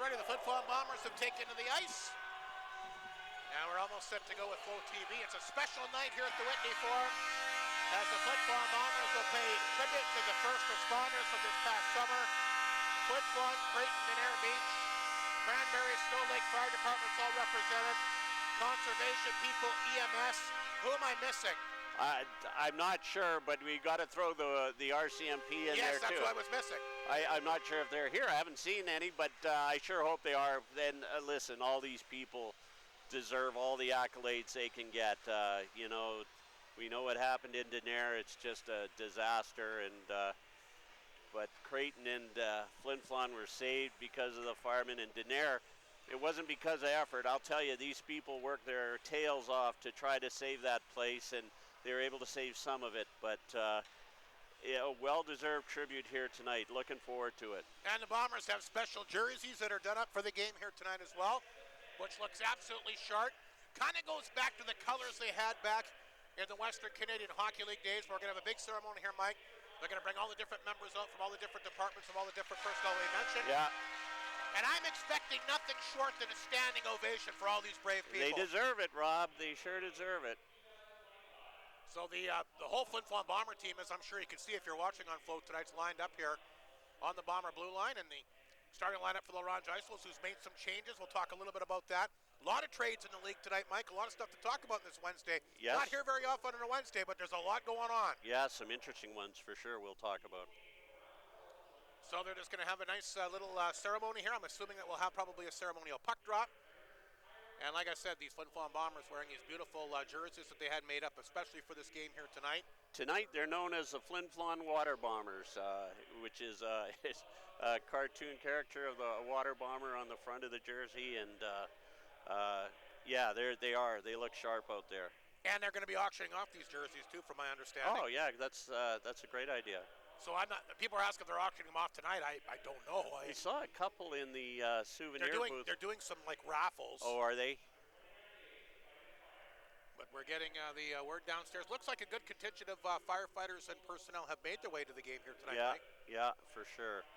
already. The Flin Flon Bombers have taken to the ice. And we're almost set to go with Flow TV. It's a special night here at the Whitney Forum as the Flin Flon Bombers will pay tribute to the first responders from this past summer. Flin Flon, Creighton, Denair Beach, Cranberry, Snow Lake Fire Departments all represented. Conservation people, EMS. Who am I missing? I'm not sure, but we got to throw the RCMP in there too. Yes, that's what I was missing. I'm not sure if they're here. I haven't seen any, but I sure hope they are. Then listen, all these people deserve all the accolades they can get. You know, we know what happened in Denair. It's just a disaster, and but Creighton and Flin Flon were saved because of the firemen. And Denair, it wasn't because of effort. I'll tell you, these people worked their tails off to try to save that place, and they were able to save some of it. But a well-deserved tribute here tonight. Looking forward to it. And the Bombers have special jerseys that are done up for the game here tonight as well, which looks absolutely sharp. Kind of goes back to the colors they had back in the Western Canadian Hockey League days. We're going to have a big ceremony here, Mike. They're going to bring all the different members out from all the different departments, from all the different personnel we mentioned. Yeah. And I'm expecting nothing short than a standing ovation for all these brave people. They deserve it, Rob. They sure deserve it. So the whole Flin Flon Bomber team, as I'm sure you can see if you're watching on Flow tonight's lined up here on the Bomber blue line, and the starting lineup for the Ronge Icelos, who's made some changes. We'll talk a little bit about that. A lot of trades in the league tonight, Mike. A lot of stuff to talk about this Wednesday. Yes. Not here very often on a Wednesday, but there's a lot going on. Yeah, some interesting ones for sure we'll talk about. So they're just going to have a nice little ceremony here. I'm assuming that we'll have probably a ceremonial puck drop. And like I said, these Flin Flon Bombers wearing these beautiful jerseys that they had made up especially for this game here tonight. Tonight they're known as the Flin Flon Water Bombers, which is a cartoon character of the water bomber on the front of the jersey. And yeah, they are. They look sharp out there. And they're going to be auctioning off these jerseys too, from my understanding. Oh yeah, that's a great idea. So I'm not. People are asking if they're auctioning them off tonight. I don't know. I saw a couple in the souvenir booth. They're doing some like raffles. Oh, are they? But we're getting the word downstairs. Looks like a good contingent of firefighters and personnel have made their way to the game here tonight. Yeah, Mike. yeah, for sure.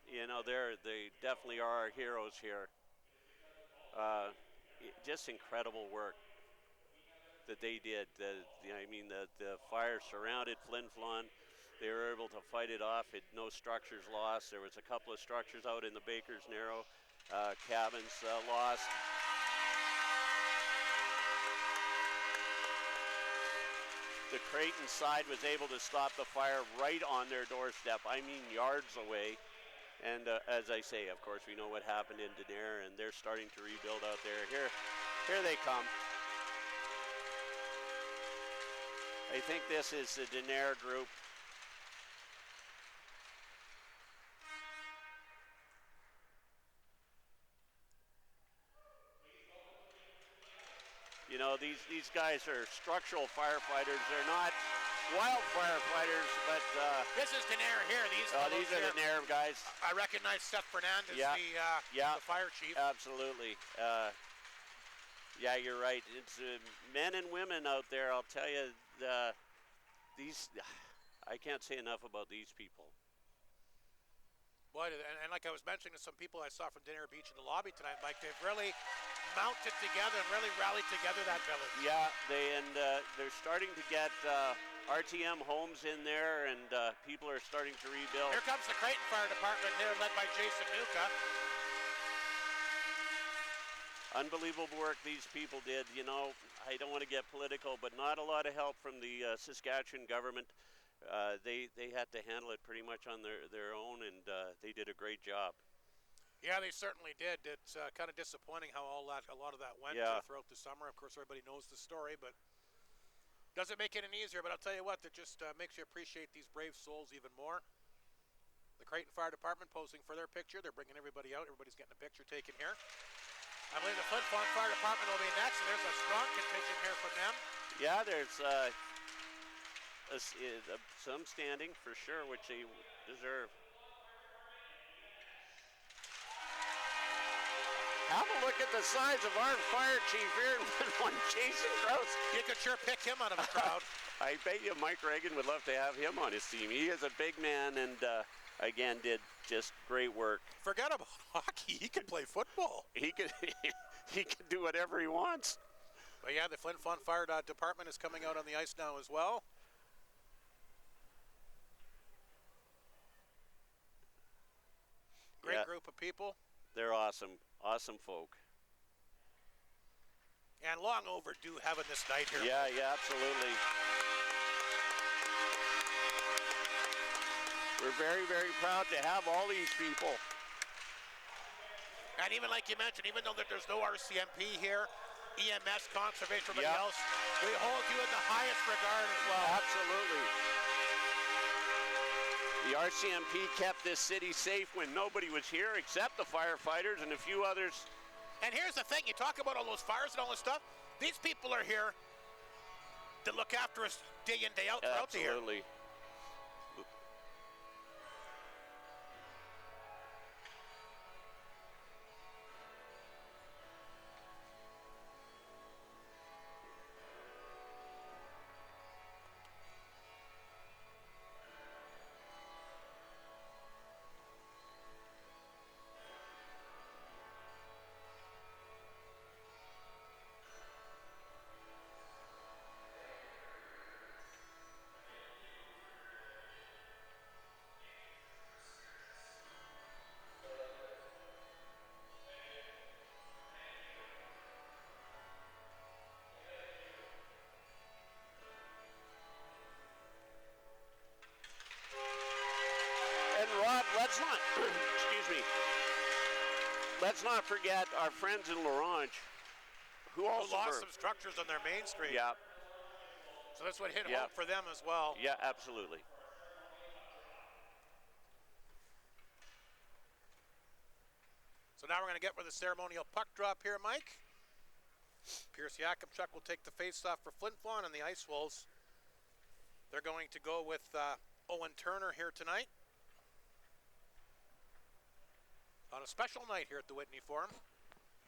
You know, they definitely are our heroes here. Just incredible work that they did. The fire surrounded Flin Flon. They were able to fight it off. No structures lost. There was a couple of structures out in the Baker's Narrow. Cabins lost. The Creighton side was able to stop the fire right on their doorstep. I mean, yards away. And as I say, of course, we know what happened in Denair, and they're starting to rebuild out there. Here they come. I think this is the Denair group. You know, these guys are structural firefighters. They're not wild firefighters, but this is Denair here. These are the Denair guys. I recognize Seth Fernandez, the fire chief. Absolutely. Yeah, you're right. It's men and women out there. I'll tell you, I can't say enough about these people. Boy, and like I was mentioning to some people I saw from Denair Beach in the lobby tonight, Mike, they've really mounted together and really rallied together that village. Yeah, they're starting to get RTM homes in there, and people are starting to rebuild. Here comes the Creighton Fire Department here, led by Jason Nuka. Unbelievable work these people did. You know, I don't want to get political, but not a lot of help from the Saskatchewan government. They had to handle it pretty much on their own, and they did a great job. Yeah, they certainly did. It's kind of disappointing how a lot of that went throughout the summer. Of course, everybody knows the story, but doesn't make it any easier. But I'll tell you what, that just makes you appreciate these brave souls even more. The Creighton Fire Department posing for their picture. They're bringing everybody out. Everybody's getting a picture taken here. I believe the Flin Flon Fire Department will be next, and there's a strong contingent here from them. Yeah, there's some standing for sure, which they deserve. Have a look at the size of our fire chief here in Flin Flon, Jason Krause. You could sure pick him out of the crowd. I bet you Mike Reagan would love to have him on his team. He is a big man, and again, did just great work. Forget about hockey. He can play football. He can he can do whatever he wants. But yeah, the Flin Flon Fire Department is coming out on the ice now as well. Great group of people. They're awesome. Awesome folk. And long overdue having this night here. Yeah, absolutely. We're very, very proud to have all these people. And even like you mentioned, even though there's no RCMP here, EMS, conservation, everybody else, we hold you in the highest regard as well. Absolutely. The RCMP kept this city safe when nobody was here except the firefighters and a few others. And here's the thing, you talk about all those fires and all this stuff, these people are here to look after us day in, day out throughout the year. Absolutely. Let's not, excuse me, let's not forget our friends in Ronge who also lost some structures on their main street. Yeah. So that's what hit home for them as well. Yeah, absolutely. So now we're going to get with the ceremonial puck drop here, Mike. Pierce Yakubchuk will take the face-off for Flin Flon, and the Ice Wolves, they're going to go with Owen Turner here tonight. On a special night here at the Whitney Forum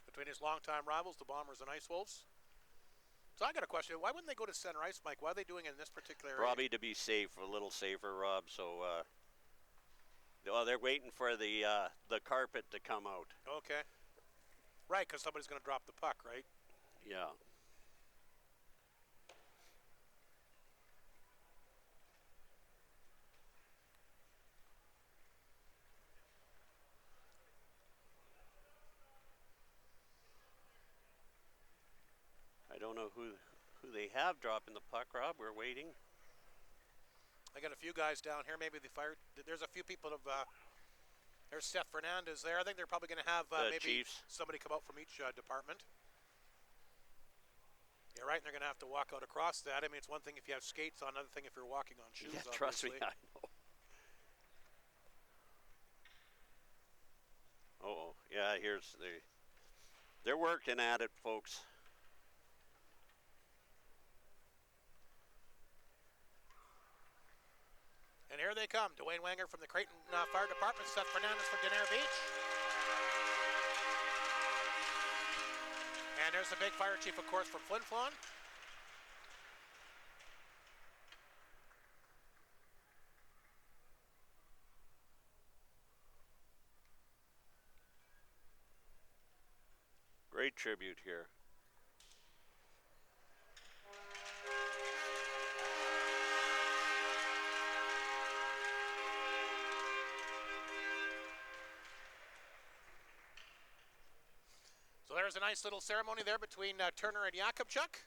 between his longtime rivals, the Bombers and Ice Wolves. So I got a question. Why wouldn't they go to center ice, Mike? Why are they doing it in this particular area? Probably to be safe, a little safer, Rob. So they're waiting for the carpet to come out. Okay. Right, because somebody's going to drop the puck, right? Yeah. I don't know who they have dropping the puck, Rob. We're waiting. I got a few guys down here. Maybe the fire. There's a few people of. There's Seth Fernandez there. I think they're probably going to have maybe Chiefs. Somebody come out from each department. You're right. And they're going to have to walk out across that. I mean, it's one thing if you have skates on, another thing if you're walking on shoes. Yeah, trust me, I know. Oh, yeah. Here's they're working at it, folks. And here they come. Dwayne Wanger from the Creighton Fire Department, Seth Fernandez from Denair Beach. And there's the big fire chief, of course, from Flin Flon. Great tribute here. So there's a nice little ceremony there between Turner and Yakubchuk.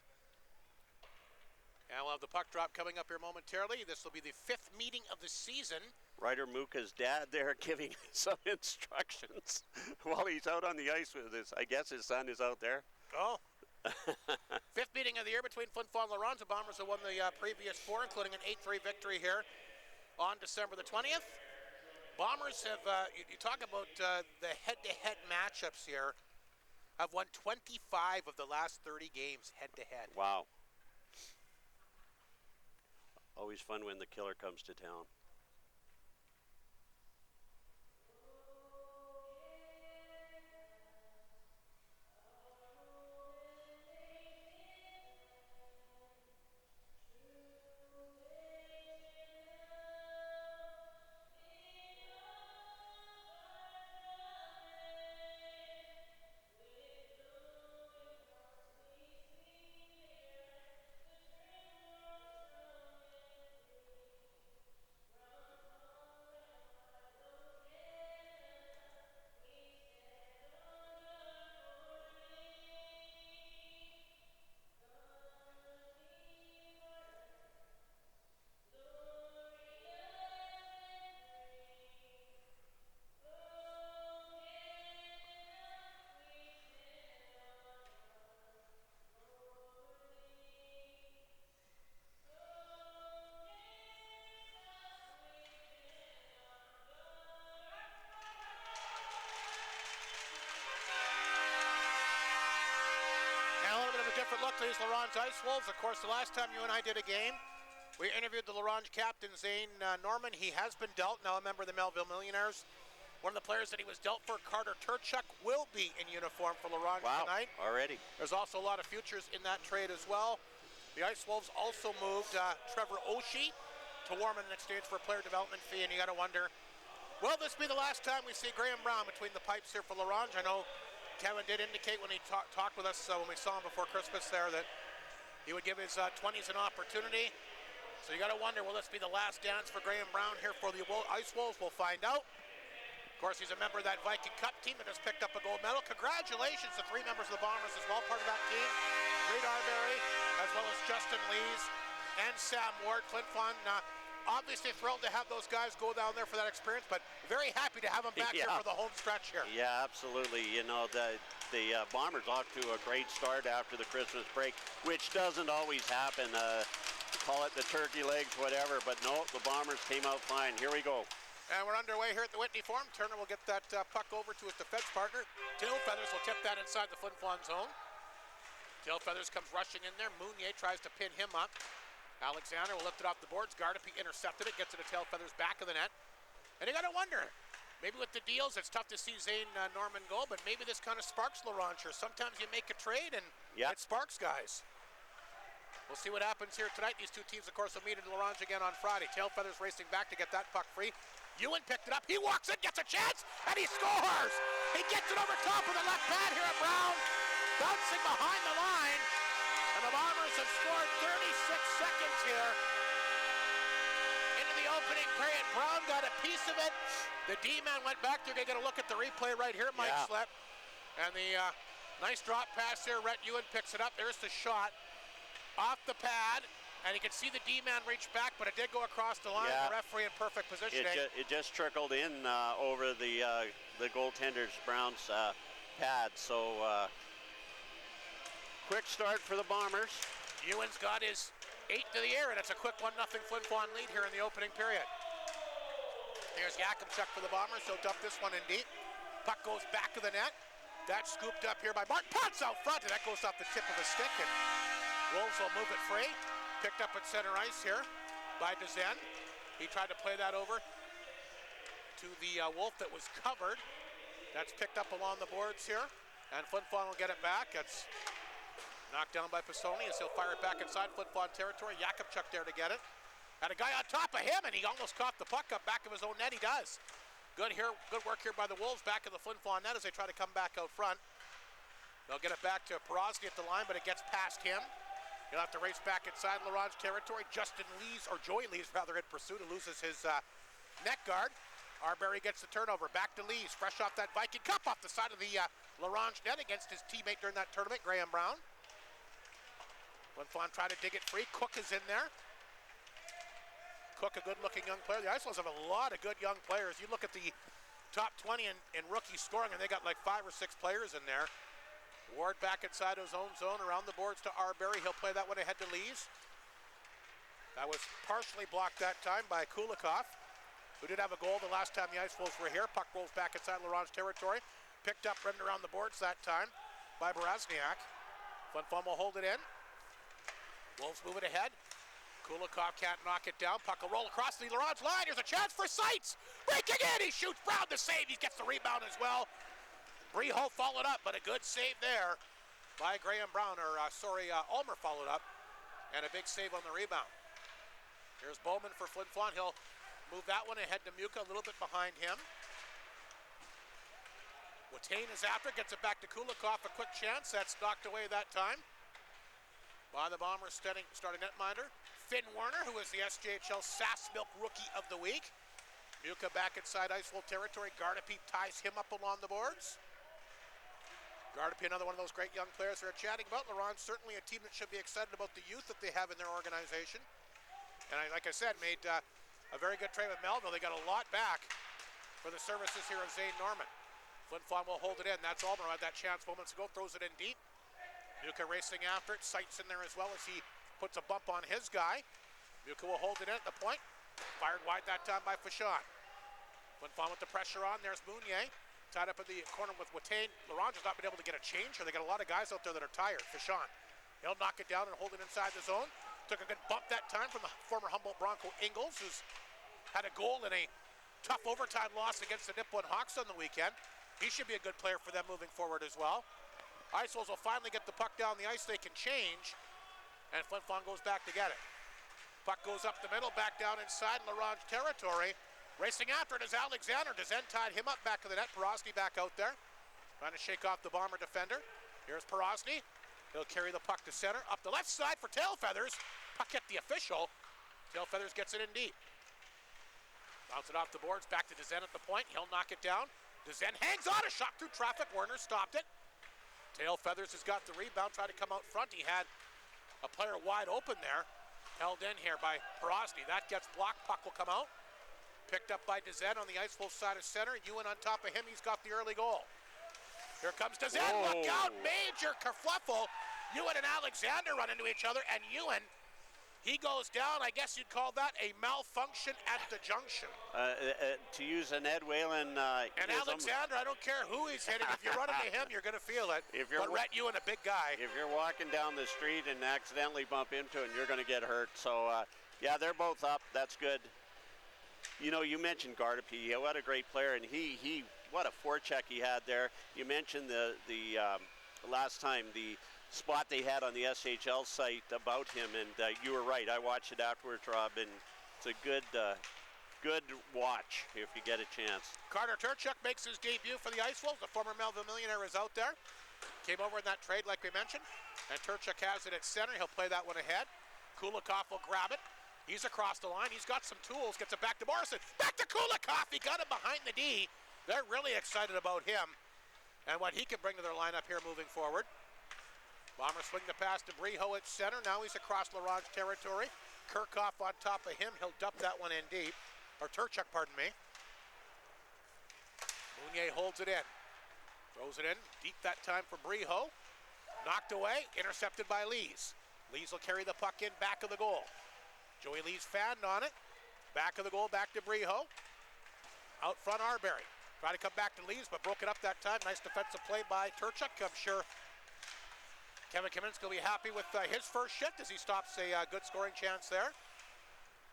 And we'll have the puck drop coming up here momentarily. This will be the 5th meeting of the season. Ryder Muka's dad there giving some instructions while he's out on the ice with his, I guess his son is out there. Oh. 5th meeting of the year between Flin Flon and Ronge. The Bombers have won the previous 4, including an 8-3 victory here on December the 20th. Bombers have, you talk about the head-to-head matchups here, have won 25 of the last 30 games head-to-head. Wow. Always fun when the killer comes to town. to these La Ronge Ice Wolves. Of course, the last time you and I did a game, we interviewed the La Ronge captain, Zane Norman. He has been dealt, now a member of the Melville Millionaires. One of the players that he was dealt for, Carter Turchuk, will be in uniform for La Ronge tonight. Already. There's also a lot of futures in that trade as well. The Ice Wolves also moved Trevor Oshie to Warman in exchange for a player development fee, and you got to wonder, will this be the last time we see Graham Brown between the pipes here for La Ronge? I know Kevin did indicate when he talked with us when we saw him before Christmas there that he would give his 20s an opportunity. So you got to wonder, will this be the last dance for Graham Brown here for the Ice Wolves? We'll find out. Of course, he's a member of that Viking Cup team that has picked up a gold medal. Congratulations to 3 members of the Bombers as well, part of that team. Reid Arbery, as well as Justin Lees and Sam Ward. Flin Flon, obviously thrilled to have those guys go down there for that experience, but very happy to have them back here for the home stretch here. Yeah, absolutely. You know, the Bombers off to a great start after the Christmas break, which doesn't always happen. Call it the turkey legs, whatever, but no, the Bombers came out fine. Here we go. And we're underway here at the Whitney Forum. Turner will get that puck over to his defense partner. Tailfeathers will tip that inside the Flin Flon zone. Tailfeathers comes rushing in there. Mounier tries to pin him up. Alexander will lift it off the boards. Gardapi intercepted it, gets it to Tailfeathers back of the net. And you got to wonder, maybe with the deals, it's tough to see Zane Norman go, but maybe this kind of sparks La Ronge. Sometimes you make a trade and it sparks guys. We'll see what happens here tonight. These two teams, of course, will meet in La Ronge again on Friday. Tailfeathers racing back to get that puck free. Ewan picked it up. He walks in, gets a chance, and he scores! He gets it over top of the left pad here at Brown. Bouncing behind the line. And the Bombers have scored 36 seconds here into the opening period. Brown got a piece of it. The D-man went back. They're going to get a look at the replay right here. Mike Slep. And the nice drop pass here. Rhett Ewan picks it up. There's the shot off the pad. And you can see the D-man reach back, but it did go across the line. The referee in perfect positioning. It just trickled in over the goaltender's Brown's pad. So quick start for the Bombers. Ewan's got his 8th to the air, and it's a quick 1-0 Flin Flon lead here in the opening period. There's Yakimchuk for the Bombers. He'll dump this one in deep. Puck goes back of the net. That's scooped up here by Martin Potts out front, and that goes off the tip of a stick. And Wolves will move it free. Picked up at center ice here by Dezen. He tried to play that over to the Wolf that was covered. That's picked up along the boards here. And Flin Flon will get it back. It's knocked down by Pisoni as he'll fire it back inside Flin Flon territory. Yakimchuk there to get it. Had a guy on top of him, and he almost caught the puck up back of his own net. He does. Good work here by the Wolves back of the Flin Flon net as they try to come back out front. They'll get it back to Porosny at the line, but it gets past him. He'll have to race back inside La Ronge territory. Justin Lees, or Joey Lees rather, in pursuit, who loses his net guard. Arbery gets the turnover. Back to Lees, fresh off that Viking Cup off the side of the La Ronge net against his teammate during that tournament, Graham Brown. Flin Flon trying to dig it free. Cook is in there. Cook, a good-looking young player. The Ice Wolves have a lot of good young players. You look at the top 20 in rookie scoring, and they got like 5 or 6 players in there. Ward back inside his own zone, around the boards to Arbery. He'll play that one ahead to Lees. That was partially blocked that time by Kulikov, who did have a goal the last time the Ice Wolves were here. Puck rolls back inside La Ronge territory. Picked up right around the boards that time by Berezniak. Flin Flon will hold it in. Wolves move it ahead. Kulikov can't knock it down. Puck will roll across the La Ronge line. Here's a chance for Seitz. Breaking in. He shoots. Brown to save. He gets the rebound as well. Breho followed up, but a good save there by Graham Brown, Ulmer followed up, and a big save on the rebound. Here's Bowman for Flin Flon. He'll move that one ahead to Muka, a little bit behind him. Watain is after, gets it back to Kulikov, a quick chance. That's knocked away that time by the Bombers starting netminder. Finn Werner, who is the SJHL Sass Milk Rookie of the Week. Muka back inside Ice Wolf territory. Gardapi ties him up along the boards. Gardapi, another one of those great young players we're chatting about. La Ronge, certainly a team that should be excited about the youth that they have in their organization. And like I said, made a very good trade with Melville. They got a lot back for the services here of Zane Norman. Flin Flon will hold it in. That's Ulmer had that chance moments ago. Throws it in deep. Muka racing after it. Seitz in there as well as he puts a bump on his guy. Muka will hold it in at the point. Fired wide that time by Fashon. Flin Flon with the pressure on. There's Mounier. Tied up in the corner with Watain. La Ronge has not been able to get a change here. They got a lot of guys out there that are tired. Fashon. He'll knock it down and hold it inside the zone. Took a good bump that time from the former Humboldt Bronco Ingles, who's had a goal in a tough overtime loss against the Nipawin Hawks on the weekend. He should be a good player for them moving forward as well. Ice Wolves will finally get the puck down the ice. They can change, and Flin Flon goes back to get it. Puck goes up the middle, back down inside in Ronge territory. Racing after it is Alexander. Dezen tied him up back to the net. Porosny back out there, trying to shake off the Bomber defender. Here's Porosny. He'll carry the puck to center. Up the left side for Tailfeathers. Puck hit the official. Tailfeathers gets it in deep. Bounce it off the boards, back to Dezen at the point. He'll knock it down. Dezen hangs on, a shot through traffic. Werner stopped it. Tailfeathers has got the rebound, tried to come out front. He had a player wide open there. Held in here by Porosny. That gets blocked, puck will come out. Picked up by Dezen on the Ice Wolves side of center. Ewan on top of him, he's got the early goal. Here comes Dezen, look out, major kerfluffle. Ewan and Alexander run into each other, and Ewan, he goes down. I guess you'd call that a malfunction at the junction. To use an Ed Whalen and Alexander, I don't care who he's hitting. If you run into him, you're going to feel it. But Rhett Ewan, a big guy. If you're walking down the street and accidentally bump into him, you're going to get hurt. So, yeah, they're both up. That's good. You know, you mentioned Gardapi. What a great player, and he what a forecheck he had there. You mentioned the last time the spot they had on the SHL site about him, and you were right. I watched it afterwards, Rob, and it's a good watch if you get a chance. Carter Turchuk makes his debut for the Ice Wolves. The former Melville Millionaire is out there. Came over in that trade like we mentioned, and Turchuk has it at center. He'll play that one ahead. Kulikov will grab it. He's across the line. He's got some tools. Gets it back to Morrison. Back to Kulikov. He got him behind the D. They're really excited about him and what he can bring to their lineup here moving forward. Bombers swing the pass to Briho at center. Now he's across Laurent territory. Kirchhoff on top of him. He'll dump that one in deep. Or Turchuk, pardon me. Mounier holds it in. Throws it in. Deep that time for Briho. Knocked away. Intercepted by Lees. Lees will carry the puck in back of the goal. Joey Lees fanned on it. Back of the goal, back to Briho. Out front, Arbery. Try to come back to Lees, but broke it up that time. Nice defensive play by Turchuk. I'm sure Kevin Kaminski will be happy with his first shift as he stops a good scoring chance there.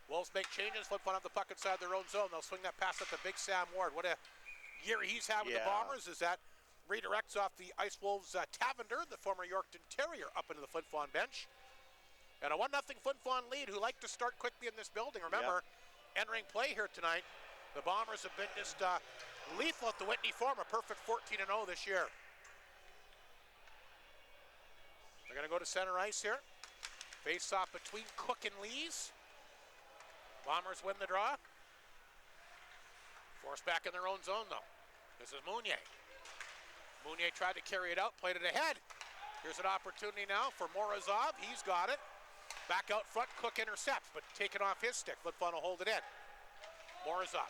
Wolves make changes. Flip one up the puck inside their own zone. They'll swing that pass up to Big Sam Ward. What a year he's had with the Bombers as that redirects off the Ice Wolves Tavender, the former Yorkton Terrier, up into the Flin Flon bench. And a 1-0 Flin Flon lead, who like to start quickly in this building. Remember, entering play here tonight, the Bombers have been just lethal at the Whitney Forum, a perfect 14-0 this year. They're going to go to center ice here. Face off between Cook and Lees. Bombers win the draw. Forced back in their own zone, though. This is Mounier. Mounier tried to carry it out, played it ahead. Here's an opportunity now for Morozov. He's got it. Back out front, Cook intercepts, but taken off his stick. Flin Flon will hold it in. Morozov,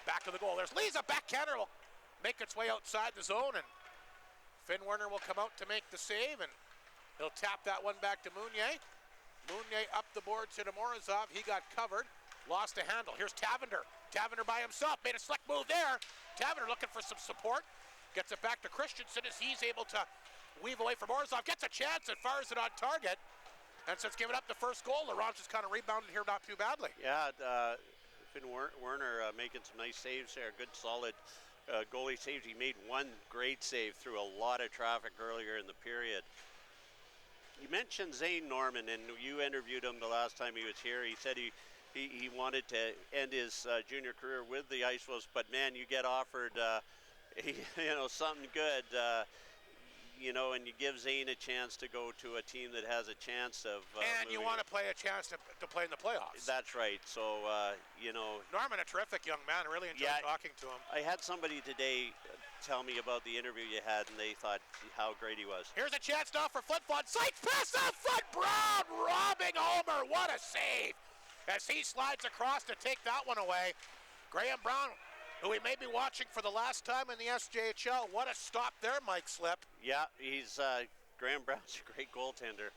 back of the goal. There's Lees, a backhander will make its way outside the zone, and Finn Werner will come out to make the save, and he'll tap that one back to Mounier. Mounier up the boards to Morozov. He got covered, lost a handle. Here's Tavender. Tavender by himself, made a slick move there. Tavender looking for some support. Gets it back to Christensen as he's able to weave away from Morozov. Gets a chance and fires it on target. And since giving up the first goal, Laurent has kind of rebounded here not too badly. Yeah, Finn Werner making some nice saves there. Good, solid goalie saves. He made one great save through a lot of traffic earlier in the period. You mentioned Zane Norman, and you interviewed him the last time he was here. He said he wanted to end his junior career with the Ice Wolves, but man, you get offered something good. And you give Zane a chance to go to a team that has a chance of and you want to play a chance to play in the playoffs. That's right. So, Norman, a terrific young man. I really enjoyed talking to him. I had somebody today tell me about the interview you had, and they thought how great he was. Here's a chance now for Flin Flon. Sights pass out front. Brown robbing Homer. What a save as he slides across to take that one away. Graham Brown, who we may be watching for the last time in the SJHL. What a stop there, Mike Slip. Yeah, he's Graham Brown's a great goaltender.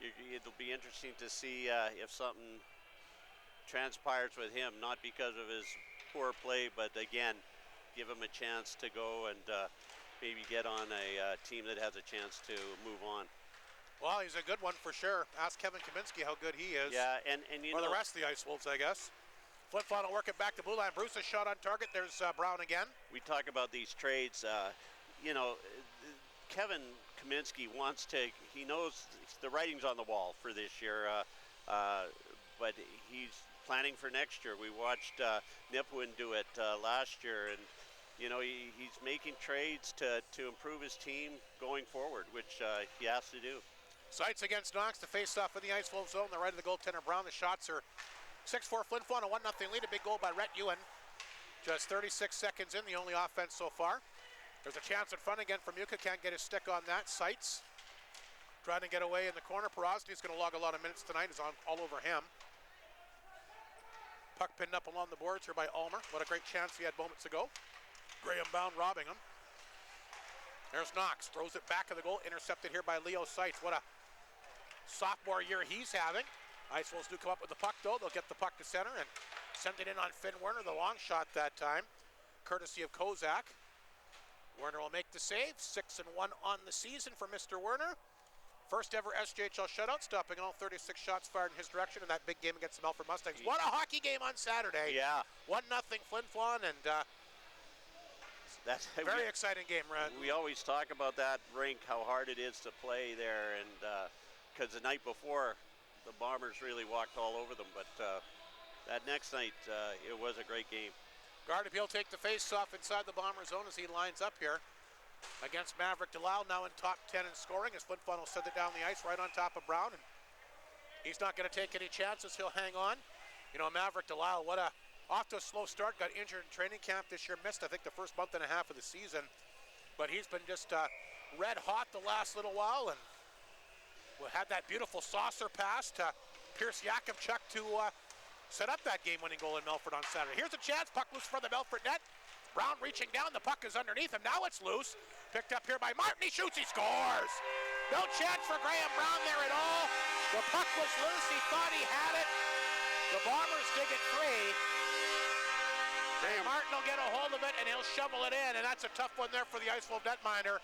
It'll be interesting to see if something transpires with him, not because of his poor play, but again, give him a chance to go and maybe get on a team that has a chance to move on. Well, he's a good one for sure. Ask Kevin Kaminsky how good he is. Yeah, and you or know, the rest of the Ice Wolves, I guess. Flin Flon will work it back to blue line. Bruce's shot on target. There's Brown again. We talk about these trades. You know, Kevin Kaminsky wants to. He knows the writing's on the wall for this year, but he's planning for next year. We watched Nipwin do it last year, and you know he's making trades to improve his team going forward, which he has to do. Sights against Knox to face off in the Ice Wolf zone. The right of the goaltender Brown. The shots are 6-4 Flin Flon, a 1-0 lead. A big goal by Rhett Ewan. Just 36 seconds in, the only offense so far. There's a chance in front again from Yuka. Can't get his stick on that. Sights trying to get away in the corner. Porosny's going to log a lot of minutes tonight. Is on all over him. Puck pinned up along the boards here by Ulmer. What a great chance he had moments ago. Graham Bound robbing him. There's Knox. Throws it back of the goal. Intercepted here by Leo Sights. What a sophomore year he's having. Ice Wolves do come up with the puck though. They'll get the puck to center and send it in on Finn Werner. The long shot that time, courtesy of Kozak. Werner will make the save. 6-1 on the season for Mr. Werner. First ever SJHL shutout, stopping all 36 shots fired in his direction in that big game against the Melford Mustangs. What a hockey game on Saturday. Yeah. 1-0 Flin Flon, and that's a very exciting game, Red. We always talk about that rink, how hard it is to play there, and because the night before, the Bombers really walked all over them, but that next night, it was a great game. Gardapi will take the face-off inside the Bomber zone as he lines up here against Maverick Delisle, now in top 10 in scoring, as Flin Flon will send it down the ice right on top of Brown, and he's not going to take any chances. He'll hang on. You know, Maverick Delisle, off to a slow start, got injured in training camp this year, missed, I think, the first month and a half of the season, but he's been just red hot the last little while, and we had that beautiful saucer pass to Pierce Yakimchuk to set up that game-winning goal in Melford on Saturday. Here's a chance. Puck loose for the Melford net. Brown reaching down. The puck is underneath him. Now it's loose. Picked up here by Martin. He shoots. He scores. No chance for Graham Brown there at all. The puck was loose. He thought he had it. The Bombers dig it free. Martin will get a hold of it, and he'll shovel it in, and that's a tough one there for the Ice Wolf netminder.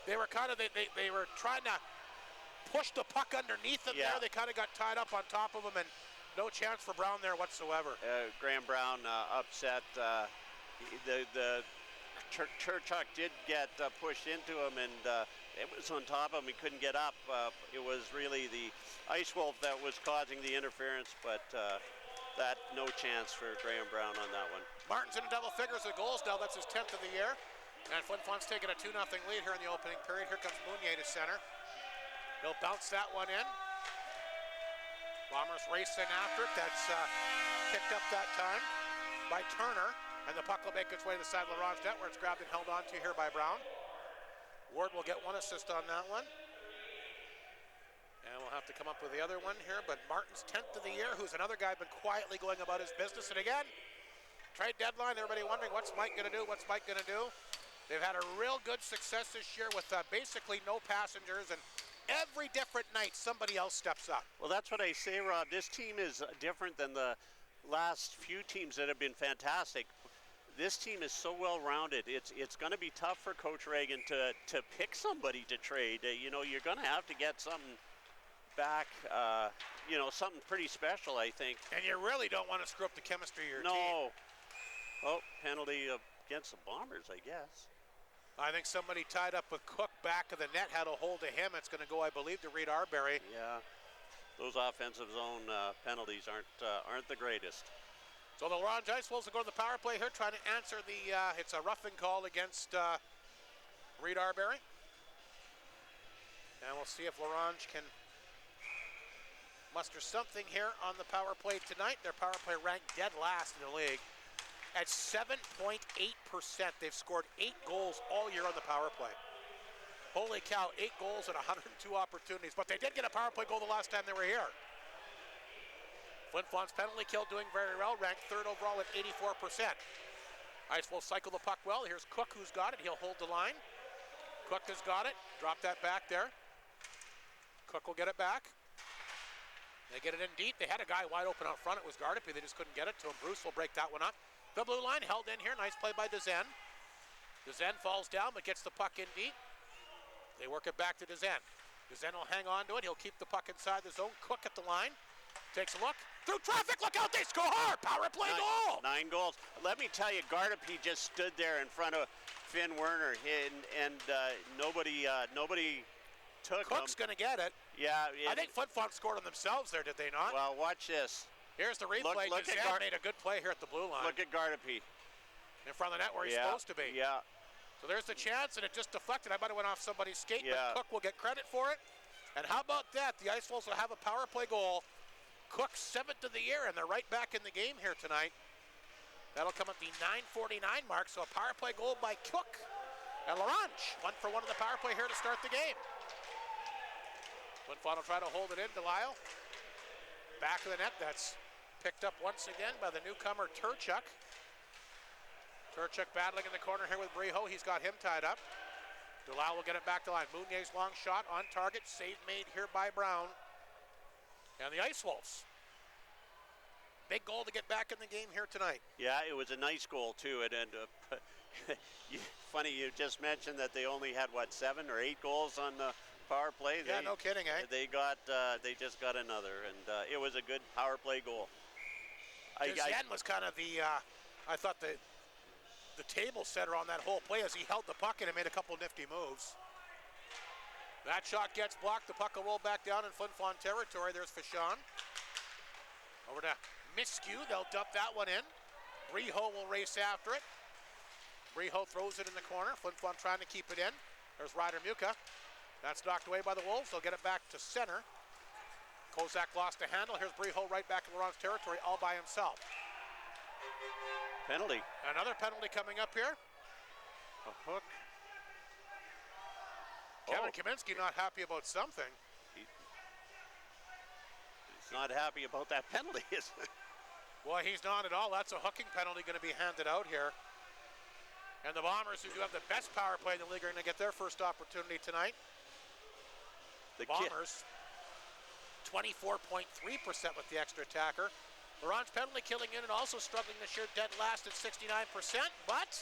They were they were trying to push the puck underneath him there. They kind of got tied up on top of him, and no chance for Brown there whatsoever. Graham Brown upset. The Turchuk did get pushed into him, and it was on top of him. He couldn't get up. It was really the Ice Wolf that was causing the interference, but that no chance for Graham Brown on that one. Martin's in double figures of goals now. That's his 10th of the year. And Flin Flon's taking a 2-0 lead here in the opening period. Here comes Mounier to center. He'll bounce that one in. Bombers racing after it. That's kicked up that time by Turner. And the puck will make its way to the side of Laurent's net where it's grabbed and held onto here by Brown. Ward will get one assist on that one. And we'll have to come up with the other one here. But Martin's 10th of the year, who's another guy been quietly going about his business. And again, trade deadline, everybody wondering what's Mike going to do, what's Mike going to do. They've had a real good success this year with basically no passengers, and every different night somebody else steps up. Well, that's what I say, Rob. This team is different than the last few teams that have been fantastic. This team is so well-rounded. It's going to be tough for Coach Reagan to pick somebody to trade. You know, you're going to have to get something back, you know, something pretty special, I think. And you really don't want to screw up the chemistry of your team. No. Oh, penalty against the Bombers, I guess. I think somebody tied up with Cook back of the net had a hold of him. It's going to go, I believe, to Reed Arbery. Yeah, those offensive zone penalties aren't the greatest. So the Ronge Ice Wolves will go to the power play here, trying to answer the, it's a roughing call against Reed Arbery. And we'll see if Laurent can muster something here on the power play tonight. Their power play ranked dead last in the league at 7.8%. They've scored 8 goals all year on the power play. Holy cow, 8 goals and 102 opportunities. But they did get a power play goal the last time they were here. Flin Flon's penalty kill doing very well, ranked 3rd overall at 84%. Ice will cycle the puck well. Here's Cook who's got it. He'll hold the line. Cook has got it. Drop that back there. Cook will get it back. They get it in deep. They had a guy wide open out front. It was Gardapi. They just couldn't get it to him. Bruce will break that one up. The blue line held in here. Nice play by Dezen. Dezen falls down but gets the puck in deep. They work it back to Dezen. Zen will hang on to it. He'll keep the puck inside the zone. Cook at the line. Takes a look. Through traffic. Look out. They score. Power play goal. 9 goals. Let me tell you, Gardapi just stood there in front of Finn Werner, and nobody took him. Cook's going to get it. Yeah. I think Flin Flon scored on themselves there, did they not? Well, watch this. Here's the replay. Look Zen made a good play here at the blue line. Look at Gardapi. In front of the net where he's supposed to be. Yeah. So there's the chance, and it just deflected. I might have went off somebody's skate, Yeah. but Cook will get credit for it. And how about that? The Ice Wolves will have a power play goal. Cook's 7th of the year, and they're right back in the game here tonight. That'll come at the 9:49 mark, so a power play goal by Cook. And Ronge, 1 for 1 in the power play here to start the game. Flin Flon will try to hold it in. Delisle. Back of the net. That's picked up once again by the newcomer Turchuk. Turchuk battling in the corner here with Breho. He's got him tied up. Delisle will get it back to line. Mounier's long shot on target. Save made here by Brown. And the Ice Wolves. Big goal to get back in the game here tonight. Yeah, it was a nice goal too. And funny you just mentioned that they only had 7 or 8 goals on the power play. Yeah, no kidding, eh? They just got another, and it was a good power play goal. Zen was kind of the I thought the table setter on that whole play as he held the puck in and made a couple nifty moves. That shot gets blocked. The puck will roll back down in Flin Flon territory. There's Fashon. Over to Miskew. They'll dump that one in. Breho will race after it. Breho throws it in the corner. Flin Flon trying to keep it in. There's Ryder Muka. That's knocked away by the Wolves. They'll get it back to center. Kozak lost the handle. Here's Breho right back in Laurent's territory all by himself. Penalty. Another penalty coming up here. A hook. Kevin Kaminsky not happy about something. He's not happy about that penalty, is it? Well, he's not at all. That's a hooking penalty going to be handed out here. And the Bombers, who do have the best power play in the league, are going to get their first opportunity tonight. The Bombers, 24.3% with the extra attacker. Laurent's penalty killing in and also struggling this year, dead last at 69%, but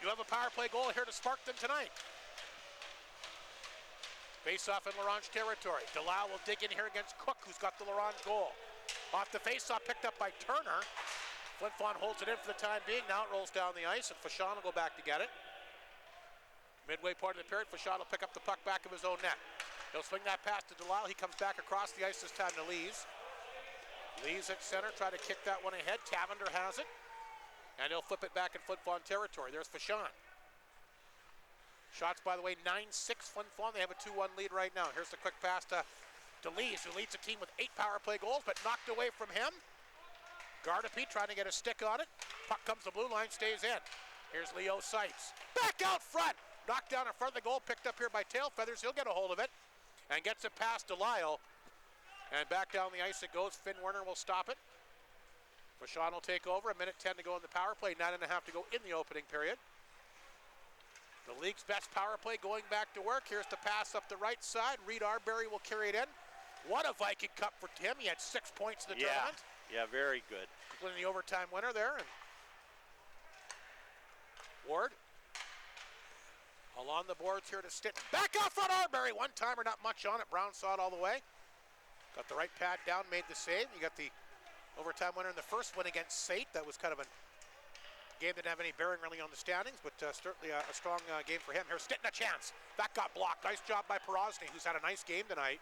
you have a power play goal here to spark them tonight. Face-off in Laurent's territory. Delisle will dig in here against Cook, who's got the Laurent goal. Off the face-off, picked up by Turner. Flin Flon holds it in for the time being. Now it rolls down the ice, and Fashon will go back to get it. Midway part of the period, Fashon will pick up the puck back of his own net. He'll swing that pass to Delisle. He comes back across the ice this time to Lees. Lees at center, try to kick that one ahead. Cavender has it. And he'll flip it back in Flin Flon territory. There's Fashon. Shots, by the way, 9-6 Flin Flon. They have a 2-1 lead right now. Here's the quick pass to Lees, who leads the team with 8 power play goals, but knocked away from him. Gardapi trying to get a stick on it. Puck comes the blue line, stays in. Here's Leo Sipes. Back out front. Knocked down in front of the goal, picked up here by Tail Feathers. He'll get a hold of it and gets it past Delisle. And back down the ice it goes. Finn Werner will stop it. Fashon will take over. 1:10 to go in the power play. 9.5 to go in the opening period. The league's best power play going back to work. Here's the pass up the right side. Reed Arbery will carry it in. What a Viking Cup for him. He had 6 points in the tournament. Yeah, very good. Including the overtime winner there. And Ward. Along the boards here to stick. Back out front Arbery. One timer, not much on it. Brown saw it all the way. Got the right pad down, made the save. You got the overtime winner in the first one against Sate. That was kind of a game that didn't have any bearing really on the standings, but certainly a strong game for him. Here's Stitton, a chance. That got blocked. Nice job by Porosny, who's had a nice game tonight.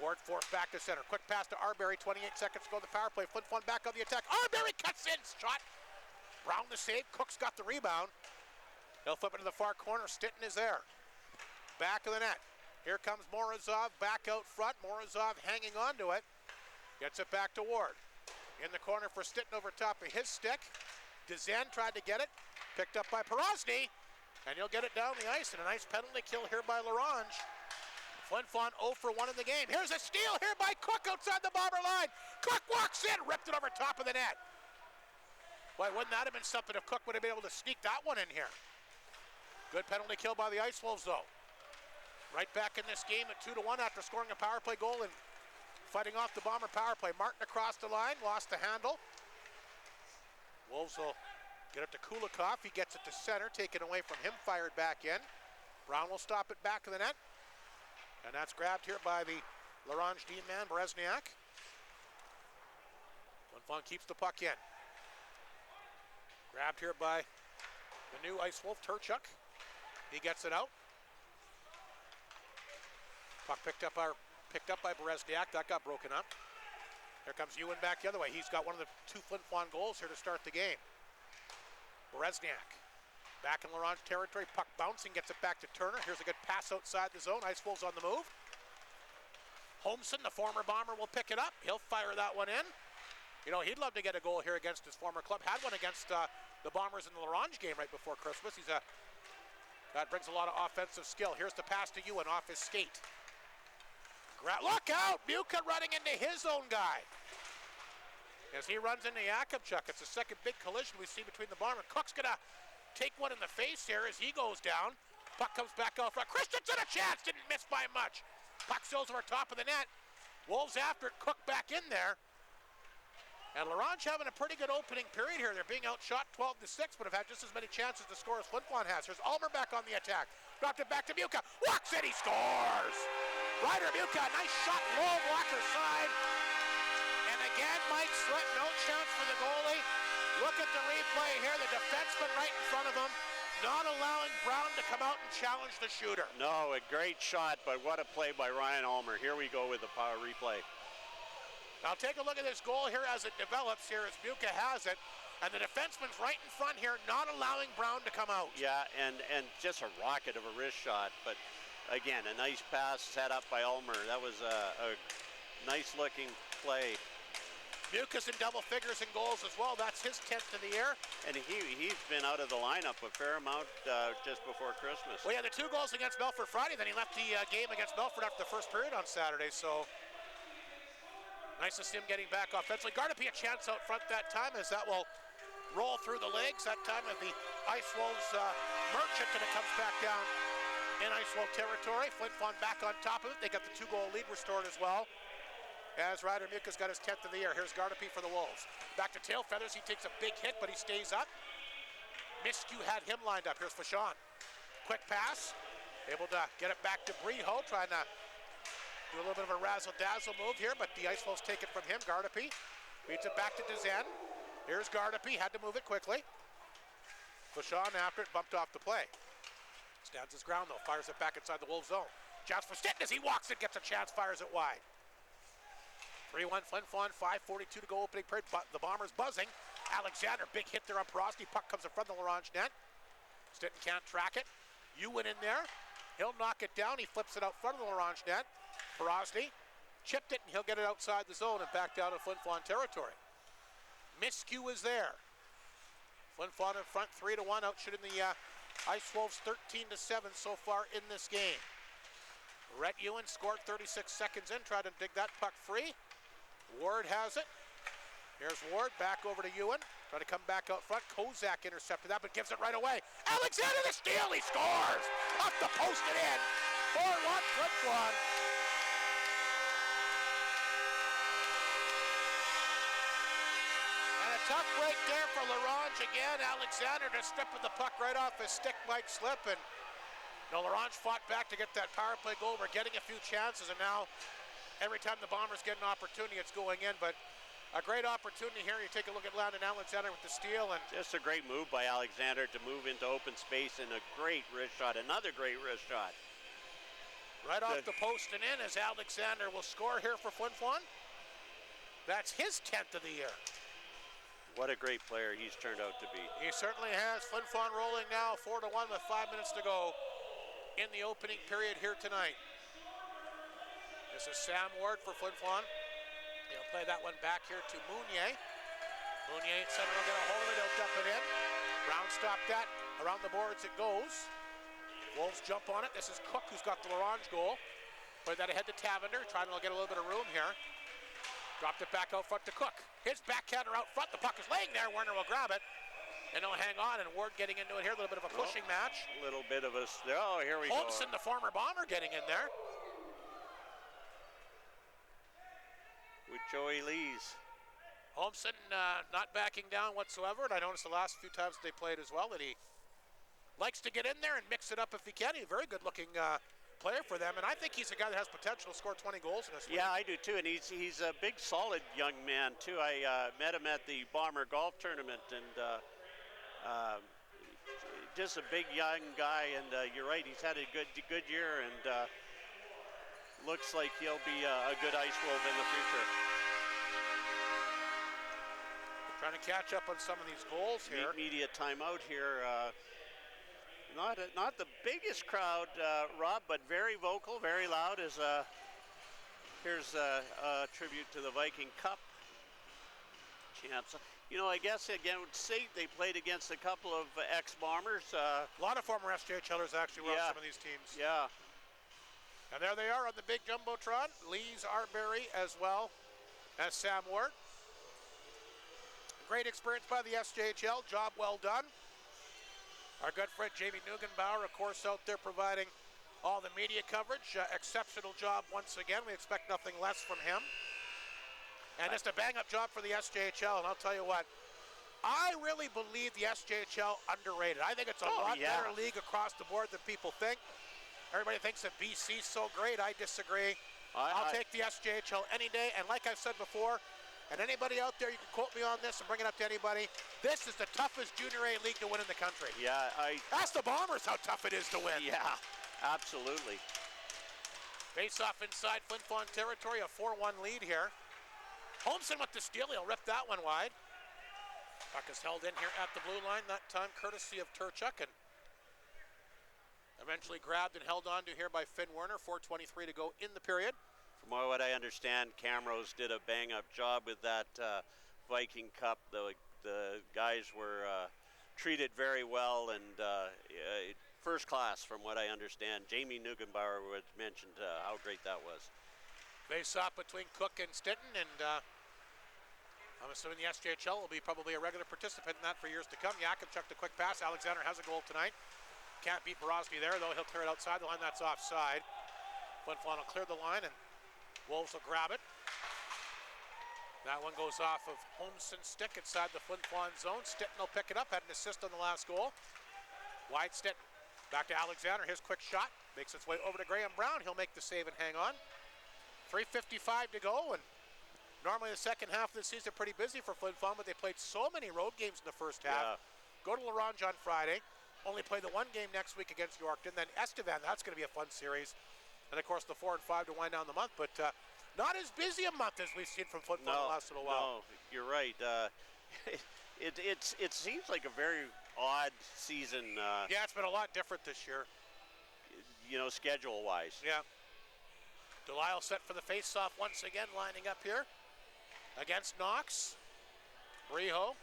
Ward forced back to center. Quick pass to Arbery. 28 seconds to go in the power play. Flin Flon back on the attack. Arbery cuts in. Shot. Brown the save. Cook's got the rebound. He'll flip it to the far corner. Stitton is there. Back of the net. Here comes Morozov back out front. Morozov hanging on to it. Gets it back to Ward. In the corner for Stitton over top of his stick. DeZen tried to get it. Picked up by Porosny. And he'll get it down the ice. And a nice penalty kill here by Laurent. Flin Flon 0 for 1 in the game. Here's a steal here by Cook outside the Bomber line. Cook walks in. Ripped it over top of the net. Boy, wouldn't that have been something if Cook would have been able to sneak that one in here. Good penalty kill by the Ice Wolves, though. Right back in this game at 2-1 after scoring a power play goal and fighting off the Bomber power play. Martin across the line, lost the handle. Wolves will get it to Kulikov. He gets it to center, taken away from him, fired back in. Brown will stop it back of the net. And that's grabbed here by the Ronge D man, Berezniak. Flin Flon keeps the puck in. Grabbed here by the new Ice Wolf, Turchuk. He gets it out. Puck picked up by Berezniak. That got broken up. Here comes Ewan back the other way. He's got one of the 2 Flin Flon goals here to start the game. Berezniak back in Ronge territory. Puck bouncing, gets it back to Turner. Here's a good pass outside the zone. Ice Wolves on the move. Holmson, the former Bomber, will pick it up. He'll fire that one in. You know, he'd love to get a goal here against his former club. Had one against the Bombers in the Ronge game right before Christmas. That brings a lot of offensive skill. Here's the pass to Ewan off his skate. Look out! Muka running into his own guy. As he runs into Jakubchuk. It's the second big collision we see between the Bomber. Cook's going to take one in the face here as he goes down. Puck comes back out front. Christensen a chance! Didn't miss by much. Puck sails over top of the net. Wolves after it. Cook back in there. And Ronge having a pretty good opening period here. They're being outshot 12-6, but have had just as many chances to score as Flin Flon has. Here's Ulmer back on the attack. Dropped it back to Muka. Walks it, he scores! Ryder Muka, nice shot, low blocker side. And again, Mike Slit, no chance for the goalie. Look at the replay here. The defenseman right in front of him, not allowing Brown to come out and challenge the shooter. No, a great shot, but what a play by Ryan Ulmer. Here we go with the power replay. Now take a look at this goal here as it develops here as Muka has it. And the defenseman's right in front here, not allowing Brown to come out. Yeah, and just a rocket of a wrist shot. But again, a nice pass set up by Ulmer. That was a nice looking play. Muka's in double figures in goals as well. That's his 10th of the year. And he's been out of the lineup a fair amount just before Christmas. Well, yeah, the 2 goals against Melfort Friday. Then he left the game against Melfort after the first period on Saturday. So nice to see him getting back offensively. Gardapi a chance out front that time as that will roll through the legs. That time of the Ice Wolves Merchant, and it comes back down in Ice Wolf territory. Flin Flon back on top of it. They got the 2-goal lead restored as well. As Ryder Muka's got his 10th of the year. Here's Gardapi for the Wolves. Back to Tail Feathers. He takes a big hit, but he stays up. Miskew had him lined up. Here's Flin. Quick pass. Able to get it back to Breho, trying to do a little bit of a razzle-dazzle move here, but the Ice Wolves take it from him. Gardapi beats it back to Dezen. Here's Gardapi, had to move it quickly. Flin after it, bumped off the play. Stands his ground though, fires it back inside the Wolves zone. Chance for Stetton as he walks it, gets a chance, fires it wide. 3-1 Flin Flon, 5:42 to go opening period. The Bombers buzzing. Alexander, big hit there on Porosny. Puck comes in front of the Ronge net. Stetton can't track it. Ewan in there. He'll knock it down. He flips it out front of the Ronge net. Porosny chipped it, and he'll get it outside the zone and back down in Flin Flon territory. Miskew is there. Flin Flon in front, 3-1, outshooting the Ice Wolves 13-7 so far in this game. Rhett Ewan scored 36 seconds in, tried to dig that puck free. Ward has it. Here's Ward, back over to Ewan. Trying to come back out front. Kozak intercepted that, but gives it right away. Alexander the steal, he scores! Off the post and in. 4-1 Flin Flon. And a tough break there for Ronge again. Alexander just stripping the puck right off his stick, Mike Slip, and Ronge fought back to get that power play goal. We're getting a few chances, and now every time the Bombers get an opportunity, it's going in. But a great opportunity here. You take a look at Landon Alexander with the steal. And just a great move by Alexander to move into open space, and a great wrist shot. Another great wrist shot. Right off the post and in as Alexander will score here for Flin Flon. That's his 10th of the year. What a great player he's turned out to be. He certainly has. Flin Flon rolling now 4-1 with 5 minutes to go in the opening period here tonight. This is Sam Ward for Flin Flon. He'll play that one back here to Mounier. Mounier at center will get a hold of it. He'll dump it in. Brown stopped that. Around the boards it goes. Wolves jump on it. This is Cook who's got the Ronge goal. Played that ahead to Tavender, trying to get a little bit of room here. Dropped it back out front to Cook. His backhander out front. The puck is laying there. Werner will grab it. And he'll hang on, and Ward getting into it here. A little bit of a pushing match. A little bit of a... Oh, here we go. Holmson, the former Bomber, getting in there. With Joey Lees. Holmson not backing down whatsoever, and I noticed the last few times they played as well that he likes to get in there and mix it up if he can. He's a very good-looking player for them, and I think he's a guy that has potential to score 20 goals in this league. Yeah, I do too, and he's a big, solid young man too. I met him at the Bomber Golf Tournament, and just a big young guy. And you're right, he's had a good year, and looks like he'll be a good Ice Wolf in the future. Trying to catch up on some of these goals here. Media timeout here. Not the biggest crowd, Rob, but very vocal, very loud. Here's a tribute to the Viking Cup champs. You know, I guess again, they played against a couple of ex-Bombers. A lot of former SJHLers actually were on some of these teams. Yeah. And there they are on the big Jumbotron. Lees Arbery as well as Sam Ward. Great experience by the SJHL. Job well done. Our good friend Jamie Nugenbauer, of course, out there providing all the media coverage. Exceptional job once again. We expect nothing less from him. And just a bang-up job for the SJHL. And I'll tell you what, I really believe the SJHL underrated. I think it's a lot better league across the board than people think. Everybody thinks that BC's so great. I disagree. I'll take the SJHL any day. And like I've said before, and anybody out there, you can quote me on this and bring it up to anybody, this is the toughest junior A league to win in the country. Yeah, ask the Bombers how tough it is to win. Yeah, absolutely. Face off inside Flin Flon territory, a 4-1 lead here. Holmson with the steal, he'll rip that one wide. Puck is held in here at the blue line, that time courtesy of Turchuk, and eventually grabbed and held on to here by Finn Werner. 4:23 to go in the period. From what I understand, Camrose did a bang-up job with that Viking Cup. The guys were treated very well and first class, from what I understand. Jamie Nugenbauer mentioned how great that was. Face off between Cook and Stinton, and I'm assuming the SJHL will be probably a regular participant in that for years to come. Yakimchuk the quick pass. Alexander has a goal tonight. Can't beat Borosky there, though. He'll clear it outside the line. That's offside. Flin Flon will clear the line, and Wolves will grab it. That one goes off of Holmson's stick inside the Flin Flon zone. Stinton will pick it up, had an assist on the last goal. Wide Stinton. Back to Alexander, his quick shot. Makes its way over to Graham Brown. He'll make the save and hang on. 3:55 to go, and normally the second half of the season pretty busy for Flin Flon, but they played so many road games in the first half. Go to Ronge on Friday. Only play the one game next week against Yorkton. Then Estevan, that's going to be a fun series. And of course the 4 and 5 to wind down the month, but not as busy a month as we've seen from Flin Flon the last little while. No, you're right. It seems like a very odd season. Yeah, it's been a lot different this year. You know, schedule-wise. Yeah. Delisle set for the face-off once again, lining up here against Knox. Briho.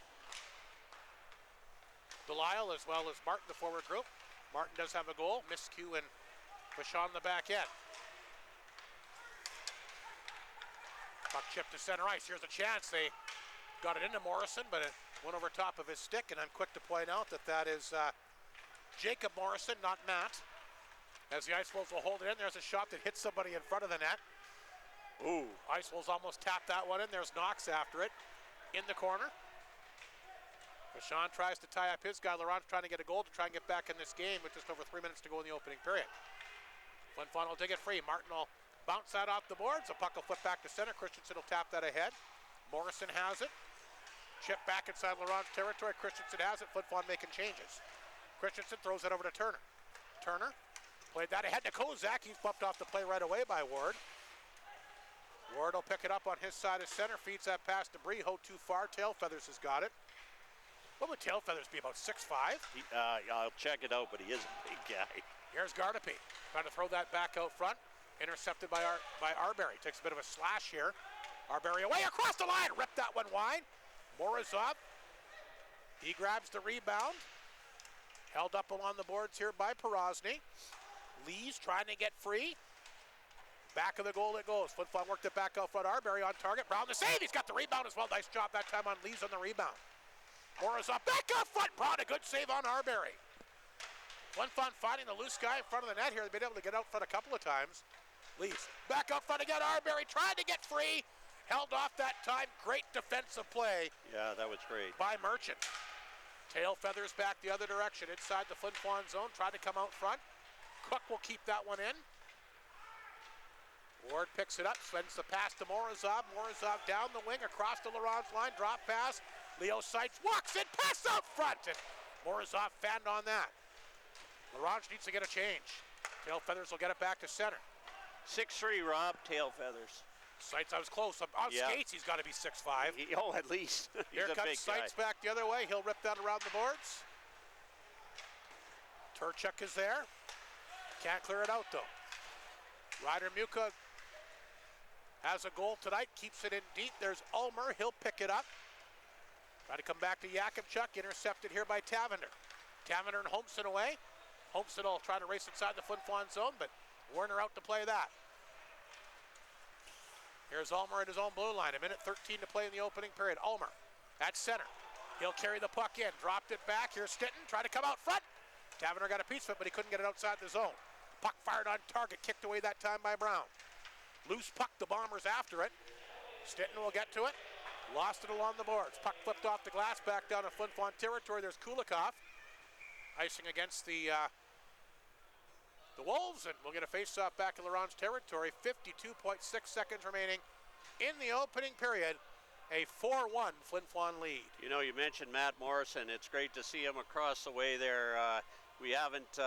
Delisle as well as Martin, the forward group. Martin does have a goal. Miscue and Vachon the back end. Puck chip to center ice. Here's a chance. They got it into Morrison, but it went over top of his stick, and I'm quick to point out that that is Jacob Morrison, not Matt. As the Ice Wolves will hold it in, there's a shot that hits somebody in front of the net. Ooh. Ice Wolves almost tapped that one in. There's Knox after it in the corner. Vachon tries to tie up his guy. Laurent's trying to get a goal to try and get back in this game with just over 3 minutes to go in the opening period. Flin Flon will dig it free. Martin will bounce that off the boards. The puck will flip back to center. Christensen will tap that ahead. Morrison has it. Chip back inside Laurent's territory. Christensen has it. Flin Flon making changes. Christensen throws it over to Turner. Turner played that ahead to Kozak. He's bumped off the play right away by Ward. Ward will pick it up on his side of center. Feeds that pass to Briho too far. Tailfeathers has got it. What would Tailfeathers be, about 6'5"? I'll check it out, but he is a big guy. Here's Gardapi trying to throw that back out front. Intercepted by Arbery. Takes a bit of a slash here. Arbery away across the line. Ripped that one wide. Morozov. He grabs the rebound. Held up along the boards here by Porosny. Lee's trying to get free. Back of the goal it goes. Flin Flon worked it back out front. Arbery on target. Brown the save. He's got the rebound as well. Nice job that time on Lee's on the rebound. Morozov back up front. Brown a good save on Arbery. Flin Flon finding the loose guy in front of the net here. They've been able to get out front a couple of times. Lees back up front again. Arbery trying to get free. Held off that time. Great defensive play. Yeah, that was great. By Merchant. Tailfeathers back the other direction inside the Flin Flon zone. Tried to come out front. Cook will keep that one in. Ward picks it up, sends the pass to Morozov. Morozov down the wing, across the Laurent's line, drop pass. Leo Seitz walks in, pass out front, and Morozov fanned on that. Laurent needs to get a change. Tail Feathers will get it back to center. 6'3", Rob, Tail Feathers. Seitz, I was close. On skates, he's got to be 6'5". Oh, at least. Here comes Seitz back the other way. He'll rip that around the boards. Turchuk is there. Can't clear it out, though. Ryder Muka has a goal tonight, keeps it in deep. There's Ulmer, he'll pick it up. Try to come back to Jakubchuk, intercepted here by Tavender. Tavender and Holmson away. Holmson will try to race inside the Flin Flon zone, but Werner out to play that. Here's Ulmer at his own blue line, 1:13 to play in the opening period. Ulmer at center. He'll carry the puck in, dropped it back. Here's Stinton, try to come out front. Tavender got a piece of it, but he couldn't get it outside the zone. Puck fired on target, kicked away that time by Brown. Loose puck, the Bombers after it. Stinton will get to it. Lost it along the boards. Puck flipped off the glass, back down to Flin Flon territory. There's Kulikov. Icing against the Wolves, and we'll get a face-off back in Laurent's territory. 52.6 seconds remaining in the opening period. A 4-1 Flin Flon lead. You know, you mentioned Matt Morrison. It's great to see him across the way there. We haven't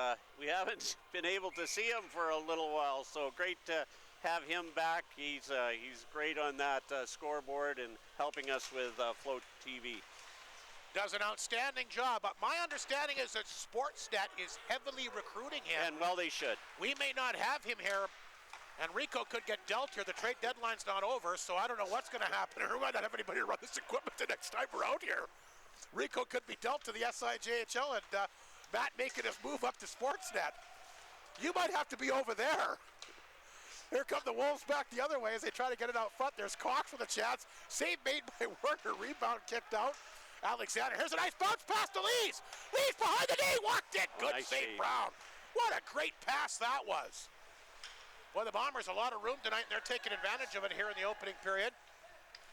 been able to see him for a little while, so great to have him back. He's great on that scoreboard and helping us with Float TV. Does an outstanding job. But my understanding is that Sportsnet is heavily recruiting him. And well, they should. We may not have him here, and Rico could get dealt here. The trade deadline's not over, so I don't know what's going to happen. We might not have anybody to run this equipment the next time we're out here. Rico could be dealt to the SIJHL, and Matt making his move up to Sportsnet. You might have to be over there. Here come the Wolves back the other way as they try to get it out front. There's Cox with a chance. Save made by Werner. Rebound kicked out. Alexander. Here's a nice bounce pass to Lees. Lees behind the knee. Walked it. Good nice save, Brown. What a great pass that was. Boy, the Bombers a lot of room tonight, and they're taking advantage of it here in the opening period.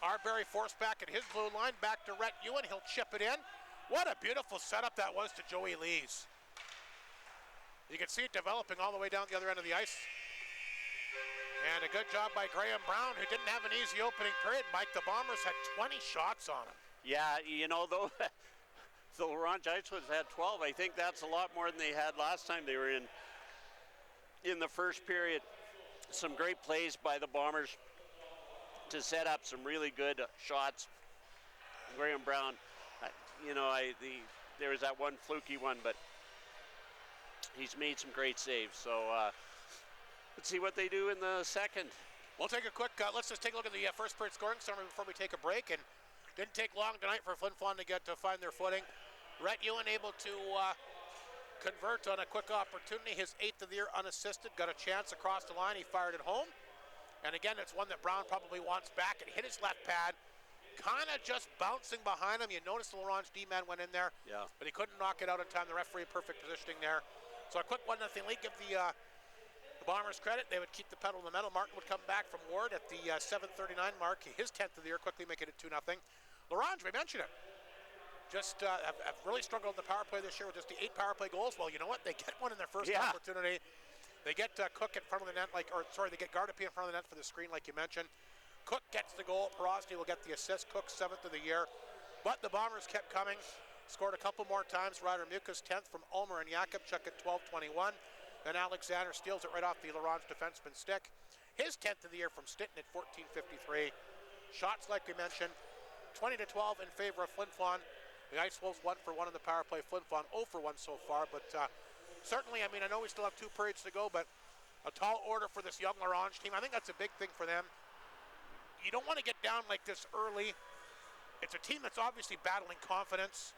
Arbery forced back at his blue line. Back to Rhett Ewan. He'll chip it in. What a beautiful setup that was to Joey Lees. You can see it developing all the way down the other end of the ice. And a good job by Graham Brown, who didn't have an easy opening period. Mike, the Bombers had 20 shots on him. Yeah, you know, though, the Laurent Jesuits had 12. I think that's a lot more than they had last time they were in the first period. Some great plays by the Bombers to set up some really good shots. Graham Brown, you know, there was that one fluky one, but he's made some great saves. So let's see what they do in the second. We'll take a quick, let's just take a look at the first period scoring summary before we take a break. And didn't take long tonight for Flin Flon to find their footing. Rhett Ewan able to convert on a quick opportunity. His 8th of the year unassisted. Got a chance across the line. He fired it home. And again, it's one that Brown probably wants back. It hit his left pad. Kind of just bouncing behind him. You notice the Laurent's D-man went in there. Yeah. But he couldn't knock it out in time. The referee perfect positioning there. So a quick 1-0 lead. Give the Bombers credit. They would keep the pedal to the metal. Martin would come back from Ward at the 7:39 mark. His 10th of the year, quickly making it 2-0. Ronge, we mentioned it. Just have really struggled in the power play this year with just the 8 power play goals. Well, you know what? They get one in their first opportunity. They get Cook in front of the net, they get Gardapi in front of the net for the screen, like you mentioned. Cook gets the goal. Porosny will get the assist. Cook 7th of the year. But the Bombers kept coming. Scored a couple more times. Ryder Muka's 10th from Ulmer and Jakubchuk at 12:21. Then Alexander steals it right off the Laurent defenseman's stick. His 10th of the year from Stinton at 14:53. Shots, like we mentioned, 20-12 in favor of Flin Flon. The Ice Wolves 1 for 1 in the power play. Flin Flon 0 for 1 so far. But certainly, I mean, I know we still have 2 periods to go, but a tall order for this young Laurent team. I think that's a big thing for them. You don't want to get down like this early. It's a team that's obviously battling confidence.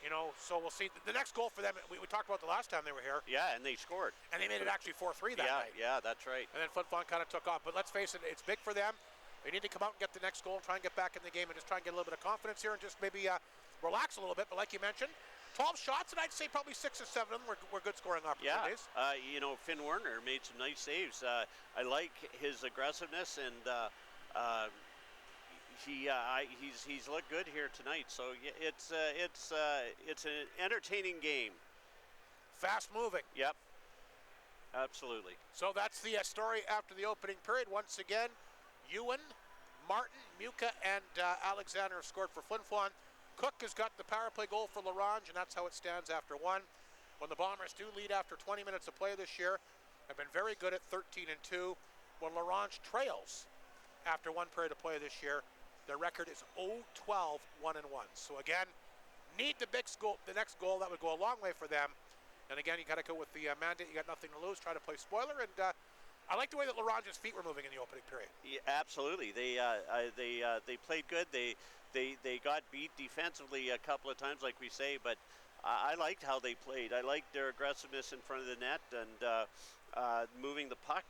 You know, so we'll see. The next goal for them, we talked about the last time they were here. Yeah, and they scored. And they made it actually 4-3 that night. Yeah, that's right. And then Flin Flon kind of took off. But let's face it, it's big for them. They need to come out and get the next goal and try and get back in the game and just try and get a little bit of confidence here and just maybe relax a little bit. But like you mentioned, 12 shots, and I'd say probably 6 or 7 of them were good scoring opportunities. Yeah, you know, Finn Werner made some nice saves. I like his aggressiveness, and he's looked good here tonight. So it's an entertaining game. Fast moving. Yep. Absolutely. So that's the story after the opening period. Once again, Ewan, Martin, Muka, and Alexander have scored for Flin Flon. Cook has got the power play goal for Ronge, and that's how it stands after one. When the Bombers do lead after 20 minutes of play this year, have been very good at 13-2. When Ronge trails after one period of play this year, their record is 0-12, 1-1. So again, need the next goal. That would go a long way for them. And again, you got to go with the mandate. You got nothing to lose. Try to play spoiler. And I like the way that Ronge's feet were moving in the opening period. Yeah, absolutely. They played good. They got beat defensively a couple of times, like we say, but I liked how they played. I liked their aggressiveness in front of the net and moving the puck.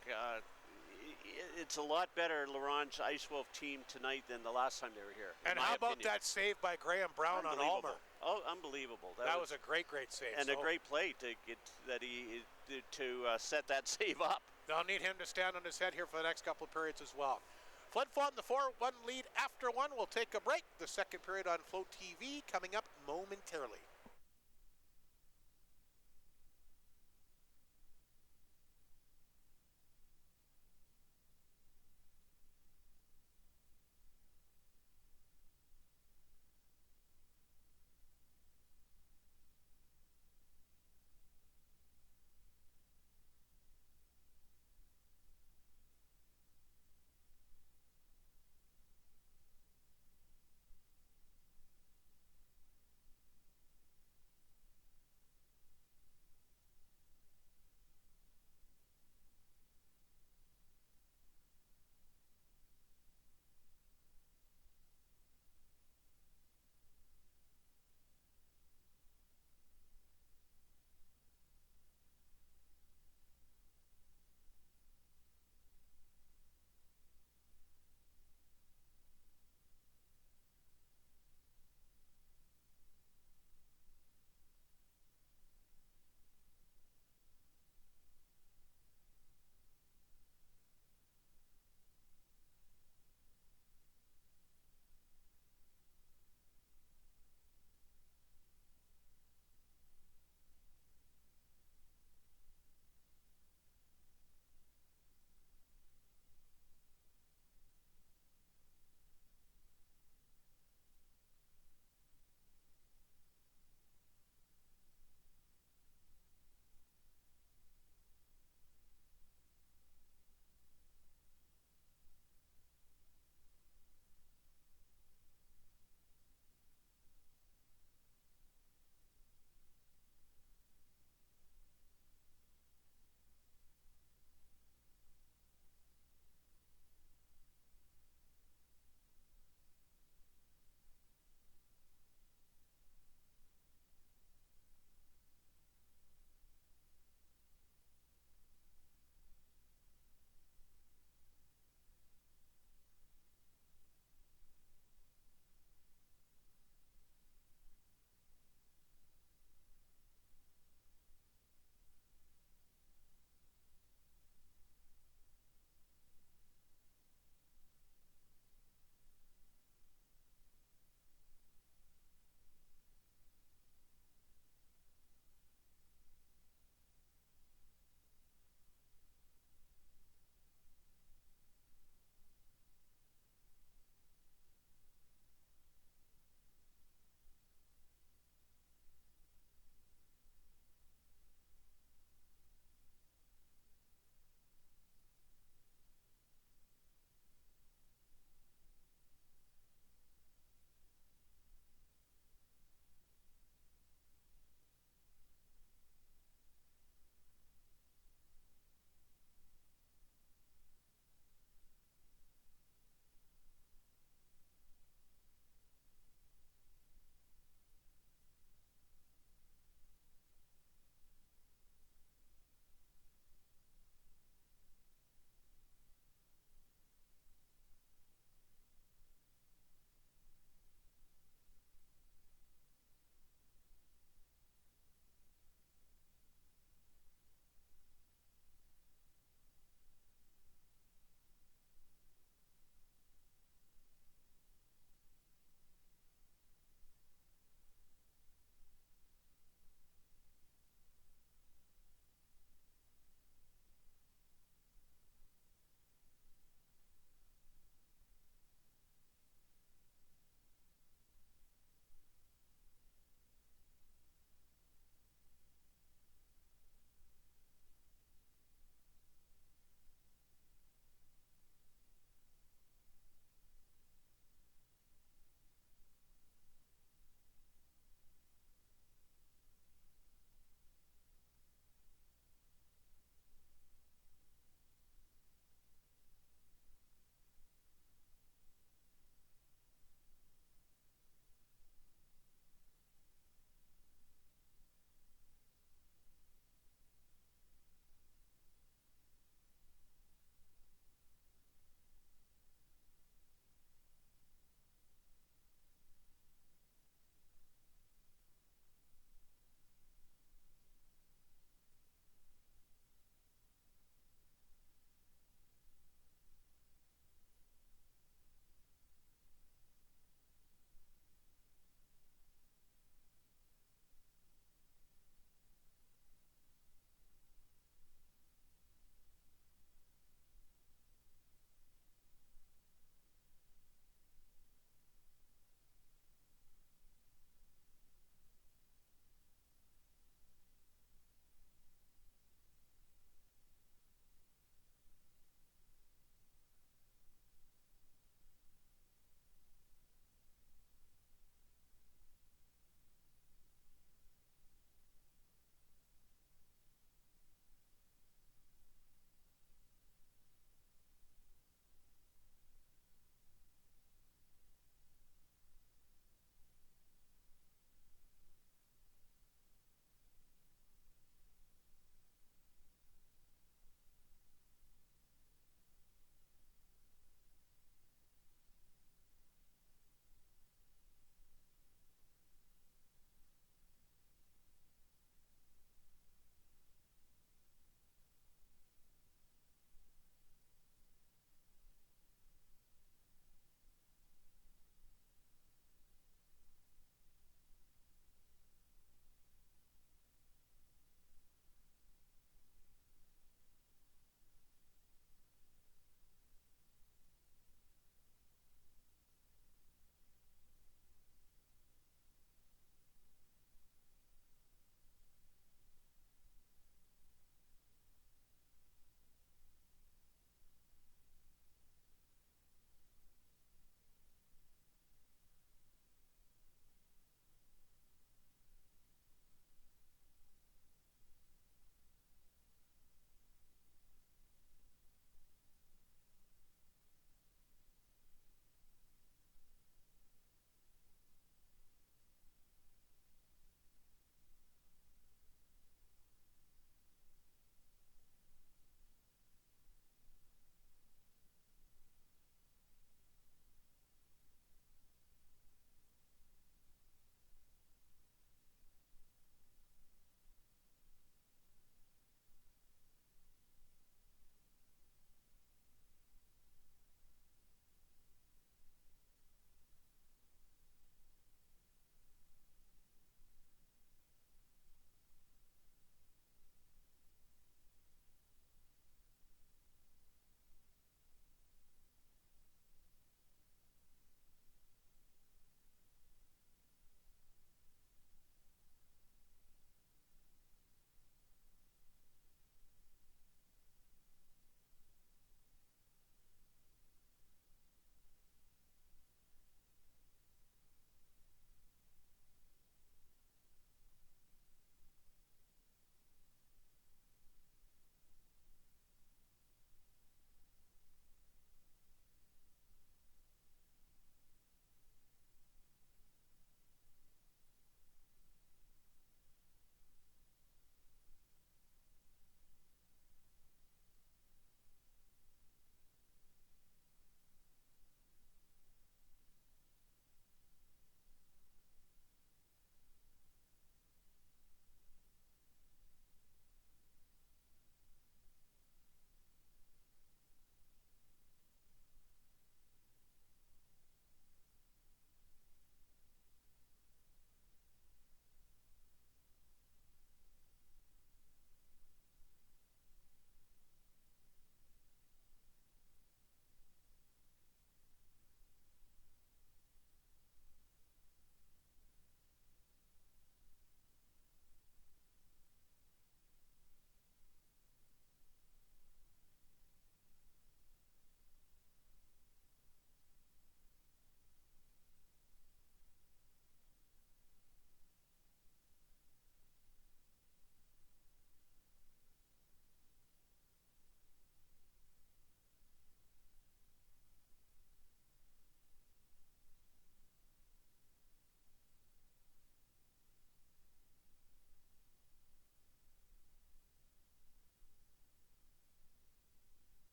It's a lot better Ronge Ice Wolf team tonight than the last time they were here. And how about that save by Graham Brown on Ulmer? Oh, unbelievable! That was a great save. And a great play to get that to set that save up. They'll need him to stand on his head here for the next couple of periods as well. Flin Flon, the 4-1 lead after one. We'll take a break. The second period on Flow TV coming up momentarily.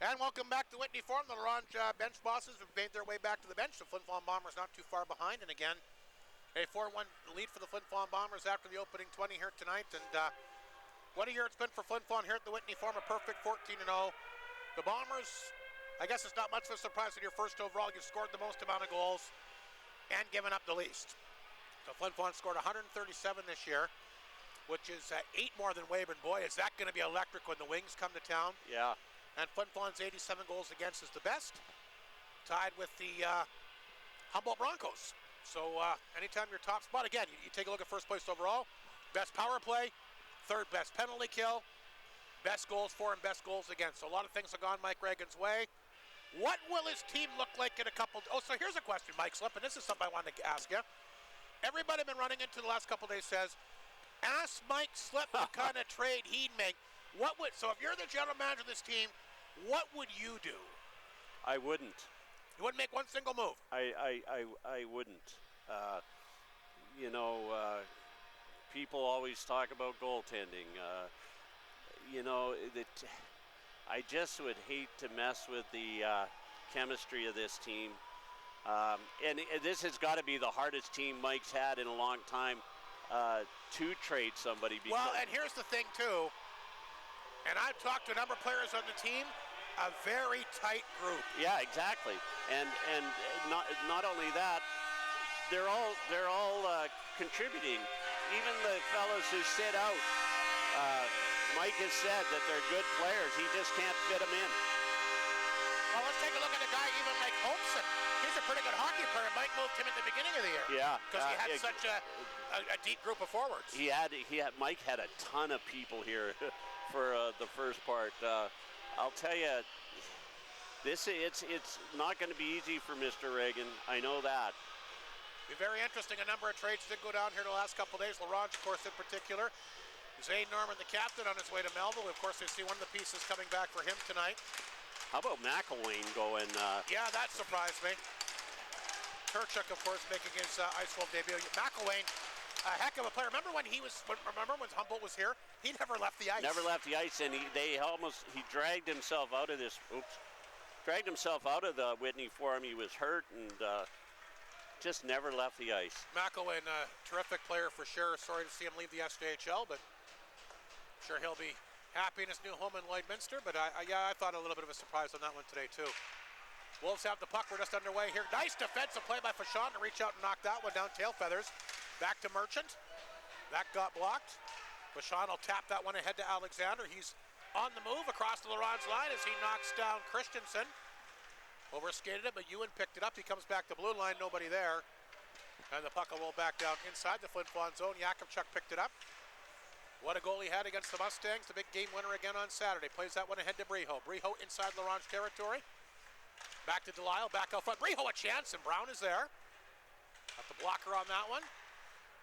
And welcome back to Whitney Forum. The Ronge bench bosses have made their way back to the bench. The Flin Flon Bombers not too far behind. And again, a 4-1 lead for the Flin Flon Bombers after the opening 20 here tonight. And what a year it's been for Flin Flon here at the Whitney Forum. A perfect 14-0. The Bombers, I guess it's not much of a surprise that you're first overall. You've scored the most amount of goals and given up the least. So Flin Flon scored 137 this year, which is 8 more than Weyburn. Boy, is that going to be electric when the Wings come to town. Yeah. And Flin Flon's 87 goals against is the best, tied with the Humboldt Broncos. So anytime you're top spot, again, you take a look at first place overall, best power play, third best penalty kill, best goals for and best goals against. So a lot of things have gone Mike Reagan's way. What will his team look like in a couple? Oh, so here's a question, Mike Slip, and this is something I wanted to ask you. Everybody been running into the last couple days says, ask Mike Slip what kind of trade he'd make. So if you're the general manager of this team, what would you do? I wouldn't. You wouldn't make one single move? I wouldn't. People always talk about goaltending. I just would hate to mess with the chemistry of this team. And this has got to be the hardest team Mike's had in a long time to trade somebody. Well, and here's the thing, too. And I've talked to a number of players on the team, a very tight group. Yeah, exactly. And not only that, they're all contributing. Even the fellows who sit out. Mike has said that they're good players. He just can't fit them in. Well, let's take a look at a guy even like Holmson. He's a pretty good hockey player. Mike moved him at the beginning of the year. Yeah. Because he had such a deep group of forwards. Mike had a ton of people here for the first part. I'll tell you, it's not going to be easy for Mr. Reagan. I know that. Be very interesting. A number of trades did go down here the last couple of days. Ronge, of course, in particular. Zane Norman, the captain, on his way to Melville. Of course, they see one of the pieces coming back for him tonight. How about McElwain going? Yeah, that surprised me. Turchuk, of course, making his Ice Wolf debut. McElwain, a heck of a player. Remember when when Humboldt was here? He never left the ice. Never left the ice, and he dragged himself out of this. Dragged himself out of the Whitney Forum. He was hurt and just never left the ice. McElwain, a terrific player for sure. Sorry to see him leave the SJHL, but I'm sure he'll be happy in his new home in Lloydminster. But I thought a little bit of a surprise on that one today too. Wolves have the puck. We're just underway here. Nice defensive play by Flin to reach out and knock that one down. Tail feathers. Back to Merchant. That got blocked. Flin will tap that one ahead to Alexander. He's on the move across the Ronge line as he knocks down Christensen. Overskated it, but Ewan picked it up. He comes back to blue line. Nobody there. And the puck will roll back down inside the Flin Flon zone. Yakubchuk picked it up. What a goal he had against the Mustangs. The big game winner again on Saturday. Plays that one ahead to Breho. Breho inside Ronge territory. Back to Delisle. Back out front. Breho a chance, and Brown is there. Got the blocker on that one.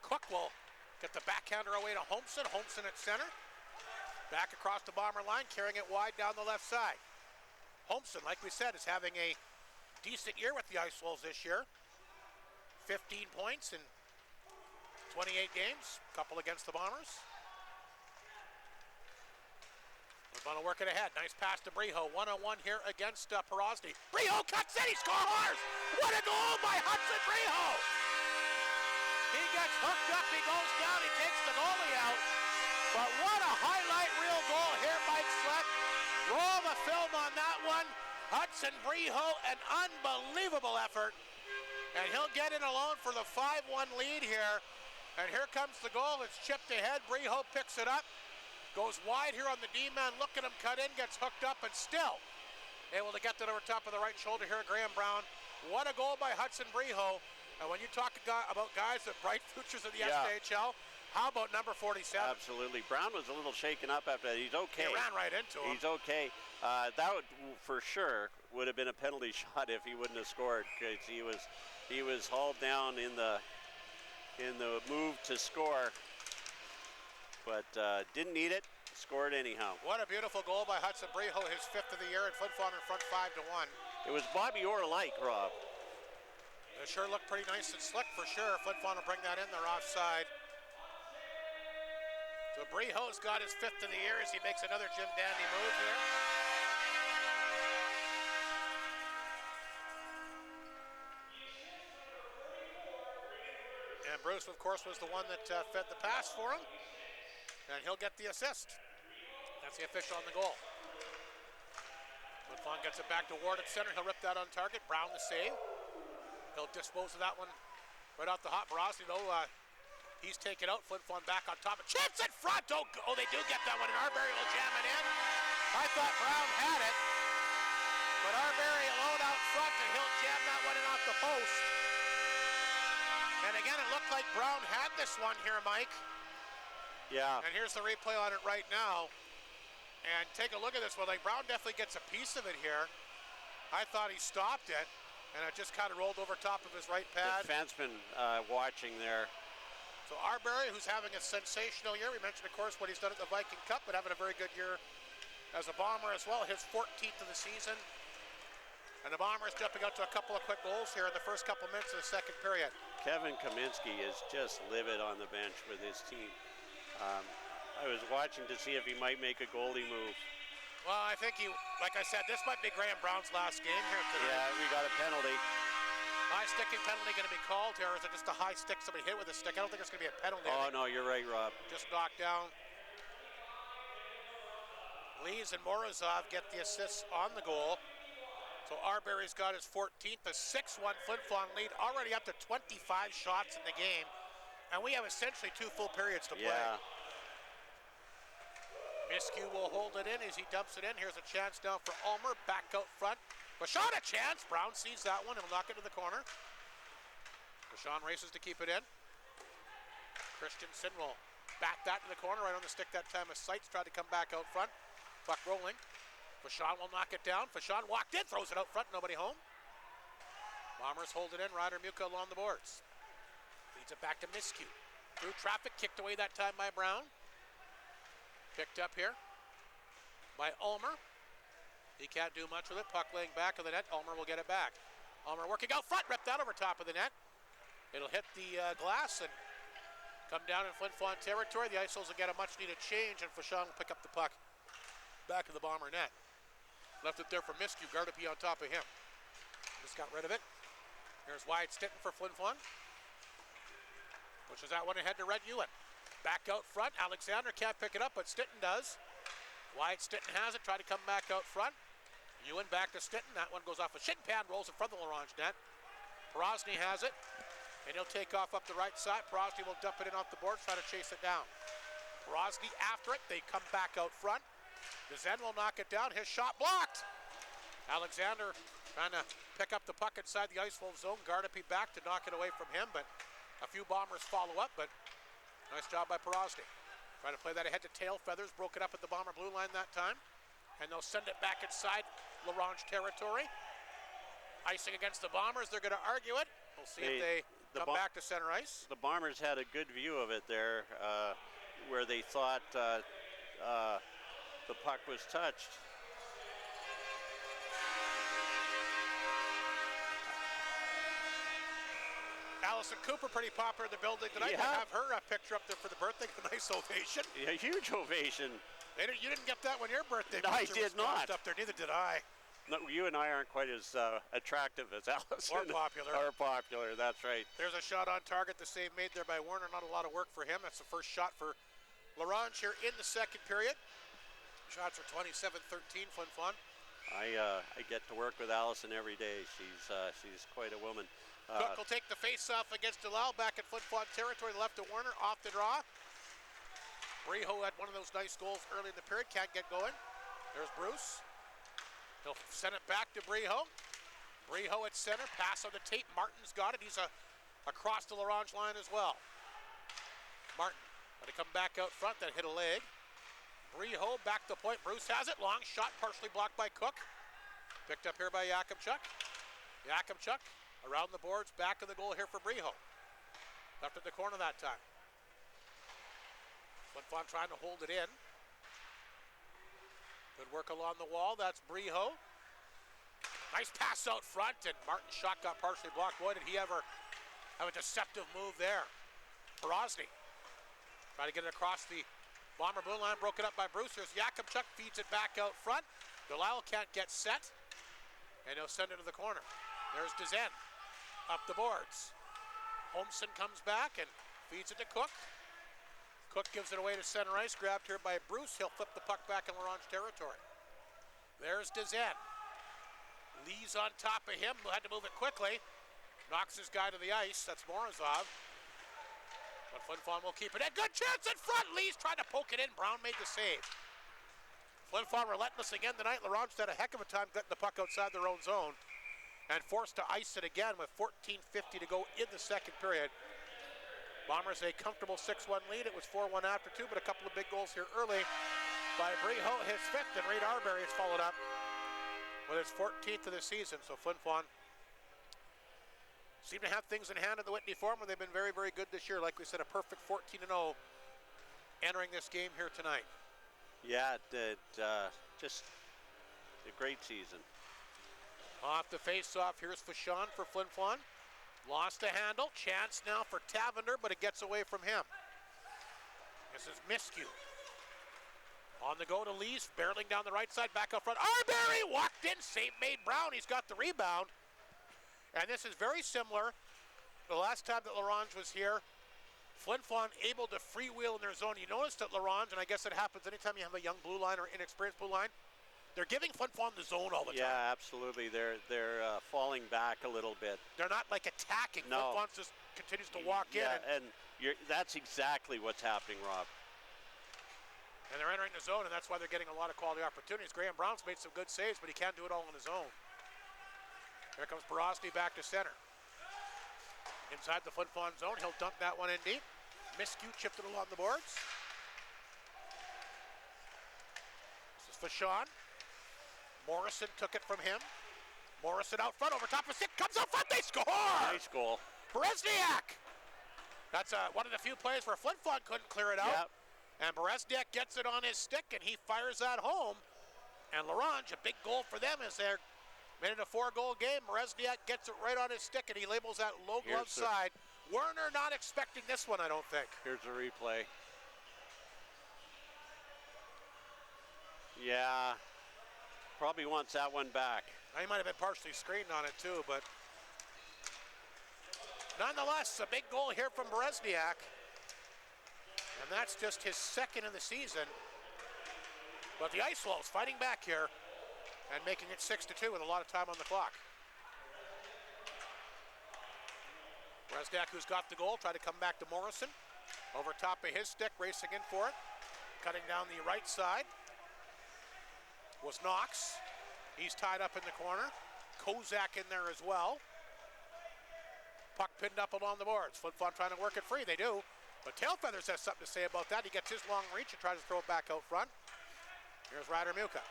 Cook will get the backhander away to Holmson. Holmson at center. Back across the Bomber line, carrying it wide down the left side. Holmson, like we said, is having a decent year with the Ice Wolves this year. 15 points in 28 games. Couple against the Bombers. We're working ahead. Nice pass to Breho. 1-on-1 here against Porosny. Breho cuts in. He scores! What a goal by Hudson Breho! He gets hooked up. He goes down. He takes the goalie out. But what a highlight reel goal here, Mike Slep. Roll the film on that one. Hudson Breho, an unbelievable effort. And he'll get in alone for the 5-1 lead here. And here comes the goal. It's chipped ahead. Breho picks it up. Goes wide here on the D-man. Look at him cut in. Gets hooked up and still able to get that over top of the right shoulder here. Graham Brown. What a goal by Hudson Breho. And when you talk about guys with bright futures in the SJHL, how about number 47? Absolutely. Brown was a little shaken up after that. He's okay. He ran right into him. He's okay. That would, for sure, would have been a penalty shot if he wouldn't have scored, because he was hauled down in the move to score, but didn't need it. Scored anyhow. What a beautiful goal by Hudson Breho, his 5th of the year, and Flin Flon in front 5-1. It was Bobby Orr-like, Rob. It sure looked pretty nice and slick for sure. Flin Flon will bring that in. They're offside. So Breho's got his 5th of the year as he makes another Jim Dandy move here. And Bruce, of course, was the one that fed the pass for him. And he'll get the assist. That's the official on the goal. Flin Flon gets it back to Ward at center. He'll rip that on target. Brown the save. He'll dispose of that one right off the hot. Borosny, though, he's taken out. Flin Flon back on top. A chance in front. Oh, they do get that one, and Arbery will jam it in. I thought Brown had it, but Arbery alone out front, and he'll jam that one in off the post. And again, it looked like Brown had this one here, Mike. Yeah. And here's the replay on it right now. And take a look at this one. Like, Brown definitely gets a piece of it here. I thought he stopped it, and it just kind of rolled over top of his right pad. Defenseman watching there. So Arbery, who's having a sensational year. We mentioned, of course, what he's done at the Viking Cup, but having a very good year as a Bomber as well. His 14th of the season. And the Bombers jumping out to a couple of quick goals here in the first couple minutes of the second period. Kevin Kaminski is just livid on the bench with his team. I was watching to see if he might make a goalie move. Well, I think he, like I said, this might be Graham Brown's last game here tonight. Yeah, we got a penalty. High sticking penalty going to be called here. Or is it just a high stick somebody hit with a stick? I don't think it's going to be a penalty. Oh, no, you're right, Rob. Just knocked down. Lees and Morozov get the assists on the goal. So Arbery's got his 14th, a 6-1 Flin Flon lead, already up to 25 shots in the game. And we have essentially 2 full periods to play. Yeah. Miskew will hold it in as he dumps it in. Here's a chance now for Ulmer, back out front. Vachon a chance. Brown sees that one. He'll knock it to the corner. Vachon races to keep it in. Christensen will bat that to the corner, right on the stick that time as Seitz tried to come back out front. Puck rolling. Vachon will knock it down. Vachon walked in, throws it out front, nobody home. Bombers hold it in. Ryder Muka along the boards. Leads it back to Miskew. Through traffic, kicked away that time by Brown. Picked up here by Ulmer. He can't do much with it. Puck laying back of the net. Ulmer will get it back. Ulmer working out front, ripped that over top of the net. It'll hit the glass and come down in Flin Flon territory. The Isols will get a much needed change, and Vachon will pick up the puck back of the Bomber net. Left it there for Miskew. Gardapi on top of him. Just got rid of it. Here's Wyatt Stinton for Flin Flon. Pushes that one ahead to Red Ewan. Back out front. Alexander can't pick it up, but Stinton does. Wyatt Stinton has it. Try to come back out front. Ewan back to Stinton. That one goes off a shin pad, rolls in front of the Ronge net. Porosny has it, and he'll take off up the right side. Porosny will dump it in off the boards, try to chase it down. Porosny after it. They come back out front. Dezen will knock it down. His shot blocked. Alexander trying to pick up the puck inside the Ice Wolf zone. Gardapi back to knock it away from him, but a few Bombers follow up, but nice job by Porosny. Trying to play that ahead to Tail Feathers. Broke it up at the Bomber blue line that time. And they'll send it back inside Ronge territory. Icing against the Bombers. They're going to argue it. We'll see if they come back to center ice. The Bombers had a good view of it there where they thought the puck was touched. Allison Cooper, pretty popular in the building tonight. Yeah. I have her picture up there for the birthday. A nice ovation. A huge ovation. You didn't get that when your birthday No, I picture did was not. up there. Neither did I. No, you and I aren't quite as attractive as Allison. Or popular. Or popular, that's right. There's a shot on target. The save made there by Werner. Not a lot of work for him. That's the first shot for Ronge here in the second period. Shots are 27-13, Flin Flon. I get to work with Allison every day. She's quite a woman. Cook will take the face-off against Delisle back at Flin Flon territory. Left to Werner, off the draw. Breho had one of those nice goals early in the period. Can't get going. There's Bruce. He'll send it back to Breho. Breho at center. Pass on the tape. Martin's got it. He's across the Ronge line as well. Martin going to come back out front. That hit a leg. Breho back to point. Bruce has it. Long shot partially blocked by Cook. Picked up here by Yakimchuk. Yakimchuk around the boards. Back of the goal here for Breho. Left at the corner that time. Flin Flon trying to hold it in. Good work along the wall. That's Breho. Nice pass out front, and Martin's shot got partially blocked. Boy, did he ever have a deceptive move there. Porosny trying to get it across the Bomber blue line. Broken up by Bruce. Here's Yakimchuk, feeds it back out front. Delisle can't get set, and he'll send it to the corner. There's Dezen up the boards. Holmson comes back and feeds it to Cook. Cook gives it away to center ice, grabbed here by Bruce. He'll flip the puck back in Ronge territory. There's Dezen. Lee's on top of him, had to move it quickly. Knocks his guy to the ice, that's Morozov. But Flin Flon will keep it. A good chance in front, Lee's trying to poke it in. Brown made the save. Flin Flon relentless again tonight. LaRonge had a heck of a time getting the puck outside their own zone and forced to ice it again with 14:50 to go in the second period. Bombers a comfortable 6-1 lead. It was 4-1 after two, but a couple of big goals here early by Breho, his fifth, and Reid Arbery has followed up with his 14th of the season. So Flin Flon seem to have things in hand in the Whitney Forum, and they've been very, very good this year. Like we said, a perfect 14-0 entering this game here tonight. Yeah, just a great season. Off the face-off, here's Fashon for Flin Flon. Lost the handle, chance now for Tavender, but it gets away from him. This is Miskew. On the go to Lees, barreling down the right side, back up front. Arbery walked in, save made Brown. He's got the rebound. And this is very similar to the last time that LaRonge was here. Flin Flon able to freewheel in their zone. You notice that LaRonge, and I guess it happens anytime you have a young blue line or inexperienced blue line, they're giving Flin Flon the zone all the time. Yeah, absolutely. They're falling back a little bit. They're not like attacking. No. Flin Flon just continues to walk in. And that's exactly what's happening, Rob. And they're entering the zone, and that's why they're getting a lot of quality opportunities. Graham Brown's made some good saves, but he can't do it all on his own. Here comes Borosny back to center. Inside the Flin Flon zone, he'll dump that one in deep. Miskew chipped it along the boards. This is Fashon. Morrison took it from him. Morrison out front, over top of stick, comes out front, they score! Nice goal. Berezniak! That's one of the few plays where Flin Flon couldn't clear it out. Yep. And Berezniak gets it on his stick, and he fires that home. And LaRonge, a big goal for them as they're made it a 4-goal game. Berezniak gets it right on his stick, and he labels that low glove side. Werner not expecting this one, I don't think. Here's a replay. Yeah, probably wants that one back. He might have been partially screened on it too, but nonetheless, a big goal here from Berezniak. And that's just his second in the season. But the Ice Wolves fighting back here and making it 6-2 with a lot of time on the clock. Berezniak, who's got the goal, tried to come back to Morrison. Over top of his stick, racing in for it. Cutting down the right side was Knox. He's tied up in the corner. Kozak in there as well. Puck pinned up along the boards. Flin Flon trying to work it free. They do. But Tailfeathers has something to say about that. He gets his long reach and tries to throw it back out front. Here's Ryder Muka.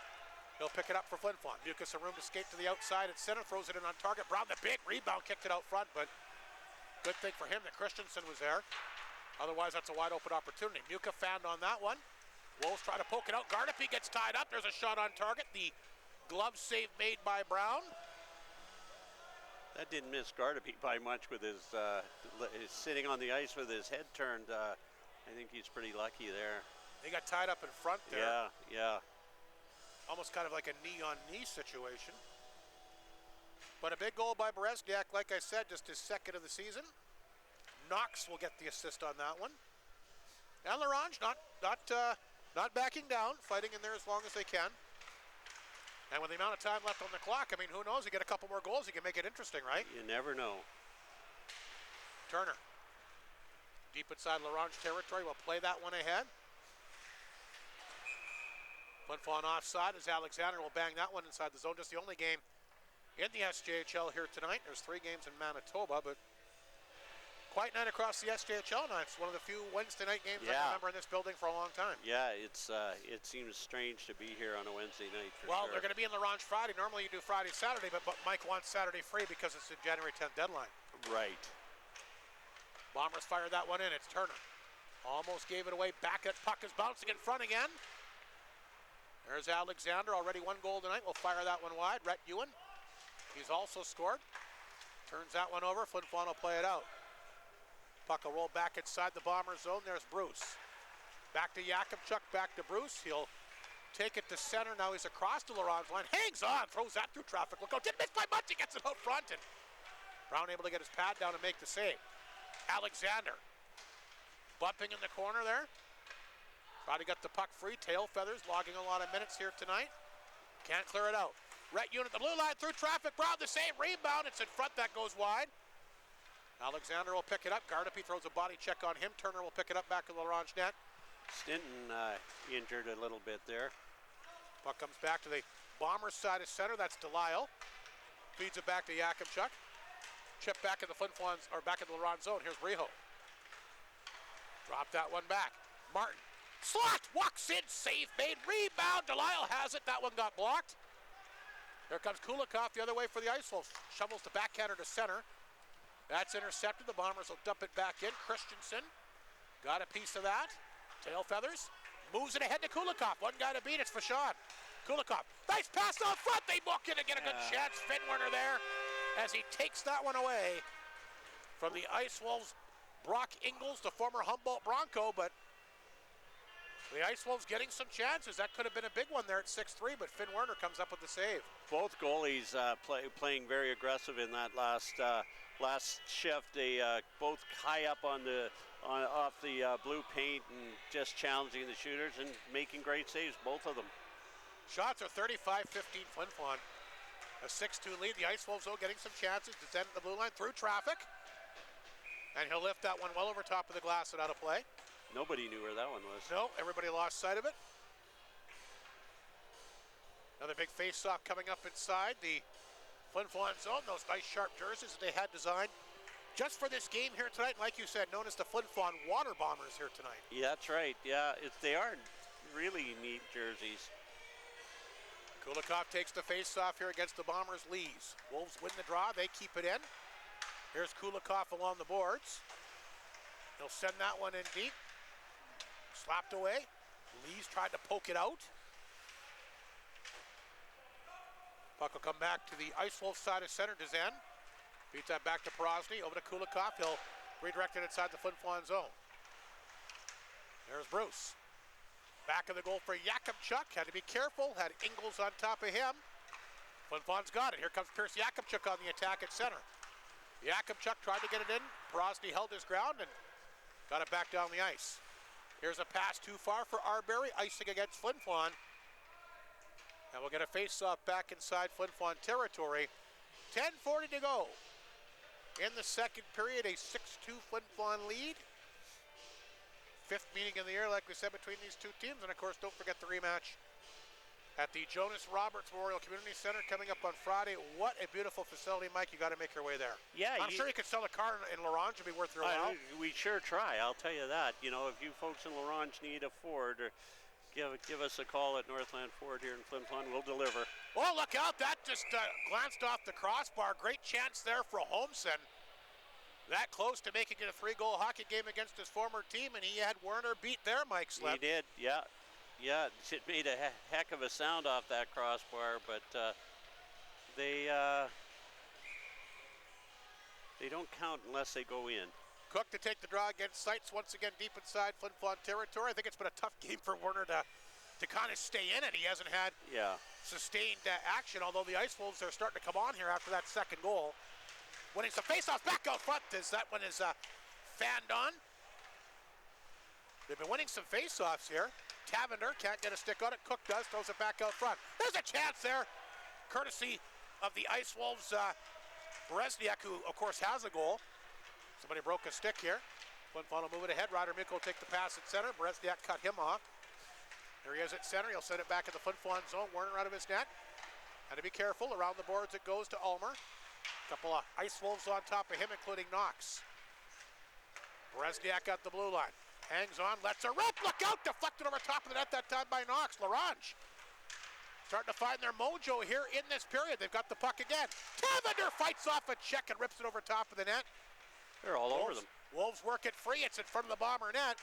He'll pick it up for Flin Flon. Muka some room to skate to the outside at center. Throws it in on target. Brown, the big rebound, kicked it out front. But good thing for him that Christensen was there. Otherwise, that's a wide open opportunity. Muka fanned on that one. Wolves try to poke it out. Gardapi gets tied up. There's a shot on target. The glove save made by Brown. That didn't miss Gardapi by much with his sitting on the ice with his head turned. I think he's pretty lucky there. He got tied up in front there. Yeah. Almost kind of like a knee-on-knee situation. But a big goal by Berezniak, like I said, just his second of the season. Knox will get the assist on that one. And LaRonge not backing down, fighting in there as long as they can. And with the amount of time left on the clock, I mean, who knows? You get a couple more goals, you can make it interesting, right? You never know. Turner. Deep inside LaRonge territory. We'll play that one ahead. Flin Flon offside as Alexander will bang that one inside the zone. Just the only game in the SJHL here tonight. There's 3 games in Manitoba, but quiet night across the SJHL night. It's one of the few Wednesday night games I can remember in this building for a long time. Yeah, it seems strange to be here on a Wednesday night for Well, sure. they're going to be in LaRonge Friday. Normally you do Friday, Saturday, but Mike wants Saturday free because it's the January 10th deadline. Right. Bombers fire that one in. It's Turner. Almost gave it away. Back at puck is bouncing in front again. There's Alexander. Already 1 goal tonight. We'll fire that one wide. Rhett Ewan. He's also scored. Turns that one over. Flin Flon will play it out. Puck will roll back inside the Bomber zone. There's Bruce. Back to Yakimchuk, back to Bruce. He'll take it to center. Now he's across the LaRonge line. Hangs on, throws that through traffic. Look out, didn't miss by much. He gets it out front. And Brown able to get his pad down and make the save. Alexander bumping in the corner there. Trying to get the puck free. Tail Feathers logging a lot of minutes here tonight. Can't clear it out. Red unit, the blue line through traffic. Brown the same rebound. It's in front. That goes wide. Alexander will pick it up. Gardapi throws a body check on him. Turner will pick it up back to the Ronge net. Stinton injured a little bit there. Puck comes back to the Bombers side of center. That's Delisle. Feeds it back to Yakimchuk. Chip back in the Flin Flons, or back in the Laurent zone. Here's Riho. Drop that one back. Martin. Slot! Walks in. Save made. Rebound. Delisle has it. That one got blocked. Here comes Kulikov the other way for the Ice Wolves. Shovels the backhander to center. That's intercepted. The Bombers will dump it back in. Christensen got a piece of that. Tail Feathers moves it ahead to Kulikov. One guy to beat. It's Vachon. Kulikov. Nice pass out front. They book it and get a good chance. Finn Werner there as he takes that one away from the Ice Wolves. Brock Ingles, the former Humboldt Bronco, but the Ice Wolves getting some chances. That could have been a big one there at 6-3, but Finn Werner comes up with the save. Both goalies playing very aggressive in that last shift. They both high up on the off the blue paint and just challenging the shooters and making great saves, both of them. Shots are 35-15 Flin Flon. A 6-2 lead. The Ice Wolves, though, getting some chances. Descend the blue line through traffic. And he'll lift that one well over top of the glass and out of play. Nobody knew where that one was. No, everybody lost sight of it. Another big face-off coming up inside the Flin Flon zone. Those nice sharp jerseys that they had designed just for this game here tonight. Like you said, known as the Flin Flon Water Bombers here tonight. Yeah, that's right. Yeah, they are really neat jerseys. Kulikov takes the face-off here against the Bombers' Lees. Wolves win the draw. They keep it in. Here's Kulikov along the boards. He'll send that one in deep. Slapped away. Lees tried to poke it out. Puck will come back to the Ice Wolf side of center. Dezen beats that back to Porosny. Over to Kulikov. He'll redirect it inside the Flin Flon zone. There's Bruce. Back of the goal for Yakimchuk. Had to be careful. Had Ingles on top of him. Flin Flon's got it. Here comes Pierce Yakimchuk on the attack at center. Yakimchuk tried to get it in. Porosny held his ground and got it back down the ice. Here's a pass too far for Arbery. Icing against Flin Flon. And we'll get a face-off back inside Flin Flon territory. 10:40 to go. In the second period, a 6-2 Flin Flon lead. Fifth meeting of the year, like we said, between these two teams. And, of course, don't forget the rematch at the Jonas Roberts Memorial Community Center coming up on Friday. What a beautiful facility, Mike. You got to make your way there. Yeah, I'm sure you could sell a car in Laurent. It'd be worth your while. We sure try. I'll tell you that. You know, if you folks in Laurent need a Ford, or give us a call at Northland Ford here in Flin Flon. We'll deliver. Oh, look out. That just glanced off the crossbar. Great chance there for Holmson. That close to making it a 3-goal hockey game against his former team, and he had Werner beat there, Mike Slep. He did, yeah. Yeah, it made a heck of a sound off that crossbar, but they don't count unless they go in. Cook to take the draw against Seitz once again deep inside Flin Flon territory. I think it's been a tough game for Werner to kind of stay in it. He hasn't had sustained action, although the Ice Wolves are starting to come on here after that second goal. Winning some face-offs back out front as that one is fanned on. They've been winning some face-offs here. Tavender can't get a stick on it. Cook does, throws it back out front. There's a chance there, courtesy of the Ice Wolves. Berezniak, who of course has a goal. Somebody broke a stick here. Flin Flon will move it ahead. Ryder Mikko will take the pass at center. Berezniak cut him off. There he is at center. He'll send it back in the Flin Flon zone. Werner out of his net. Had to be careful. Around the boards it goes to Ulmer. Couple of Ice Wolves on top of him, including Knox. Berezniak at the blue line. Hangs on, lets her rip. Look out! Deflected over top of the net that time by Knox. Larange starting to find their mojo here in this period. They've got the puck again. Tavender fights off a check and rips it over top of the net. They're all over them. Wolves work it free. It's in front of the Bomber net.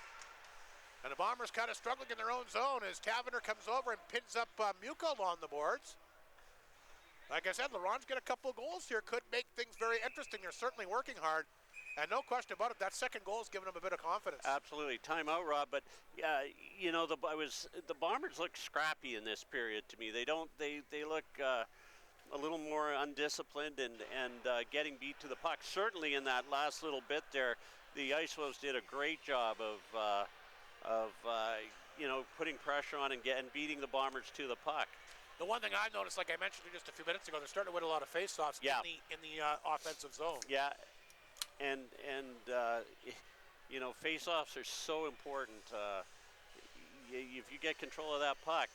And the Bombers kind of struggling in their own zone as Tavender comes over and pins up Muko on the boards. Like I said, Laurent's got a couple of goals here. Could make things very interesting. They're certainly working hard. And no question about it, that second goal has given them a bit of confidence. Absolutely. Timeout, Rob. But, you know, the Bombers look scrappy in this period to me. They look a little more undisciplined and getting beat to the puck. Certainly in that last little bit there, the Ice Wolves did a great job of putting pressure on and beating the Bombers to the puck. The one thing I've noticed, like I mentioned just a few minutes ago, they're starting to win a lot of faceoffs in the offensive zone. Yeah, and faceoffs are so important. If you get control of that puck,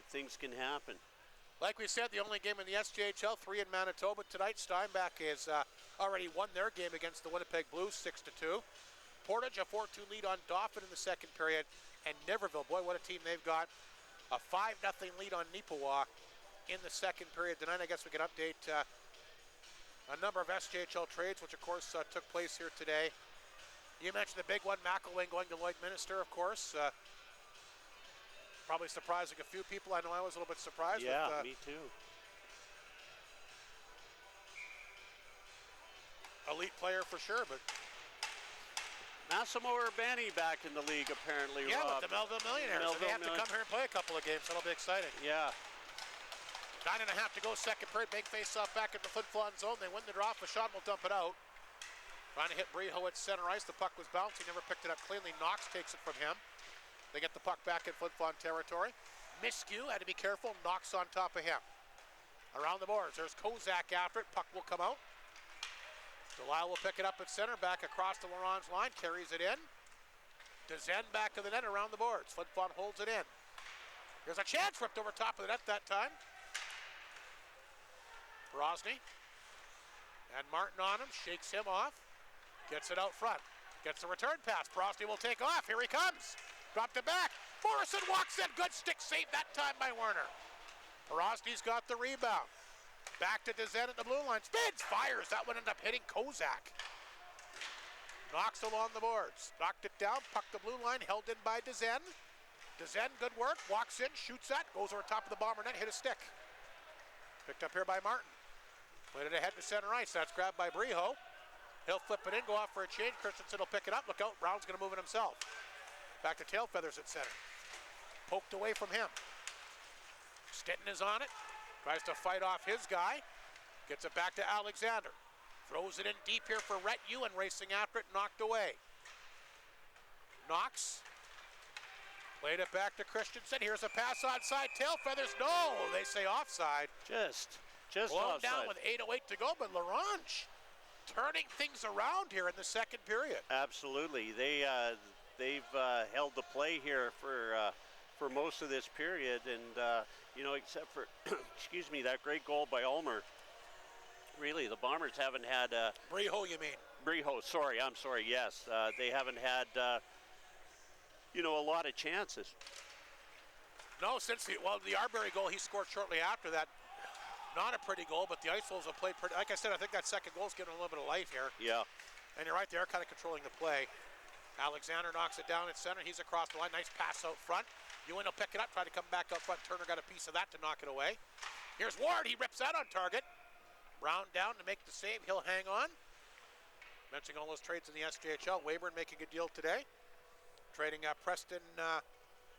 things can happen. Like we said, the only game in the SJHL, 3 in Manitoba tonight. Steinbach has already won their game against the Winnipeg Blues 6-2. Portage, a 4-2 lead on Dauphin in the second period. And Niverville, boy, what a team they've got. A 5-0 lead on Neepawa in the second period tonight. I guess we can update a number of SJHL trades, which of course took place here today. You mentioned the big one, McElwain going to Lloydminster, of course. Probably surprising a few people. I know I was a little bit surprised. Yeah, with, me too. Elite player for sure, but Massimo Urbani back in the league apparently. Yeah, Rob. with the Melville Millionaires. They have to come here and play a couple of games. That'll be exciting. Yeah. 9.5 to go, second period. Big face-off back in the Flin Flon zone. They win the draw. Vachon will dump it out. Trying to hit Briho at center ice. The puck was bounced. He never picked it up cleanly. Knox takes it from him. They get the puck back in Flin Flon territory. Miskew had to be careful. Knox on top of him. Around the boards. There's Kozak after it. Puck will come out. Delisle will pick it up at center, back across the Laurent's line, carries it in. Dezen back of the net around the boards. Flin Flon holds it in. There's a chance, ripped over top of the net that time. Brosny. And Martin on him, shakes him off. Gets it out front. Gets the return pass. Brosny will take off. Here he comes. Dropped it back. Morrison walks in. Good stick save that time by Werner. Brosny's got the rebound. Back to Dezen at the blue line. Spins, fires. That one ended up hitting Kozak. Knocks along the boards. Knocked it down. Puck the blue line. Held in by Dezen. Dezen, good work. Walks in, shoots that. Goes over top of the Bomber net. Hit a stick. Picked up here by Martin. Played it ahead to center ice. That's grabbed by Briho. He'll flip it in. Go off for a change. Christensen will pick it up. Look out. Brown's going to move it himself. Back to Tailfeathers at center. Poked away from him. Stinton is on it. Tries to fight off his guy. Gets it back to Alexander. Throws it in deep here for Rhett Ewan, racing after it, knocked away. Knox. Played it back to Christensen. Here's a pass onside. Tailfeathers, no, they say offside. Just blown offside. Down with 8:08 to go, but Ronge turning things around here in the second period. Absolutely. They've held the play here for most of this period, and except for excuse me, that great goal by Ulmer. Really, the Bombers haven't had Briho, you mean? Briho, sorry, I'm sorry. Yes, they haven't had a lot of chances. No, since the Arbery goal he scored shortly after that. Not a pretty goal, but the Ice Wolves have played pretty. Like I said, I think that second goal's giving them a little bit of life here. Yeah. And you're right, they are kind of controlling the play. Alexander knocks it down at center. He's across the line. Nice pass out front. Ewan will pick it up, try to come back up front. Turner got a piece of that to knock it away. Here's Ward. He rips that on target. Brown down to make the save. He'll hang on. Mentioning all those trades in the SJHL. Weyburn making a deal today. Trading Preston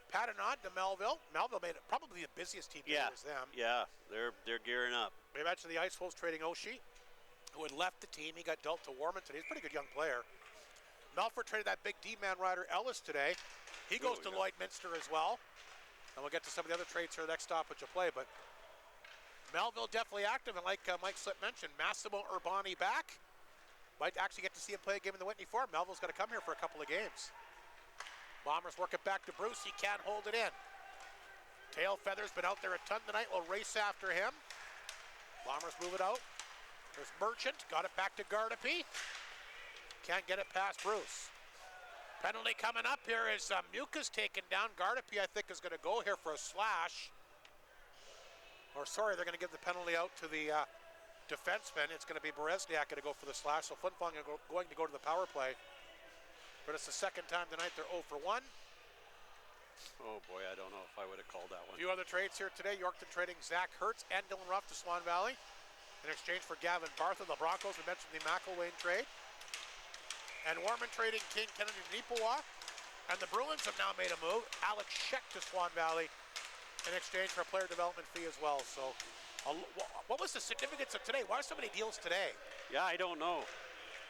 Patinod to Melville. Melville made it probably the busiest team today was them. Yeah, they're gearing up. We mentioned the Ice Wolves trading Oshie, who had left the team. He got dealt to Warminton. He's a pretty good young player. Melford traded that big D-man rider Ellis today. He goes to Lloydminster as well. And we'll get to some of the other trades here next stoppage of play. But Melville definitely active. And like Mike Slip mentioned, Massimo Urbani back. Might actually get to see him play a game in the Whitney Forum. Melville's got to come here for a couple of games. Bombers work it back to Bruce. He can't hold it in. Tailfeathers been out there a ton tonight. Will race after him. Bombers move it out. There's Merchant. Got it back to Gardapi. Can't get it past Bruce. Penalty coming up here is Mucas taken down. Gardapi, I think, is going to go here for a slash. Or sorry, they're going to give the penalty out to the defenseman. It's going to be Berezniak going to go for the slash. So Flin Flon going to go to the power play. But it's the second time tonight they're 0 for 1. Oh boy, I don't know if I would have called that one. A few other trades here today. Yorkton trading Zach Hertz and Dylan Ruff to Swan Valley in exchange for Gavin Bartha. The Broncos, we mentioned the McElwain trade. And Warman trading King Kennedy to Neepawa. And the Bruins have now made a move. Alex Scheck to Swan Valley in exchange for a player development fee as well. So What was the significance of today? Why are so many deals today? Yeah, I don't know.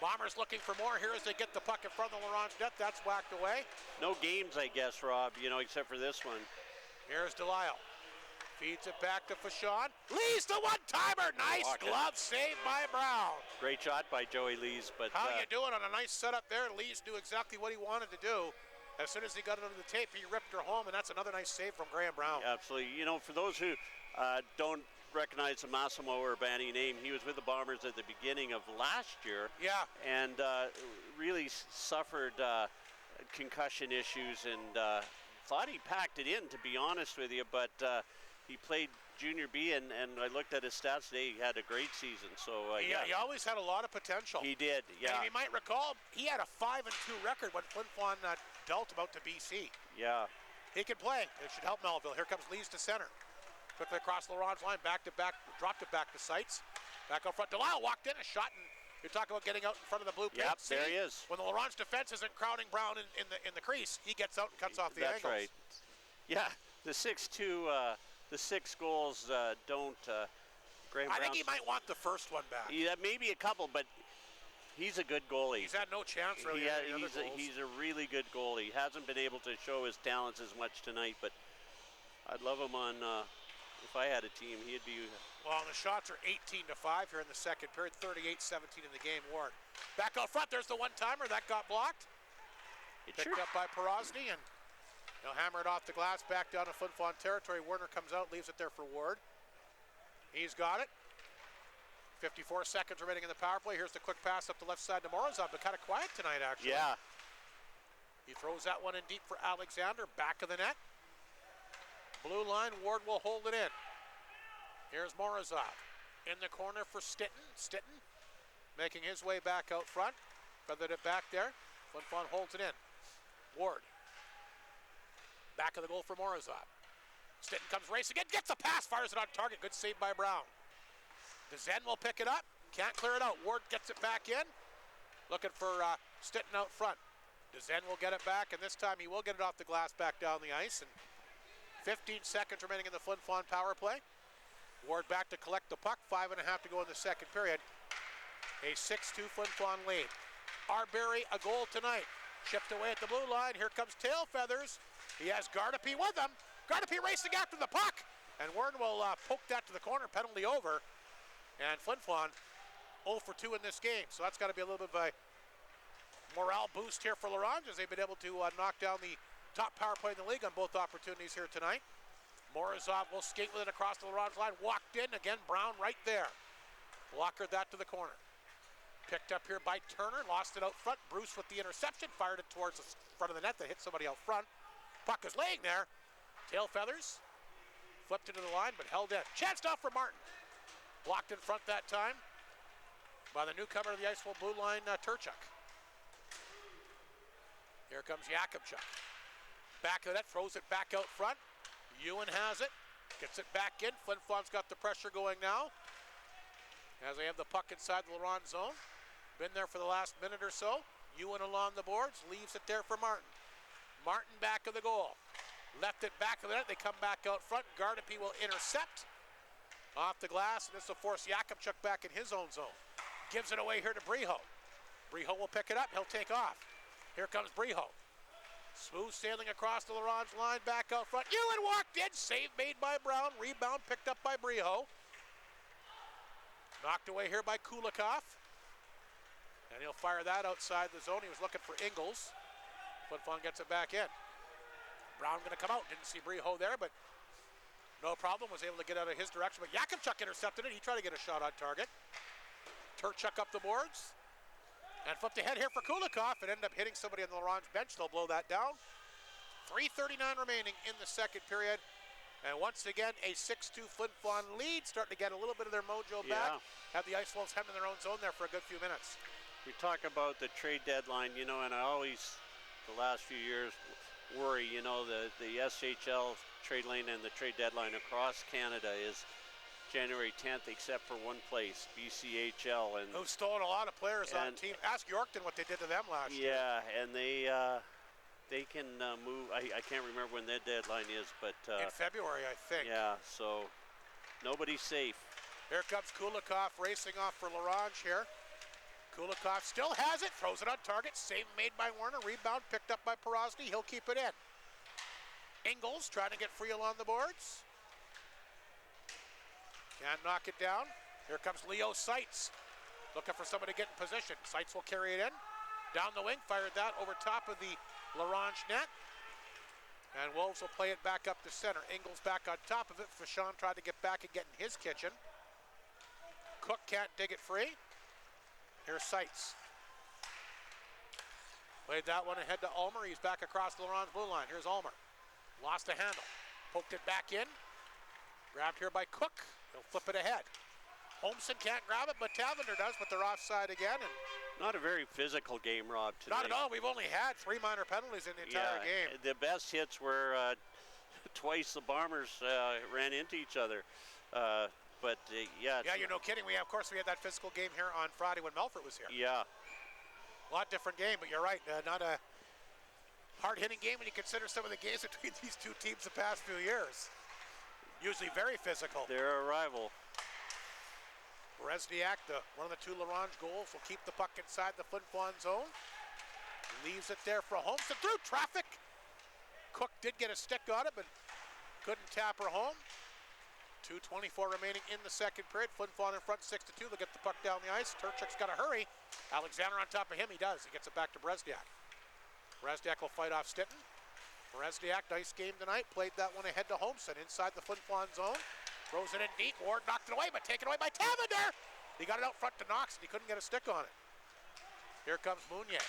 Bombers looking for more here as they get the puck in front of the Ronge net. That's whacked away. No games, I guess, Rob, except for this one. Here's Delisle. Feeds it back to Fashon. Lees the one-timer. Nice glove save by Brown. Great shot by Joey Lees. But how you doing on a nice setup there? Lees knew exactly what he wanted to do. As soon as he got it under the tape, he ripped her home, and that's another nice save from Graham Brown. Absolutely. For those who don't recognize the Massimo Urbani name, he was with the Bombers at the beginning of last year. Yeah. And really suffered concussion issues and thought he packed it in, to be honest with you, but he played Junior B, and I looked at his stats today. He had a great season. So he always had a lot of potential. He did, yeah. And you might recall, he had a 5-2 record when Flin Flon dealt him out to BC. Yeah. He can play. It should help Melville. Here comes Lees to center. Quickly across the Ronge line, back to back, dropped it back to Sites. Back up front. Delisle walked in, a shot, and you're talking about getting out in front of the blue paint. Yep, there he is. When the Ronge defense isn't crowding Brown in the crease, he gets out and cuts off the angles. That's right. Yeah, the 6-2, the 6 goals don't. Graham I think he might want the first one back. Yeah, maybe a couple, but he's a good goalie. He's had no chance really. He's a really good goalie. He hasn't been able to show his talents as much tonight, but I'd love him on. If I had a team, he'd be. Well, the shots are 18-5 here in the second period, 38-17 in the game. Ward back out front. There's the one-timer that got blocked. Picked up by Porosny, and he'll hammer it off the glass back down to Flin Flon territory. Werner comes out, leaves it there for Ward. He's got it. 54 seconds remaining in the power play. Here's the quick pass up the left side to Morozov, but kind of quiet tonight, actually. Yeah. He throws that one in deep for Alexander, back of the net. Blue line, Ward will hold it in. Here's Morozov in the corner for Stitton. Stitton making his way back out front. Feathered it back there. Flin Flon holds it in. Ward. Back of the goal for Morozov. Stitton comes racing in, gets a pass, fires it on target. Good save by Brown. DeZen will pick it up. Can't clear it out. Ward gets it back in. Looking for Stitton out front. DeZen will get it back, and this time he will get it off the glass back down the ice. And 15 seconds remaining in the Flin Flon power play. Ward back to collect the puck. 5.5 to go in the second period. A 6-2 Flin Flon lead. Arbery, a goal tonight. Chipped away at the blue line. Here comes Tail Feathers. He has Gardapi with him. Gardapi racing after the puck. And Ward will poke that to the corner. Penalty over. And Flin Flon 0 for 2 in this game. So that's got to be a little bit of a morale boost here for Ronge, as they've been able to knock down the top power play in the league on both opportunities here tonight. Morozov will skate with it across the Ronge line. Walked in. Again, Brown right there. Blockered that to the corner. Picked up here by Turner. Lost it out front. Bruce with the interception. Fired it towards the front of the net that hit somebody out front. Puck is laying there. Tail Feathers. Flipped into the line, but held in. Chance off for Martin. Blocked in front that time by the newcomer to the Iceful blue line, Turchuk. Here comes Jakubchuk. Back of the net, throws it back out front. Ewan has it, gets it back in. Flin Flon's got the pressure going now, as they have the puck inside the Ronge zone. Been there for the last minute or so. Ewan along the boards, leaves it there for Martin. Martin back of the goal. Left it back of the net, they come back out front. Gardapi will intercept. Off the glass, and this will force Jakubchuk back in his own zone. Gives it away here to Briho. Briho will pick it up, he'll take off. Here comes Briho. Smooth sailing across the Ronge line, back out front. Ewan walked in, save made by Brown. Rebound picked up by Briho. Knocked away here by Kulikov. And he'll fire that outside the zone. He was looking for Ingles. Flin Flon gets it back in. Brown gonna come out, didn't see Briho there, but no problem, was able to get out of his direction, but Jakubchuk intercepted it. He tried to get a shot on target. Turchuk up the boards. And flipped ahead here for Kulikov. It ended up hitting somebody on the Ronge bench. They'll blow that down. 3:39 remaining in the second period. And once again, a 6-2 Flin Flon lead. Starting to get a little bit of their mojo back. Have the Ice Wolves hemmed in their own zone there for a good few minutes. We talk about the trade deadline, and I always, the last few years, worry, the SHL trade lane and the trade deadline across Canada is January 10th, except for one place, BCHL, and who's stolen a lot of players on the team. Ask Yorkton what they did to them last year. Yeah, and they can move. I can't remember when their deadline is, but in February, I think. Yeah, so nobody's safe. Here comes Kulikov racing off for Ronge here. Kulikov still has it, throws it on target. Save made by Werner. Rebound picked up by Porosny. He'll keep it in. Ingles trying to get free along the boards. Can't knock it down. Here comes Leo Seitz. Looking for somebody to get in position. Seitz will carry it in. Down the wing, fired that over top of the Ronge net. And Wolves will play it back up to center. Ingles back on top of it. Fashon tried to get back and get in his kitchen. Cook can't dig it free. Here's Seitz. Played that one ahead to Ulmer. He's back across the Ronge blue line. Here's Ulmer. Lost a handle. Poked it back in. Grabbed here by Cook. He'll flip it ahead. Holmson can't grab it, but Tavender does, but they're offside again. And not a very physical game, Rob, tonight. Not at all. We've only had 3 minor penalties in the entire game. The best hits were twice the Bombers ran into each other. Yeah, you're no kidding. Of course, we had that physical game here on Friday when Melfort was here. Yeah. A lot different game, but you're right. Not a hard-hitting game when you consider some of the games between these two teams the past few years. Usually very physical. They're a rival. Berezniak, one of the 2 Ronge goals, will keep the puck inside the Flin Flon zone. Leaves it there for Holmson through traffic. Cook did get a stick on it, but couldn't tap her home. 2:24 remaining in the second period. Flin Flon in front 6-2. They'll get the puck down the ice. Turchuk's got to hurry. Alexander on top of him. He does. He gets it back to Berezniak. Berezniak will fight off Stinton. Berezniak, nice game tonight. Played that one ahead to Holmson inside the Flin Flon zone. Throws it in deep. Ward knocked it away, but taken away by Tavender. He got it out front to Knox, and he couldn't get a stick on it. Here comes Mounier.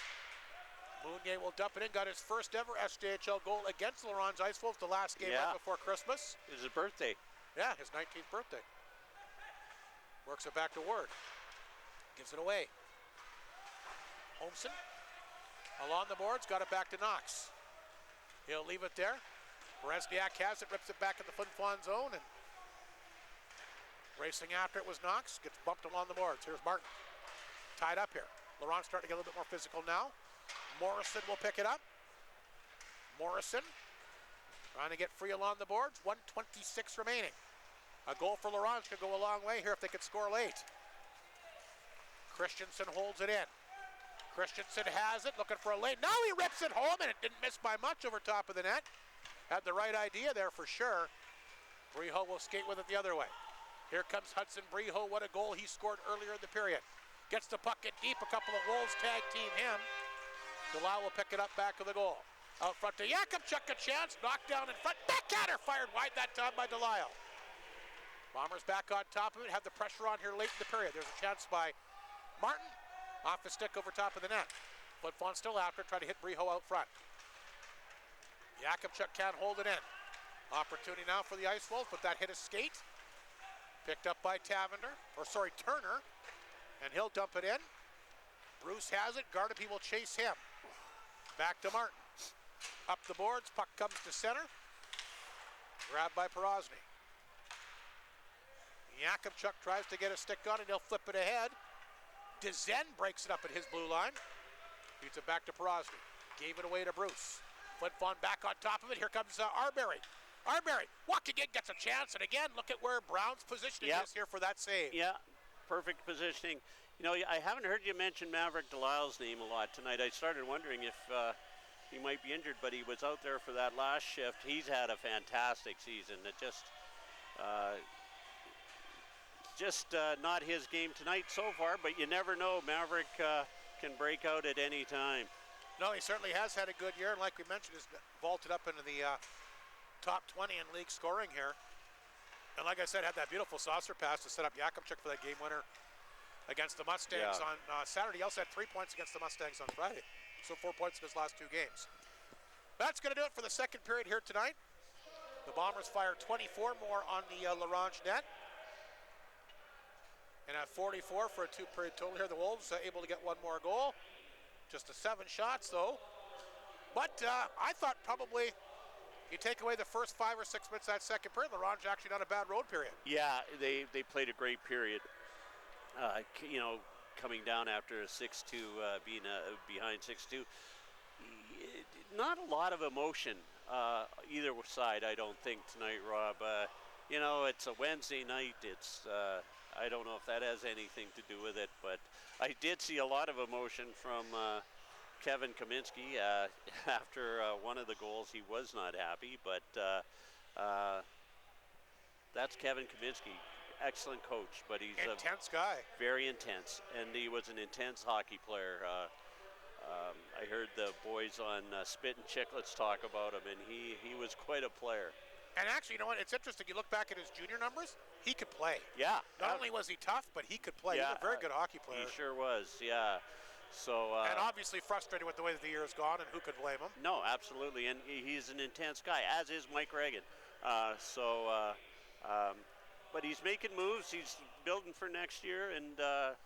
Mounier will dump it in. Got his first ever SJHL goal against the Ronge Ice Wolves the last game right before Christmas. It was his birthday. Yeah, his 19th birthday. Works it back to Ward. Gives it away. Holmson along the boards, got it back to Knox. He'll leave it there. Berezniak has it, rips it back in the Flin Flon zone, and racing after it was Knox. Gets bumped along the boards. Here's Martin. Tied up here. Laurent's starting to get a little bit more physical now. Morrison will pick it up. Morrison trying to get free along the boards. 1:26 remaining. A goal for Laurent could go a long way here if they could score late. Christensen holds it in. Christensen has it, looking for a lane. Now he rips it home, and it didn't miss by much over top of the net. Had the right idea there for sure. Breho will skate with it the other way. Here comes Hudson Breho. What a goal he scored earlier in the period. Gets the puck in deep. A couple of Wolves tag team him. Delisle will pick it up back of the goal. Out front to Jakubchuk, a chance. Knocked down in front. Backhander fired wide that time by Delisle. Bombers back on top of it. Have the pressure on here late in the period. There's a chance by Martin. Off the stick over top of the net. Flin Flon still after. Try to hit Breho out front. Jakubchuk can't hold it in. Opportunity now for the Ice Wolves, but that hit a skate. Picked up by Turner. And he'll dump it in. Bruce has it. Gardapi will chase him. Back to Martin. Up the boards. Puck comes to center. Grabbed by Porosny. Jakubchuk tries to get a stick on it. He'll flip it ahead. Dezen breaks it up at his blue line. Beats it back to Porosny. Gave it away to Bruce. Flin Flon back on top of it. Here comes Arbery. Arbery walking in, gets a chance, and again, look at where Brown's positioning is here for that save. Yeah, perfect positioning. You know, I haven't heard you mention Maverick Delisle's name a lot tonight. I started wondering if he might be injured, but he was out there for that last shift. He's had a fantastic season. It just not his game tonight so far, but you never know. Maverick can break out at any time. No, he certainly has had a good year, and like we mentioned, has vaulted up into the top 20 in league scoring here. And like I said, had that beautiful saucer pass to set up Jakubchuk for that game winner against the Mustangs on Saturday. He also had 3 points against the Mustangs on Friday. So 4 points in his last 2 games. That's going to do it for the second period here tonight. The Bombers fired 24 more on the Ronge net. And at 44 for a 2-period total here, the Wolves able to get 1 more goal. Just 7 shots though. But I thought probably you take away the first 5 or 6 minutes of that second period, Ronge actually not a bad road period. Yeah, they played a great period. You know, coming down after a 6-2, being behind 6-2. Not a lot of emotion either side, I don't think, tonight, Rob. You know, it's a Wednesday night. It's I don't know if that has anything to do with it, but I did see a lot of emotion from Kevin Kaminsky after one of the goals. He was not happy, but that's Kevin Kaminsky. Excellent coach, but he's intense guy. Very intense, and he was an intense hockey player. I heard the boys on Spit and Chicklets talk about him, and he was quite a player. And actually, you know what? It's interesting. You look back at his junior numbers, he could play. Yeah. Not only was he tough, but he could play. Yeah, He's a very good hockey player. He sure was, yeah. So. And obviously frustrated with the way that the year has gone, and who could blame him? No, absolutely, and he's an intense guy, as is Mike Reagan. But he's making moves. He's building for next year, and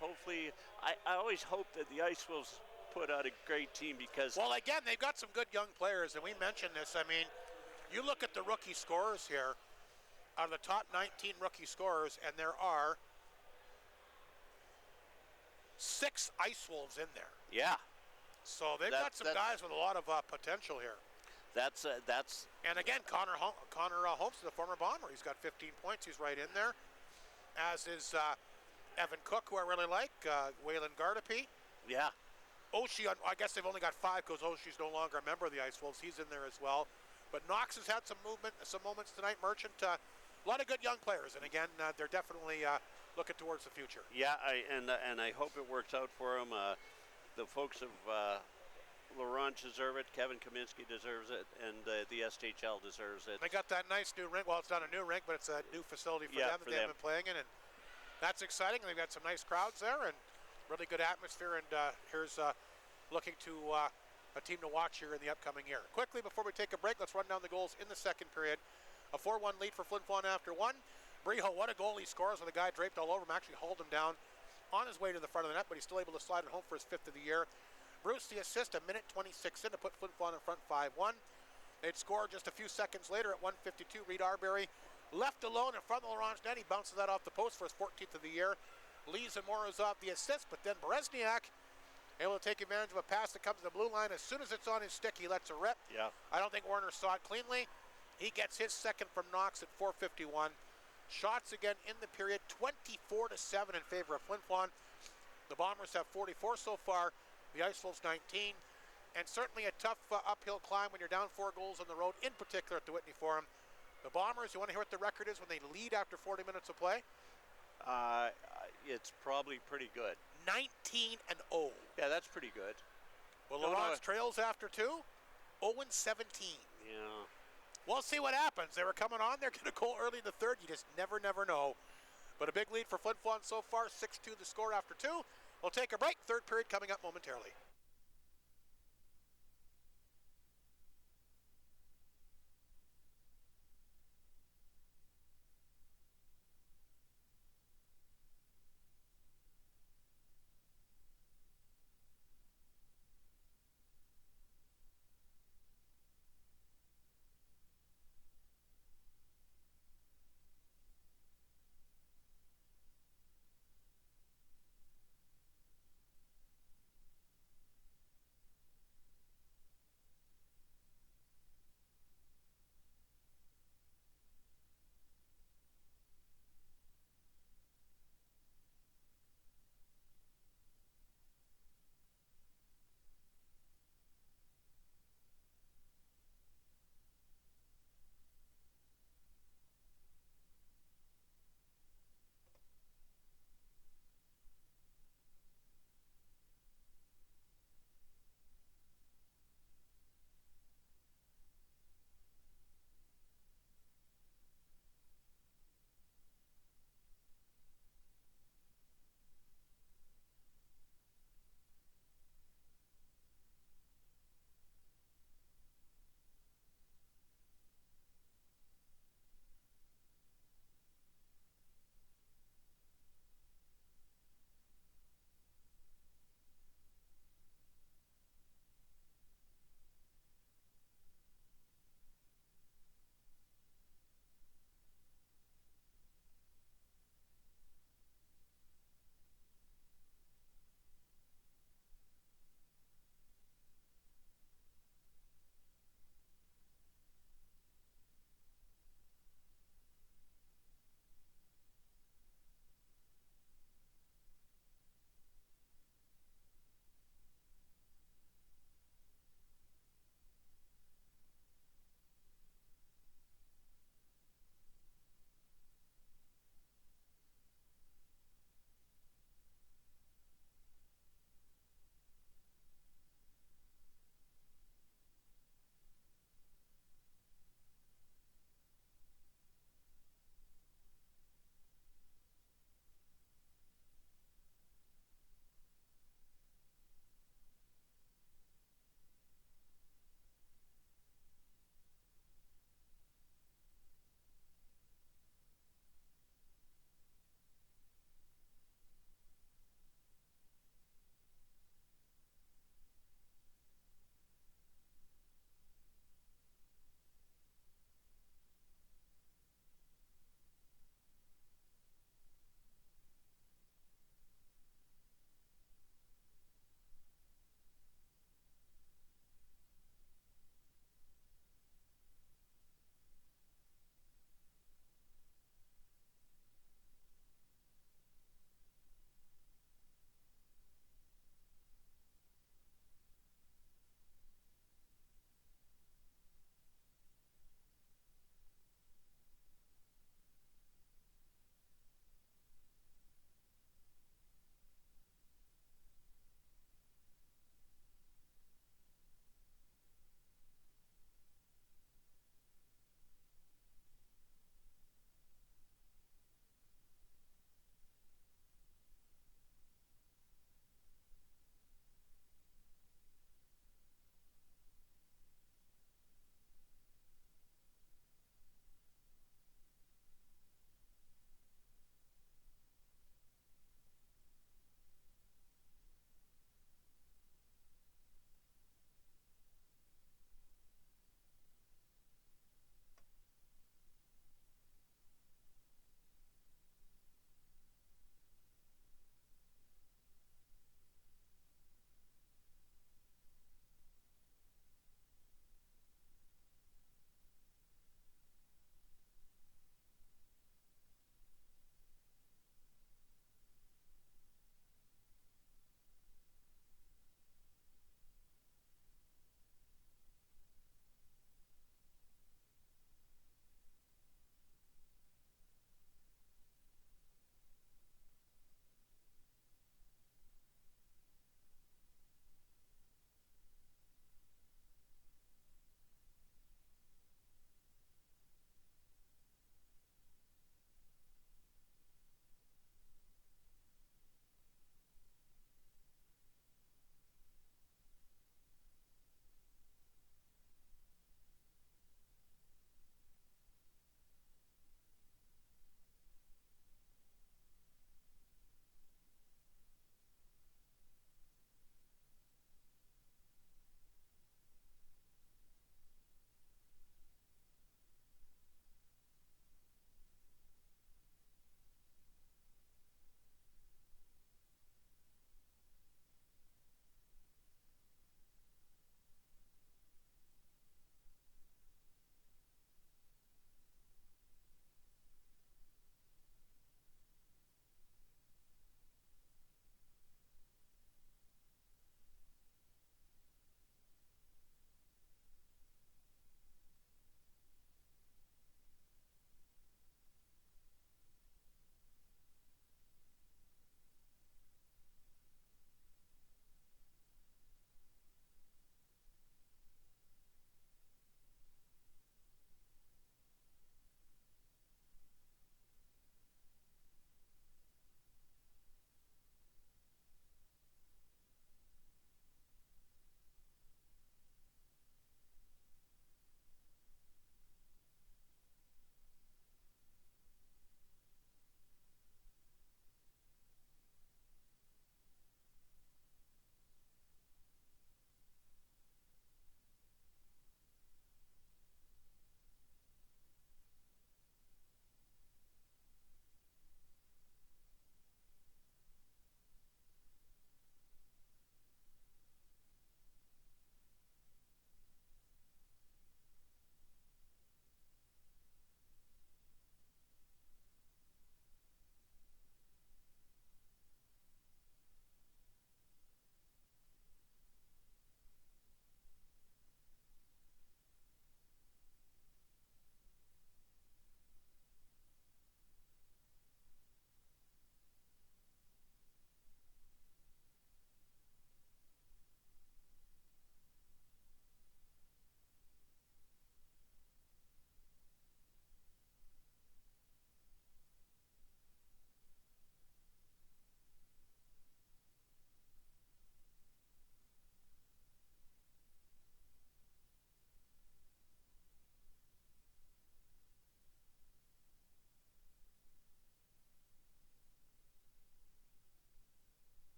hopefully, I always hope that the Ice Wolves put out a great team because. Well, again, they've got some good young players, and we mentioned this. I mean, you look at the rookie scorers here, out of the top 19 rookie scorers, and there are 6 Ice Wolves in there. Yeah. So they've got some guys with a lot of potential here. That's. And again, Connor Holmes, the former Bomber, he's got 15 points. He's right in there. As is Evan Cook, who I really like. Waylon Gardapi. Yeah. Oshie, I guess they've only got 5 because Oshie's no longer a member of the Ice Wolves. He's in there as well. But Knox has had some moments tonight. Merchant, a lot of good young players, and again, they're definitely looking towards the future. Yeah, and I hope it works out for them. The folks of Ronge deserve it. Kevin Kaminsky deserves it, and the SHL deserves it. They got that nice new rink. Well, it's not a new rink, but it's a new facility for them that they've been playing in, and that's exciting. They've got some nice crowds there and really good atmosphere. And here's looking to a team to watch here in the upcoming year. Quickly, before we take a break, let's run down the goals in the second period. A 4-1 lead for Flin Flon after 1. Briho, what a goal he scores with a guy draped all over him, actually hauled him down on his way to the front of the net, but he's still able to slide it home for his 5th of the year. Bruce, the assist, a minute 26 in to put Flin Flon in front 5-1. They'd score just a few seconds later at 1:52. Reed Arbery left alone in front of the Orange net. He bounces that off the post for his 14th of the year. Lees and Morozov the assist, but then Berezniak able to take advantage of a pass that comes to the blue line. As soon as it's on his stick, he lets it rip. Yeah. I don't think Warner saw it cleanly. He gets his second from Knox at 4:51. Shots again in the period, 24-7 in favor of Flin Flon. The Bombers have 44 so far. The Ice Wolves 19. And certainly a tough uphill climb when you're down 4 goals on the road, in particular at the Whitney Forum. The Bombers, you want to hear what the record is when they lead after 40 minutes of play? It's probably pretty good. 19-0. Yeah, that's pretty good. Well, Laurence trails after 2, 0-17. Yeah. We'll see what happens. They were coming on. They're going to go early in the third. You just never know. But a big lead for Flin Flon so far, 6-2 the score after 2. We'll take a break. Third period coming up momentarily.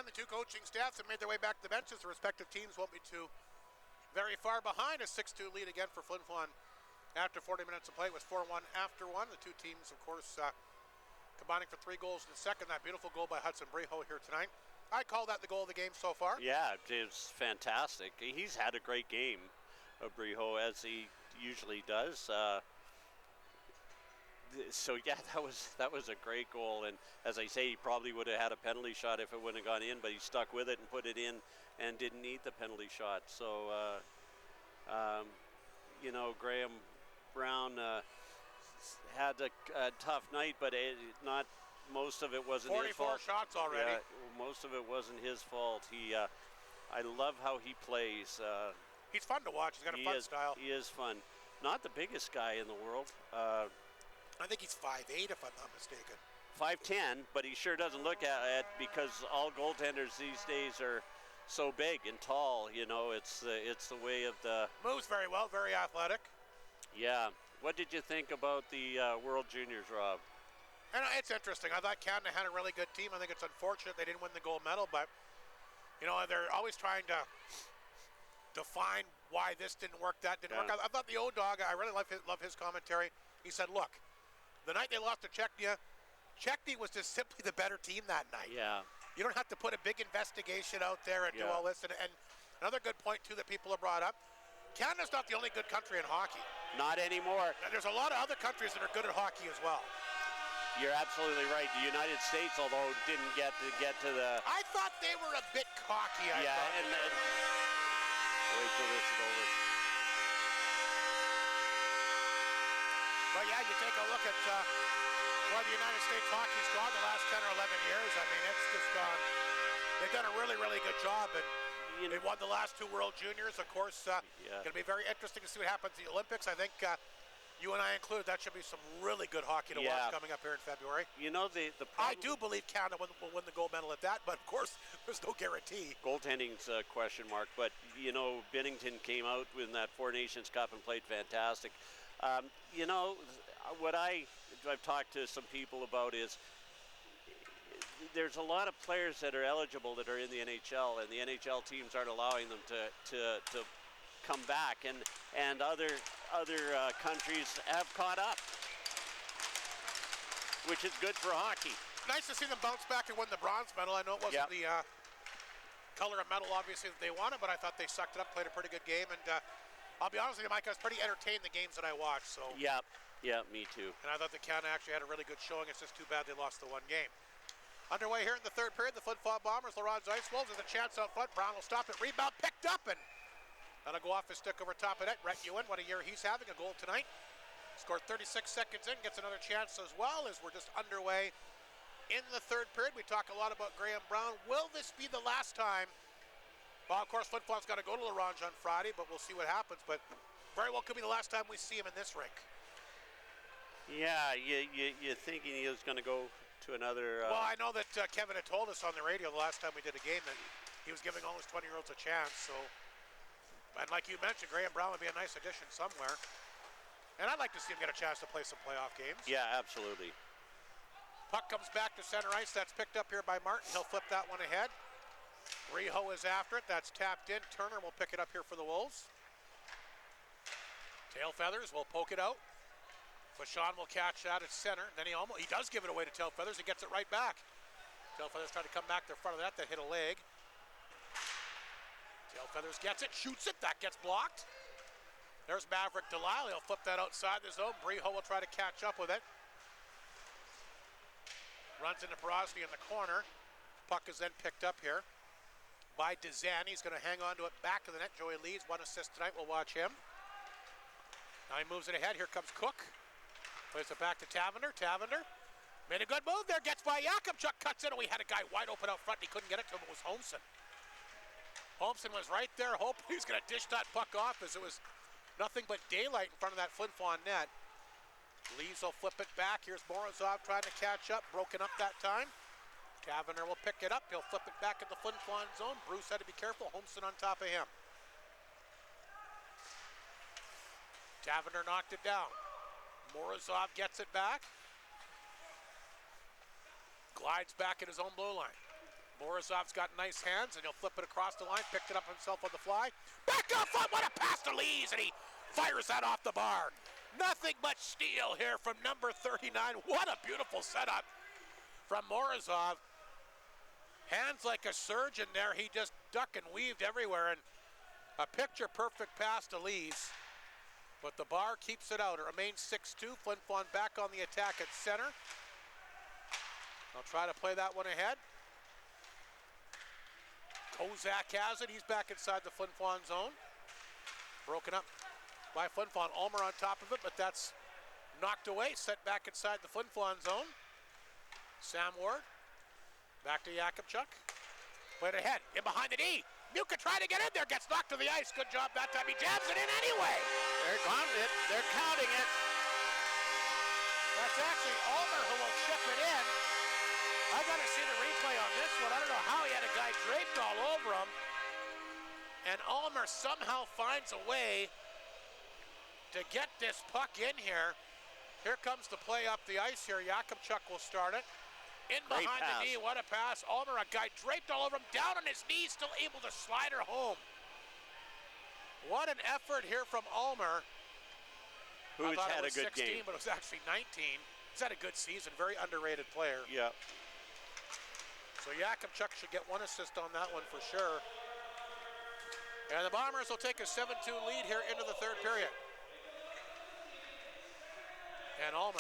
And the two coaching staffs have made their way back to the benches. The respective teams won't be too very far behind. A 6-2 lead again for Flin Flon after 40 minutes of play. It was 4-1 after one. The two teams, of course, combining for 3 goals in the second. That beautiful goal by Hudson Breho here tonight. I call that the goal of the game so far. Yeah, it was fantastic. He's had a great game, Breho, as he usually does. So yeah, that was a great goal, and as I say, he probably would have had a penalty shot if it wouldn't have gone in, but he stuck with it and put it in, and didn't need the penalty shot. So, you know, Graham Brown had a tough night, but not most of it wasn't his fault. 44 shots already. Yeah, most of it wasn't his fault. I love how he plays. He's fun to watch. He's got a fun style. He is fun. Not the biggest guy in the world. I think he's 5'8", if I'm not mistaken. 5'10", but he sure doesn't look at it, because all goaltenders these days are so big and tall. You know, it's the way of the... Moves very well, very athletic. Yeah. What did you think about the World Juniors, Rob? And it's interesting. I thought Canada had a really good team. I think it's unfortunate they didn't win the gold medal, but, you know, they're always trying to define why this didn't work, that didn't work. I thought the O-Dog, I really love his commentary. He said, look, the night they lost to Czechia was just simply the better team that night. Yeah. You don't have to put a big investigation out there and do all this. And another good point, too, that people have brought up, Canada's not the only good country in hockey. Not anymore. There's a lot of other countries that are good at hockey as well. You're absolutely right. The United States, although didn't get to the... I thought they were a bit cocky. And wait till this is over. But yeah, you take a look at where the United States hockey's gone the last 10 or 11 years. I mean, it's just gone. They've done a really, really good job, and they won the last 2 World Juniors. Of course, going to be very interesting to see what happens at the Olympics. I think you and I included, that should be some really good hockey to watch coming up here in February. You know, the I do believe Canada will win the gold medal at that, but of course, there's no guarantee. Goaltending's a question mark, but you know, Binnington came out in that Four Nations Cup and played fantastic. You know, what I've talked to some people about is there's a lot of players that are eligible that are in the NHL, and the NHL teams aren't allowing them to come back, and other countries have caught up, which is good for hockey. Nice to see them bounce back and win the bronze medal. I know it wasn't the color of medal, obviously, that they wanted, but I thought they sucked it up, played a pretty good game, and I'll be honest with you, Mike, I was pretty entertained the games that I watched. So. Yeah, me too. And I thought that Canada actually had a really good showing. It's just too bad they lost the one game. Underway here in the third period, the Flin Flon Bombers, the Ronge Ice Wolves, there's a chance out front. Brown will stop it, rebound picked up, and that'll go off his stick over top of net. Rhett Ewan, what a year he's having, a goal tonight. Scored 36 seconds in, gets another chance as well, as we're just underway in the third period. We talk a lot about Graham Brown. Will this be the last time? Well, of course, Flin Flon's got to go to La Ronge on Friday, but we'll see what happens. But very well could be the last time we see him in this rink. Yeah, you're thinking he was going to go to another... Well, I know that Kevin had told us on the radio the last time we did a game that he was giving all his 20-year-olds a chance. So, and like you mentioned, Graham Brown would be a nice addition somewhere. And I'd like to see him get a chance to play some playoff games. Yeah, absolutely. Puck comes back to center ice. That's picked up here by Martin. He'll flip that one ahead. Breho is after it. That's tapped in. Turner will pick it up here for the Wolves. Tail Feathers will poke it out. Flin will catch that at center. Then he does give it away to Tail Feathers. He gets it right back. Tail Feathers trying to come back to the front of that. That hit a leg. Tail Feathers gets it, shoots it. That gets blocked. There's Maverick Delisle. He'll flip that outside the zone. Breho will try to catch up with it. Runs into Porosny in the corner. Puck is then picked up here by Dzan. He's going to hang on to it back of the net. Joey Leeds, 1 assist tonight. We'll watch him. Now he moves it ahead. Here comes Cook. Plays it back to Taverner. Taverner made a good move there. Gets by Jakubchuk. Cuts in. We had a guy wide open out front. He couldn't get it to him. It was Holmson. Holmson was right there. Hoping he's going to dish that puck off, as it was nothing but daylight in front of that Flin Flon net. Lees will flip it back. Here's Morozov trying to catch up. Broken up that time. Taverner will pick it up. He'll flip it back in the Flin Flon zone. Bruce had to be careful. Holmson on top of him. Taverner knocked it down. Morozov gets it back. Glides back at his own blue line. Morozov's got nice hands, and he'll flip it across the line, picked it up himself on the fly. Back up front, what a pass to Lees, and he fires that off the bar. Nothing but steel here from number 39. What a beautiful setup from Morozov. Hands like a surgeon there. He just ducked and weaved everywhere, and a picture-perfect pass to Lees. But the bar keeps it out. It remains 6-2. Flin Flon back on the attack at center. They'll try to play that one ahead. Kozak has it. He's back inside the Flin Flon zone. Broken up by Flin Flon. Ulmer on top of it, but that's knocked away. Set back inside the Flin Flon zone. Sam Ward. Back to Jakubchuk. Played ahead. In behind the D. Muka trying to get in there. Gets knocked to the ice. Good job that time. He jabs it in anyway. They're counting it. They're counting it. That's actually Ulmer who will chip it in. I got to see the replay on this one. I don't know how he had a guy draped all over him. And Ulmer somehow finds a way to get this puck in here. Here comes the play up the ice here. Jakubchuk will start it. In Great behind pass. the D, what a pass. Ulmer, a guy draped all over him, down on his knees, still able to slide her home. What an effort here from Ulmer. Who's had a good 16, game. but it was actually 19. He's had a good season, very underrated player. Yeah. So Jakubchuk should get one assist on that one for sure. And the Bombers will take a 7-2 lead here into the third period. And Ulmer.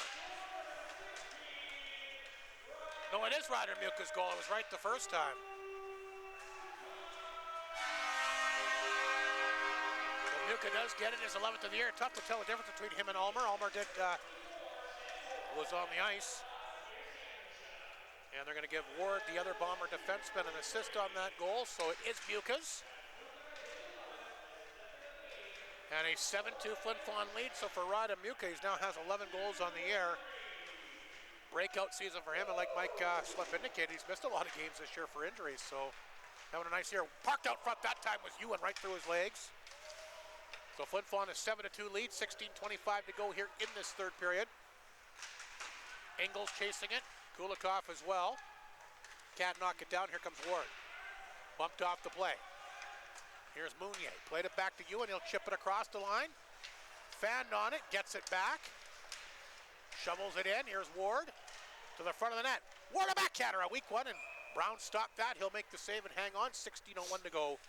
No, it is Ryder Muka's goal. It was right the first time. So Muka does get it, his 11th of the year. Tough to tell the difference between him and Ulmer. Ulmer was on the ice. And they're going to give Ward, the other Bomber defenseman, an assist on that goal. So it is Muka's. And a 7-2 Flin Flon lead. So for Ryder Muka, he now has 11 goals on the year. Breakout season for him, and like Mike Slip indicated, he's missed a lot of games this year for injuries, so having a nice year. Parked out front that time was Ewan right through his legs. So Flin Flon is 7-2 lead, 16:25 to go here in this third period. Engels chasing it, Kulikov as well. Can't knock it down, here comes Ward. Bumped off the play. Here's Mounier, played it back to Ewan, he'll chip it across the line. Fanned on it, gets it back. Shovels it in, here's Ward to the front of the net. Ward a backhander, a weak one, and Brown stopped that. He'll make the save and hang on. 16:01 to go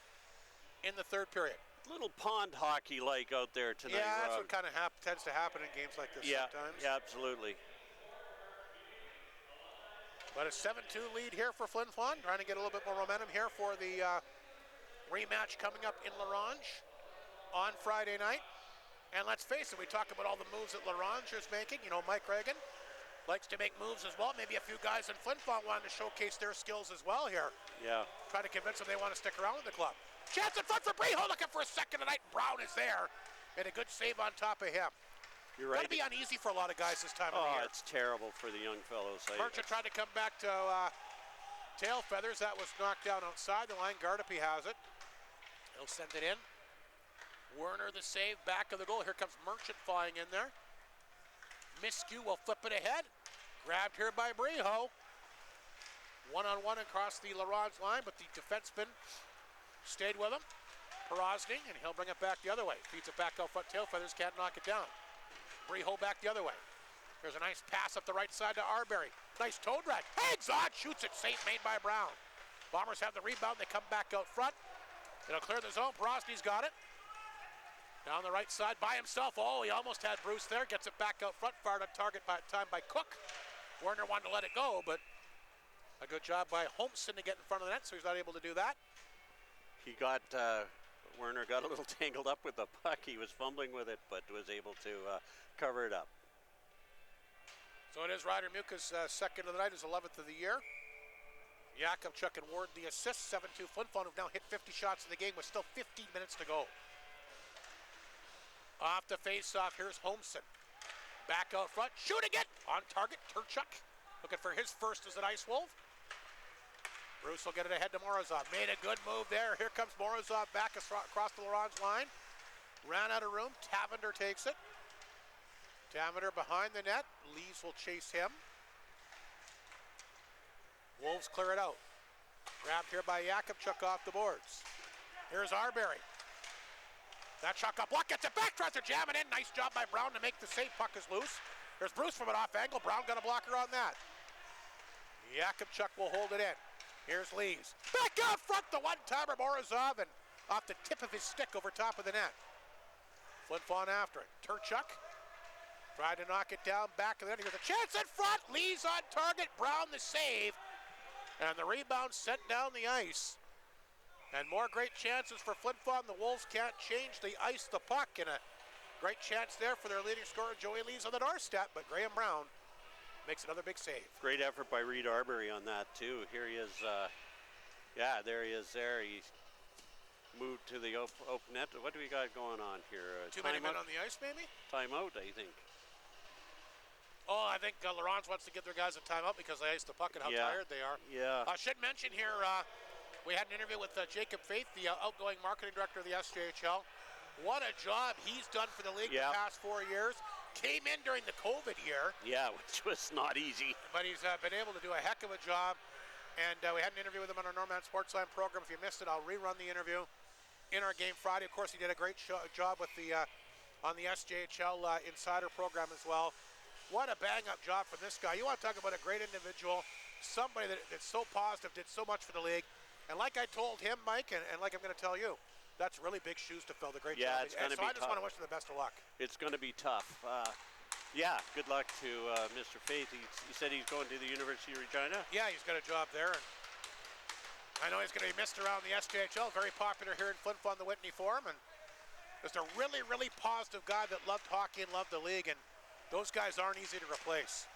in the third period. Little pond hockey like out there tonight. Yeah, that's Rob. what kind of tends to happen in games like this sometimes. Yeah, absolutely. But a 7-2 lead here for Flin Flon, trying to get a little bit more momentum here for the rematch coming up in La Ronge on Friday night. And let's face it, we talk about all the moves that La Ronge is making. You know, Mike Reagan likes to make moves as well. Maybe a few guys in Flin Flon wanting to showcase their skills as well here. Yeah. Try to convince them they want to stick around with the club. Chance in front for Breho, looking for a second tonight. Brown is there, and a good save on top of him. You're right. Gotta be uneasy for a lot of guys this time of the year. It's terrible for the young fellows. Merchant tried to come back to tail feathers. That was knocked down outside the line. Gardapi has it. He'll send it in. Werner the save, back of the goal. Here comes Merchant flying in there. Miskew will flip it ahead. Grabbed here by Breho. One-on-one across the La Ronge line, but the defenseman stayed with him. Porosny, and he'll bring it back the other way. Feeds it back out front. Tail feathers can't knock it down. Breho back the other way. There's a nice pass up the right side to Arbery. Nice toe drag. Hangs on, shoots it safe, made by Brown. Bombers have the rebound. They come back out front. It'll clear the zone. Porosny's got it. Down the right side by himself. Oh, he almost had Bruce there. Gets it back out front. Fired on target by time by Cook. Werner wanted to let it go, but a good job by Holmson to get in front of the net, so he's not able to do that. He got, Werner got a little tangled up with the puck. He was fumbling with it, but was able to cover it up. So it is Ryder Muka's second of the night, his 11th of the year. Jakubchuk and Ward the assist. 7-2 Flin Flon have now hit 50 shots in the game with still 15 minutes to go. Off the face-off, here's Holmson. Back out front, shooting it! On target, Turchuk. Looking for his first as an Ice Wolf. Bruce will get it ahead to Morozov. Made a good move there. Here comes Morozov back across the La Ronge line. Ran out of room, Tavender takes it. Tavender behind the net. Lees will chase him. Wolves clear it out. Grabbed here by Yakupchuk off the boards. Here's Arbery. That shot got blocked, gets it back, tries to jam it in. Nice job by Brown to make the save. Puck is loose. There's Bruce from an off angle. Brown got a blocker on that. Yakupchuk will hold it in. Here's Lees. Back out front, the one-timer Morozov, and off the tip of his stick over top of the net. Flin Flon after it. Turchuk tried to knock it down back of the net. Here's a chance in front. Lees on target. Brown the save. And the rebound sent down the ice. And more great chances for Flin Flon. The Wolves can't change the ice, the puck, and a great chance there for their leading scorer, Joey Lees, on the doorstep, but Graham Brown makes another big save. Great effort by Reed Arbery on that, too. Here he is. There he is there. He moved to the open net. What do we got going on here? Too many men on the ice, maybe? Timeout, I think. Oh, I think Laurence wants to give their guys a timeout because they iced the puck and how tired they are. Yeah. I should mention here, we had an interview with Jacob Faith, the outgoing marketing director of the SJHL. What a job he's done for the league the past 4 years. Came in during the COVID year. Yeah, which was not easy. But he's been able to do a heck of a job. And we had an interview with him on our Norman Sportsline program. If you missed it, I'll rerun the interview in our game Friday. Of course, he did a great job with the on the SJHL Insider program as well. What a bang-up job from this guy. You want to talk about a great individual, somebody that's so positive, did so much for the league. And like I told him, Mike, and like I'm going to tell you, that's really big shoes to fill. The great job. It's going to be tough. I just want to wish him the best of luck. It's going to be tough. Good luck to Mr. Faith. He said he's going to the University of Regina. Yeah, he's got a job there. And I know he's going to be missed around the SJHL. Very popular here in Flin Flon, the Whitney Forum. And just a really, really positive guy that loved hockey and loved the league. And those guys aren't easy to replace.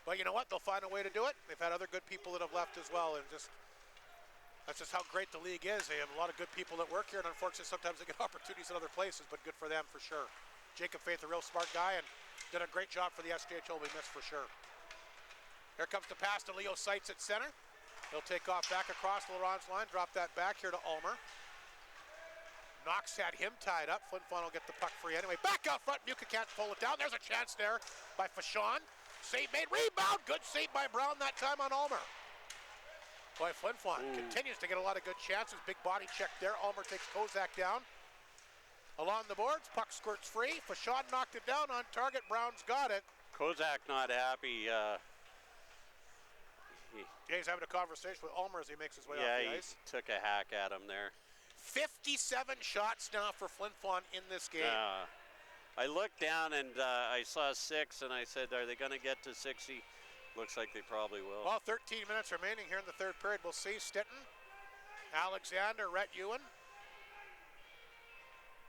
But you know what? They'll find a way to do it. They've had other good people that have left as well. And that's just how great the league is. They have a lot of good people that work here, and unfortunately sometimes they get opportunities in other places, but good for them for sure. Jacob Faith, a real smart guy, and did a great job for the SJHL. We missed for sure. Here comes the pass to Leo Seitz at center. He'll take off back across the Laurence line, drop that back here to Ulmer. Knox had him tied up. Flin Flon will get the puck free anyway. Back out front, Muka can't pull it down. There's a chance there by Fashon. Save made, rebound, good save by Brown that time on Ulmer. Boy, Flin Flon continues to get a lot of good chances. Big body check there. Ulmer takes Kozak down. Along the boards, puck squirts free. Fashon knocked it down on target. Brown's got it. Kozak not happy. He's having a conversation with Ulmer as he makes his way off the ice. He took a hack at him there. 57 shots now for Flin Flon in this game. I looked down and I saw 6, and I said, are they going to get to 60? Looks like they probably will. Well, 13 minutes remaining here in the third period. We'll see. Stitton, Alexander, Rhett Ewan.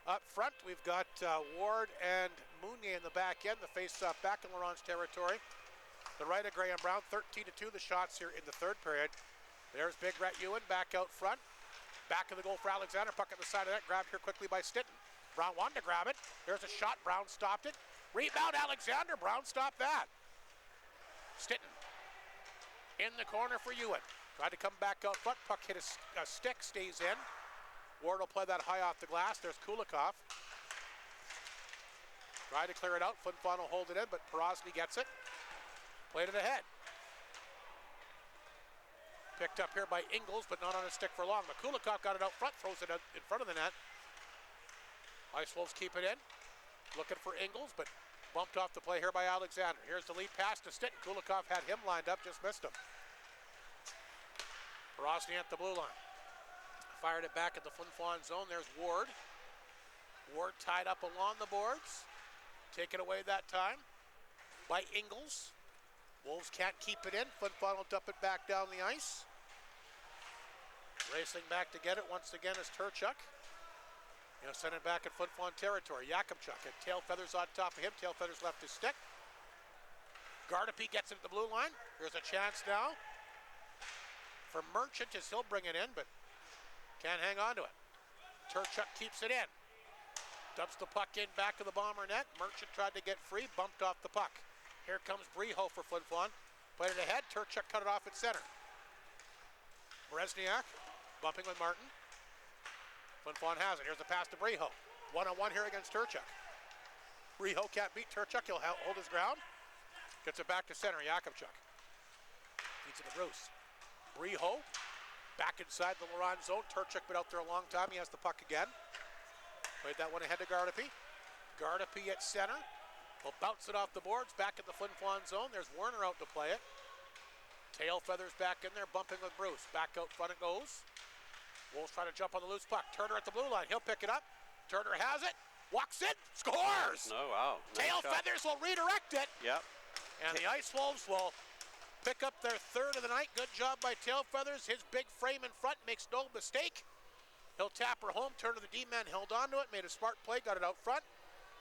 Up front, we've got Ward and Mounier in the back end. The face-off back in Laurence territory. The right of Graham Brown, 13-2 the shots here in the third period. There's big Rhett Ewan back out front. Back of the goal for Alexander. Puck at the side of that. Grabbed here quickly by Stitton. Brown wanted to grab it. There's a shot. Brown stopped it. Rebound Alexander. Brown stopped that. Stitton in the corner for Ewan. Tried to come back out front. Puck hit a stick, stays in. Ward will play that high off the glass. There's Kulikov. Tried to clear it out. Flin Flon will hold it in, but Porosny gets it. Played it ahead. Picked up here by Ingles, but not on a stick for long. But Kulikov got it out front, throws it out in front of the net. Ice Wolves keep it in. Looking for Ingles, but bumped off the play here by Alexander. Here's the lead pass to Stitton. Kulikov had him lined up, just missed him. Porosny at the blue line. Fired it back at the Flin Flon zone. There's Ward. Ward tied up along the boards. Taken away that time by Ingles. Wolves can't keep it in. Flin Flon will dump it back down the ice. Racing back to get it once again is Turchuk. Send it back at Flin Flon territory. Yakupchuk at tail feathers on top of him. Tail feathers left his stick. Gardapi gets it at the blue line. Here's a chance now for Merchant to still bring it in, but can't hang on to it. Turchuk keeps it in. Dumps the puck in back of the Bomber net. Merchant tried to get free, bumped off the puck. Here comes Breho for Flin Flon. Played it ahead. Turchuk cut it off at center. Bresniak bumping with Martin. Flin Flon has it. Here's the pass to Breho. One-on-one here against Turchuk. Breho can't beat Turchuk. He'll hold his ground. Gets it back to center. Yakupchuk. Feeds it to Bruce. Breho Back inside the Laurent zone. Turchuk been out there a long time. He has the puck again. Played that one ahead to Gardapi. Gardapi at center. Will bounce it off the boards. Back in the Flin Flon zone. There's Werner out to play it. Tail Feathers back in there, bumping with Bruce. Back out front it goes. Wolves trying to jump on the loose puck. Turner at the blue line. He'll pick it up. Turner has it. Walks in. Scores! Oh, wow. Tail Feathers will redirect it. Yep. And the Ice Wolves will pick up their third of the night. Good job by Tail Feathers. His big frame in front makes no mistake. He'll tap her home. Turner, the D-man, held onto it. Made a smart play. Got it out front.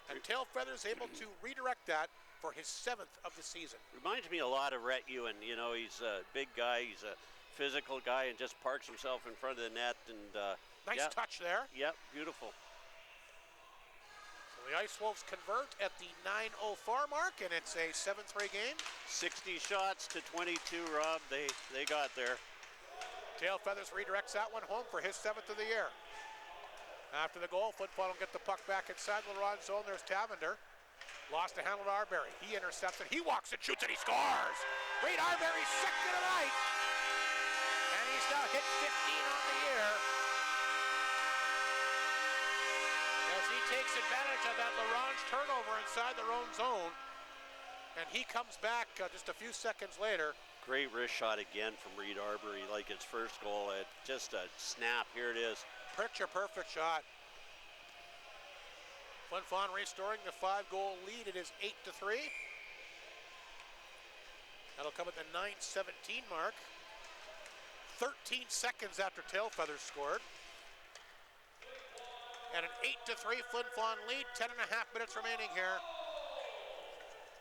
And Tail Feathers able to redirect that for his 7th of the season. Reminds me a lot of Rhett Ewan. You know, he's a big guy. He's a physical guy and just parks himself in front of the net. And nice touch there. Yep, beautiful. So the Ice Wolves convert at the 9:04 mark, and it's a 7-3 game. 60 shots to 22, Rob. They got there. Tail Feathers redirects that one home for his 7th of the year. After the goal, Flin Flon will get the puck back inside the Laurent zone. There's Tavender. Lost the handle to Arbery. He intercepts it. He walks and shoots and he scores. Reed Arbery's second of the night. And he's now hit 15 on the year. As he takes advantage of that Laurent turnover inside their own zone. And he comes back just a few seconds later. Great wrist shot again from Reed Arbery, like his first goal. Just a snap. Here it is. Picture perfect shot. Flin Flon restoring the 5-goal lead. It is 8-3. That'll come at the 9:17 mark. 13 seconds after Tail Feathers scored. And an 8-3 Flin Flon lead. 10.5 minutes remaining here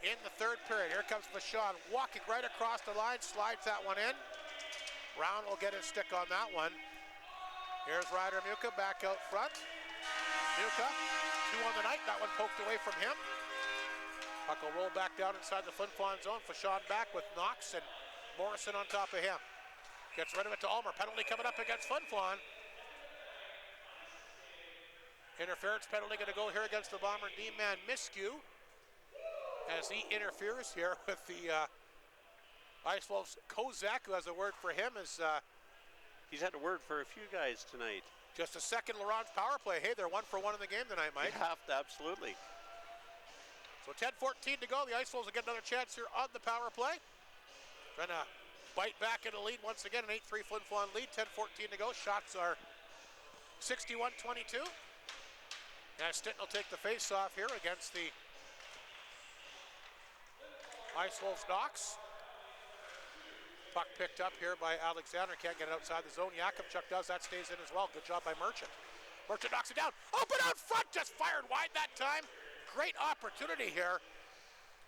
in the third period. Here comes Vachon walking right across the line. Slides that one in. Brown will get his stick on that one. Here's Ryder Muka back out front. Muka, 2 on the night. That one poked away from him. Puck will roll back down inside the Flin Flon zone. Vachon back with Knox and Morrison on top of him. Gets rid of it to Ulmer. Penalty coming up against Flin Flon. Interference penalty going to go here against the Bomber D-man Miskew as he interferes here with the Ice Wolves. Kozak, who has a word for him, is he's had a word for a few guys tonight. just a second Laurent's power play. Hey, they're 1 for 1 in the game tonight, Mike. You have to, absolutely. So 10-14 to go. The Ice Wolves will get another chance here on the power play. Trying to bite back in the lead once again. An 8-3 Flin Flon lead. 10-14 to go. Shots are 61-22. As Stinton will take the face-off here against the Ice Wolves Knox. Puck picked up here by Alexander. Can't get it outside the zone. Jakubchuk does. That stays in as well. Good job by Merchant. Merchant knocks it down. Open out front. Just fired wide that time. Great opportunity here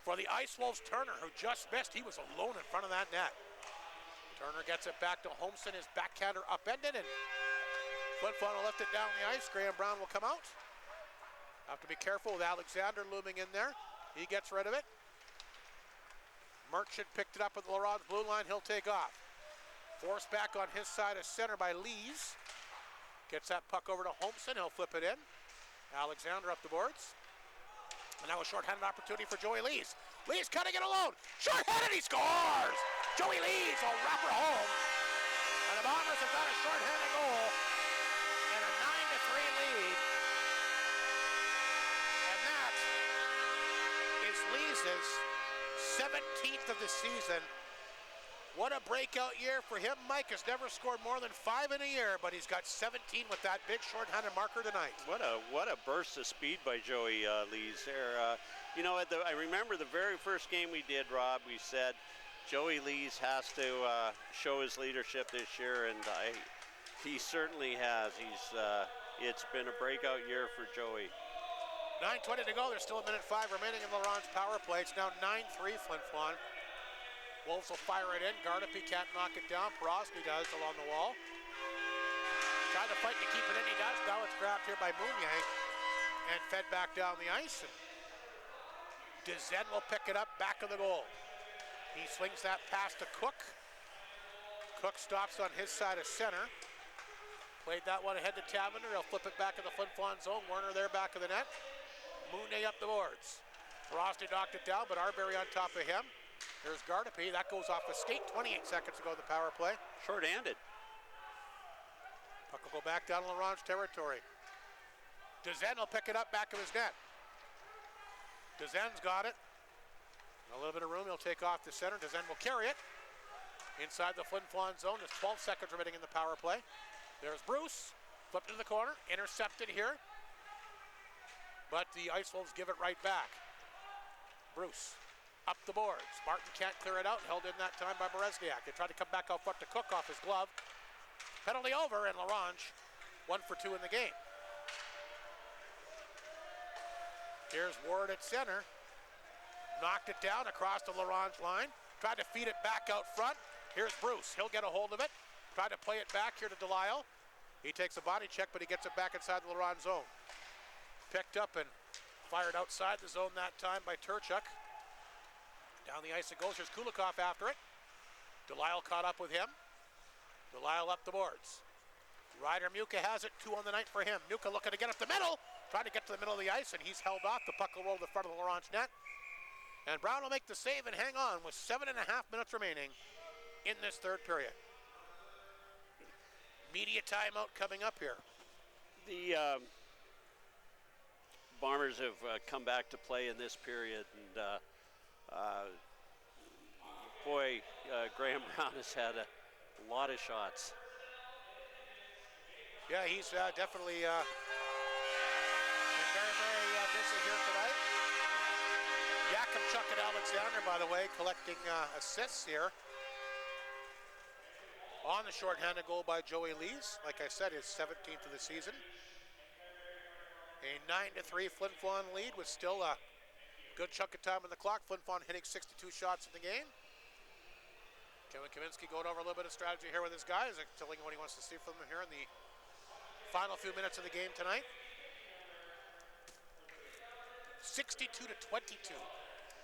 for the Ice Wolves. Turner, who just missed. He was alone in front of that net. Turner gets it back to Holmson. His backhander upended, and Flin Flon will lift it down the ice. Graham Brown will come out. Have to be careful with Alexander looming in there. He gets rid of it. Merchant picked it up at the Laurent's blue line. He'll take off. Forced back on his side of center by Lees. Gets that puck over to Holmson. He'll flip it in. Alexander up the boards. And now a shorthanded opportunity for Joey Lees. Lees cutting it alone. Shorthanded, he scores! Joey Lees will wrap her home. And the Bombers have got a shorthanded goal. And a 9-3 lead. And that is Lees' 17th of the season. What a breakout year for him. Mike has never scored more than 5 in a year, but he's got 17 with that big shorthanded marker tonight. What a burst of speed by Joey Lees there. You know, I remember the very first game we did, Rob, we said Joey Lees has to show his leadership this year, and he certainly has. It's been a breakout year for Joey. 9:20 to go. There's still a minute 5 remaining in Laurent's power play. It's now 9-3 Flin Flon. Wolves will fire it in. Gardapi can't knock it down. Porosny does along the wall. Trying to fight to keep it in. He does. Now it's grabbed here by Mounier and fed back down the ice. And Dezen will pick it up back of the goal. He swings that pass to Cook. Cook stops on his side of center. Played that one ahead to Tavender. He'll flip it back in the Flin Flon zone. Werner there back of the net. Mounier up the boards. Porosny knocked it down, but Arbery on top of him. There's Gardapi. That goes off a skate. 28 seconds to go to the power play. Short-handed. Puck will go back down to Ronge territory. Dezen will pick it up back of his net. Dezen's got it. A little bit of room, he'll take off the center. Dezen will carry it inside the Flin Flon zone. There's 12 seconds remaining in the power play. There's Bruce, flipped into the corner, intercepted here. But the Ice Wolves give it right back. Bruce, up the boards. Martin can't clear it out, held in that time by Berezniak. They tried to come back out front to Cook off his glove. Penalty over, and Ronge 1 for 2 in the game. Here's Ward at center. Knocked it down across the Ronge line. Tried to feed it back out front. Here's Bruce. He'll get a hold of it. Tried to play it back here to Delisle. He takes a body check, but he gets it back inside the Ronge zone. Picked up and fired outside the zone that time by Turchuk. Down the ice it goes. Here's Kulikov after it. Delisle caught up with him. Delisle up the boards. Ryder Muka has it. 2 on the night for him. Muka looking to get up the middle. Trying to get to the middle of the ice, and he's held off. The puck will roll to the front of the Ronge net. And Brown will make the save and hang on with 7.5 minutes remaining in this third period. Media timeout coming up here. The Bombers have come back to play in this period, and Graham Brown has had a lot of shots. Yeah, he's definitely been very, very busy here tonight. Yakimchuk and Alexander, by the way, collecting assists here. On the shorthanded goal by Joey Lees. Like I said, his 17th of the season. A 9-3 Flin Flon lead with still a good chunk of time on the clock. Flin Flon hitting 62 shots in the game. Kevin Kaminski going over a little bit of strategy here with his guys, telling him what he wants to see from them here in the final few minutes of the game tonight. 62-22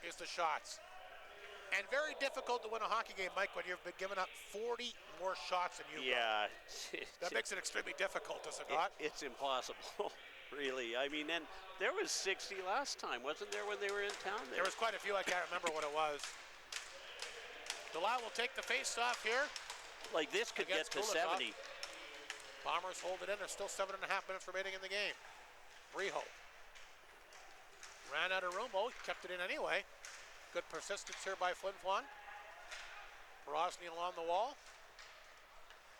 is the shots. And very difficult to win a hockey game, Mike, when you've been giving up 40 more shots than you've got. That makes it extremely difficult, does it not? It's impossible, really. I mean, and there was 60 last time, wasn't there, when they were in town? There was quite a few. I can't remember what it was. Delisle will take the face-off here. Like, this could get to Kulikov. 70. Bombers hold it in. There's still 7.5 minutes remaining in the game. Breho ran out of room. Oh, he kept it in anyway. Good persistence here by Flin Flon. Berezny along the wall.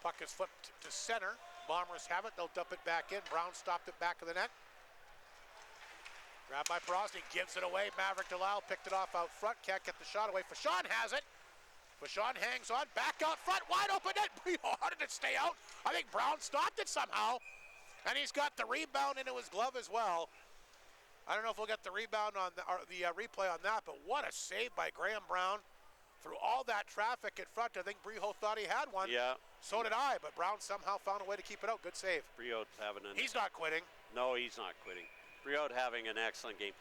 Puck is flipped to center. Bombers have it. They'll dump it back in. Brown stopped it back of the net. Grabbed by Berezny. Gives it away. Maverick Delisle picked it off out front. Can't get the shot away. Fashon has it. Fashon hangs on. Back out front. Wide open net. How did it stay out? I think Brown stopped it somehow. And he's got the rebound into his glove as well. I don't know if we'll get the rebound on the replay on that, but what a save by Graham Brown through all that traffic in front. I think Breho thought he had one. Yeah. So did I, but Brown somehow found a way to keep it out. Good save. Breho having He's not quitting. No, he's not quitting. Breho having an excellent game.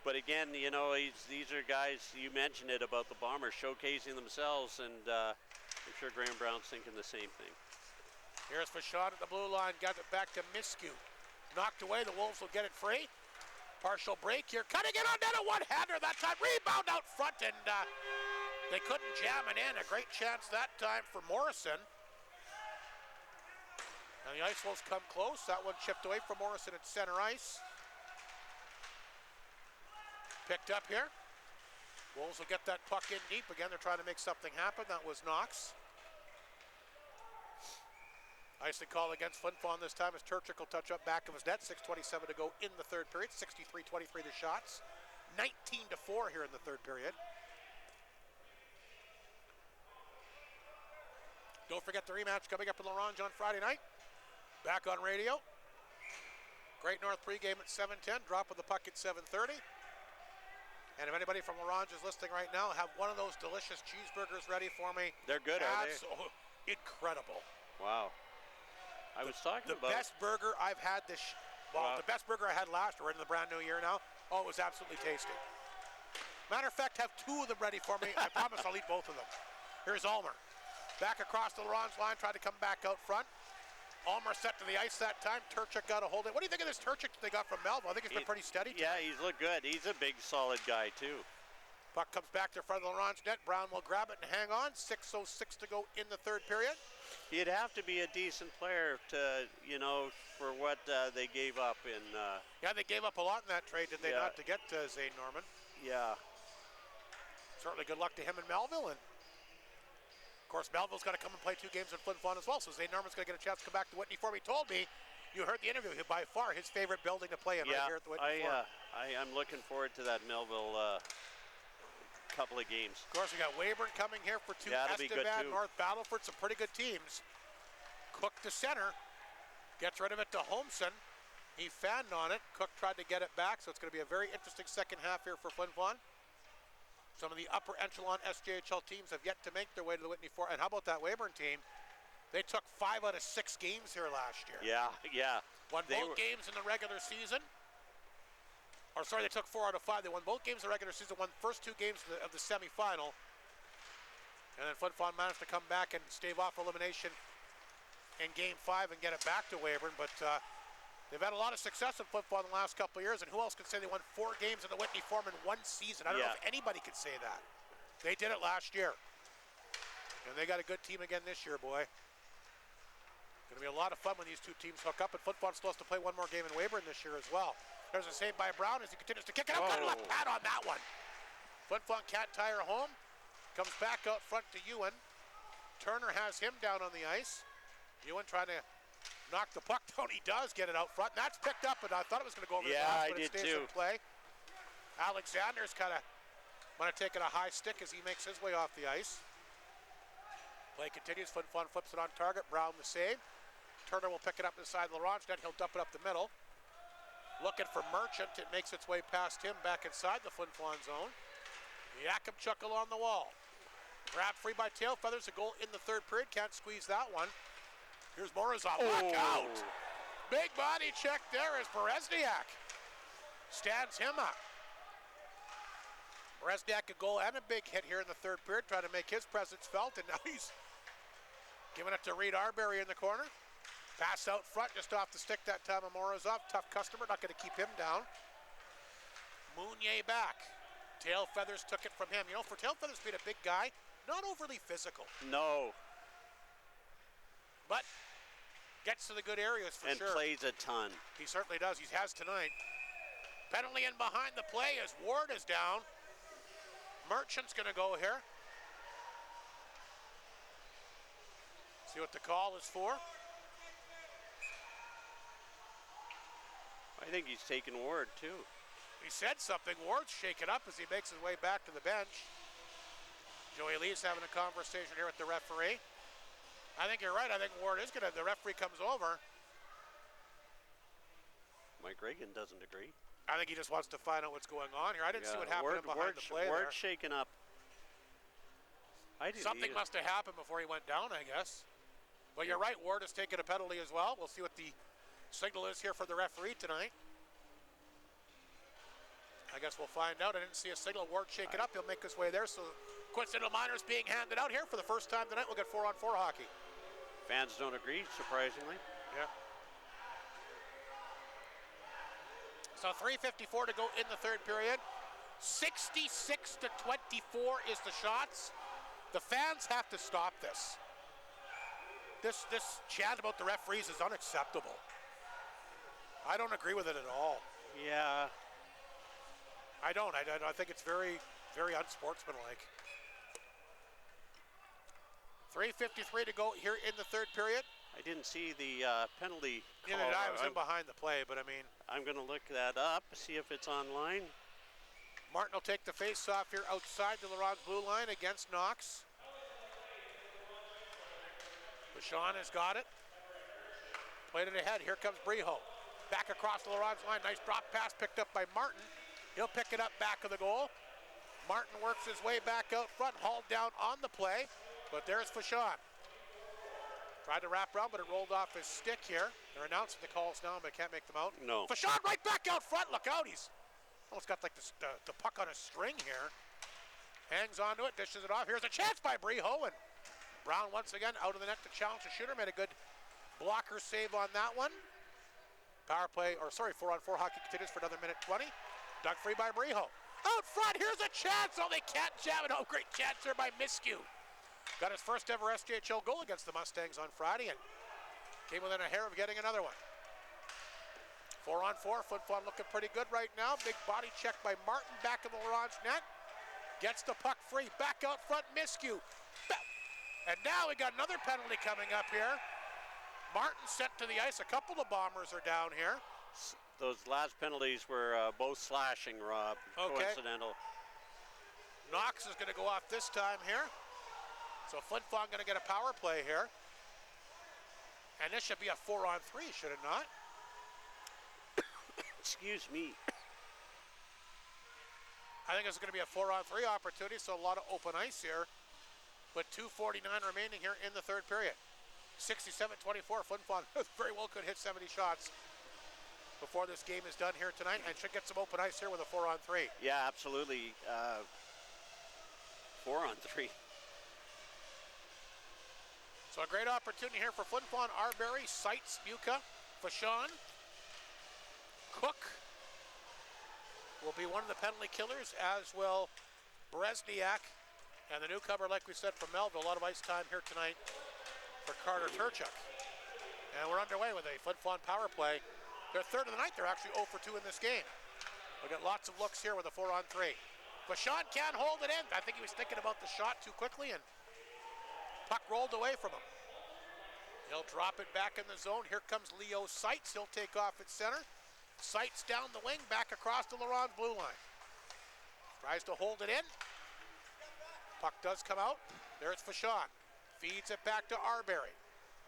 But again, you know, these are guys, you mentioned it about the Bombers showcasing themselves, and I'm sure Graham Brown's thinking the same thing. Here's Fashon at the blue line, got it back to Miskew. Knocked away, the Wolves will get it free. Partial break here, cutting it on net, a one-hander that time. Rebound out front, and they couldn't jam it in. A great chance that time for Morrison. And the Ice Wolves come close. That one chipped away from Morrison at center ice. Picked up here. Wolves will get that puck in deep. Again, they're trying to make something happen. That was Knox. Icing call against Flin Flon this time as Turchuk will touch up back of his net. 6:27 to go in the third period. 63-23 the shots. 19-4 here in the third period. Don't forget the rematch coming up in Ronge on Friday night. Back on radio. Great North pregame at 7:10. Drop of the puck at 7:30. And if anybody from Ronge is listening right now, have one of those delicious cheeseburgers ready for me. They're good, are they? Incredible. Wow. I was talking about the best burger I've had this. The best burger I had last year. We're in the brand new year now. Oh, it was absolutely tasty. Matter of fact, have 2 of them ready for me. I promise I'll eat both of them. Here's Ulmer. Back across the Ronge line, tried to come back out front. Ulmer set to the ice that time. Turchuk got a hold of it. What do you think of this Turchuk that they got from Melville? I think he's been pretty steady tonight. Yeah, he's looked good. He's a big, solid guy, too. Puck comes back to front of the Ronge net. Brown will grab it and hang on. 6:06 to go in the third period. He'd have to be a decent player to, for what they gave up in. Yeah, they gave up a lot in that trade, did they not, to get Zane Norman? Yeah. Certainly good luck to him in Melville. And, of course, Melville's got to come and play 2 games in Flin Flon as well, so Zane Norman's going to get a chance to come back to Whitney Forum. He told me, you heard the interview, by far his favorite building to play in right here at the Whitney Forum. I'm looking forward to that Melville couple of games. Of course, we got Weyburn coming here for 2. Estevan, North Battleford, some pretty good teams. Cook to center, gets rid of it to Holmson. He fanned on it. Cook tried to get it back, so it's going to be a very interesting second half here for Flin Flon. Some of the upper echelon SJHL teams have yet to make their way to the Whitney Forum. And how about that Weyburn team? They took 5 out of 6 games here last year. Yeah. Won both games in the regular season. Or sorry, they took 4 out of 5. They won both games in the regular season, won the first 2 games of the semifinal. And then Flin Flon managed to come back and stave off elimination in Game 5 and get it back to Weyburn. But they've had a lot of success in Flin Flon the last couple of years. And who else can say they won 4 games in the Whitney Forum in 1 season? I don't know if anybody could say that. They did it last year. And they got a good team again this year, boy. Going to be a lot of fun when these 2 teams hook up. And Flin Flon still has to play 1 more game in Weyburn this year as well. There's a save by Brown as he continues to kick it up. Got a left pad on that one. Flin Flon can't tire home. Comes back out front to Ewan. Turner has him down on the ice. Ewan trying to knock the puck down. He does get it out front. And that's picked up, and I thought it was going to go over the glass, but it stays in play. Alexander's kind of going to take it a high stick as he makes his way off the ice. Play continues. Flin Flon flips it on target. Brown the save. Turner will pick it up inside the Ronge net. He'll dump it up the middle. Looking for Merchant. It makes its way past him back inside the Flin Flon zone. Yakimchuk along the wall. Grab free by Tailfeathers. A goal in the third period. Can't squeeze that one. Here's Morozov. Look out. Big body check there as Berezniak stands him up. Berezniak a goal and a big hit here in the third period, trying to make his presence felt, and now he's giving it to Reed Arbery in the corner. Pass out front, just off the stick that time of Morozov. Tough customer, not going to keep him down. Mounier back. Tailfeathers took it from him. You know, for Tailfeathers being a big guy, not overly physical. No. But gets to the good areas for sure. And plays a ton. He certainly does. He has tonight. Penalty in behind the play as Ward is down. Merchant's going to go here. See what the call is for. I think he's taking Ward, too. He said something. Ward's shaken up as he makes his way back to the bench. Joey Lee's having a conversation here with the referee. I think you're right. I think Ward is going to, the referee comes over. Mike Reagan doesn't agree. I think he just wants to find out what's going on here. I didn't see what happened behind the play Ward's shaken up. Something must have happened before he went down, I guess. But you're right, Ward has taken a penalty as well. We'll see what the signal is here for the referee tonight. I guess we'll find out. I didn't see a signal. Ward shake it up. He'll make his way there. So coincidental minors being handed out here for the first time tonight. We'll get 4-on-4 hockey. Fans don't agree, surprisingly. Yeah. So 3:54 to go in the third period. 66-24 is the shots. The fans have to stop this. This chant about the referees is unacceptable. I don't agree with it at all. Yeah. I don't. I think it's very, very unsportsmanlike. 3:53 to go here in the third period. I didn't see the penalty call. Neither did I. I was in behind the play, but I mean. I'm going to look that up, see if it's online. Martin will take the face-off here outside the Laurent blue line against Knox. Bashan has got it. Played it ahead. Here comes Briho. Back across the Laurent's line. Nice drop pass picked up by Martin. He'll pick it up back of the goal. Martin works his way back out front, hauled down on the play, but there's Fashawn. Tried to wrap around, but it rolled off his stick here. They're announcing the calls now, but I can't make them out. No. Fashawn right back out front. Look out. He's almost got like the puck on a string here. Hangs onto it, dishes it off. Here's a chance by Briho, and Brown once again out of the net to challenge the shooter. Made a good blocker save on that one. 4-on-4 hockey continues for another minute 20. Dug free by Briho. Out front, here's a chance. Oh, they can't jam it. Oh, great chance there by Miskew. Got his first ever SJHL goal against the Mustangs on Friday and came within a hair of getting another one. 4-on-4, Flin Flon looking pretty good right now. Big body check by Martin back in the Ronge net. Gets the puck free, back out front, Miskew. And now we got another penalty coming up here. Martin sent to the ice. A couple of Bombers are down here. Those last penalties were both slashing, Rob. Okay. Coincidental. Knox is going to go off this time here. So Flin Flon going to get a power play here. And this should be a 4-on-3, should it not? Excuse me. I think it's going to be a 4-on-3 opportunity, so a lot of open ice here. But 2:49 remaining here in the third period. 67-24, Flin Flon very well could hit 70 shots before this game is done here tonight and should get some open ice here with a 4-on-3. Yeah, absolutely. 4-on-3. So a great opportunity here for Flin Flon, Arbery, Seitz, Muka, Fashon, Cook will be one of the penalty killers, as will Bresniak. And the newcomer, like we said, from Melville, a lot of ice time here tonight for Carter Turchuk. And we're underway with a Flin Flon power play. They're third of the night. They're actually 0 for 2 in this game. We'll get lots of looks here with a 4-on-3. Vachon can't hold it in. I think he was thinking about the shot too quickly, and puck rolled away from him. He'll drop it back in the zone. Here comes Leo Seitz. He'll take off at center. Seitz down the wing, back across the Laurent blue line. Tries to hold it in. Puck does come out. There's Fashon. Feeds it back to Arbery.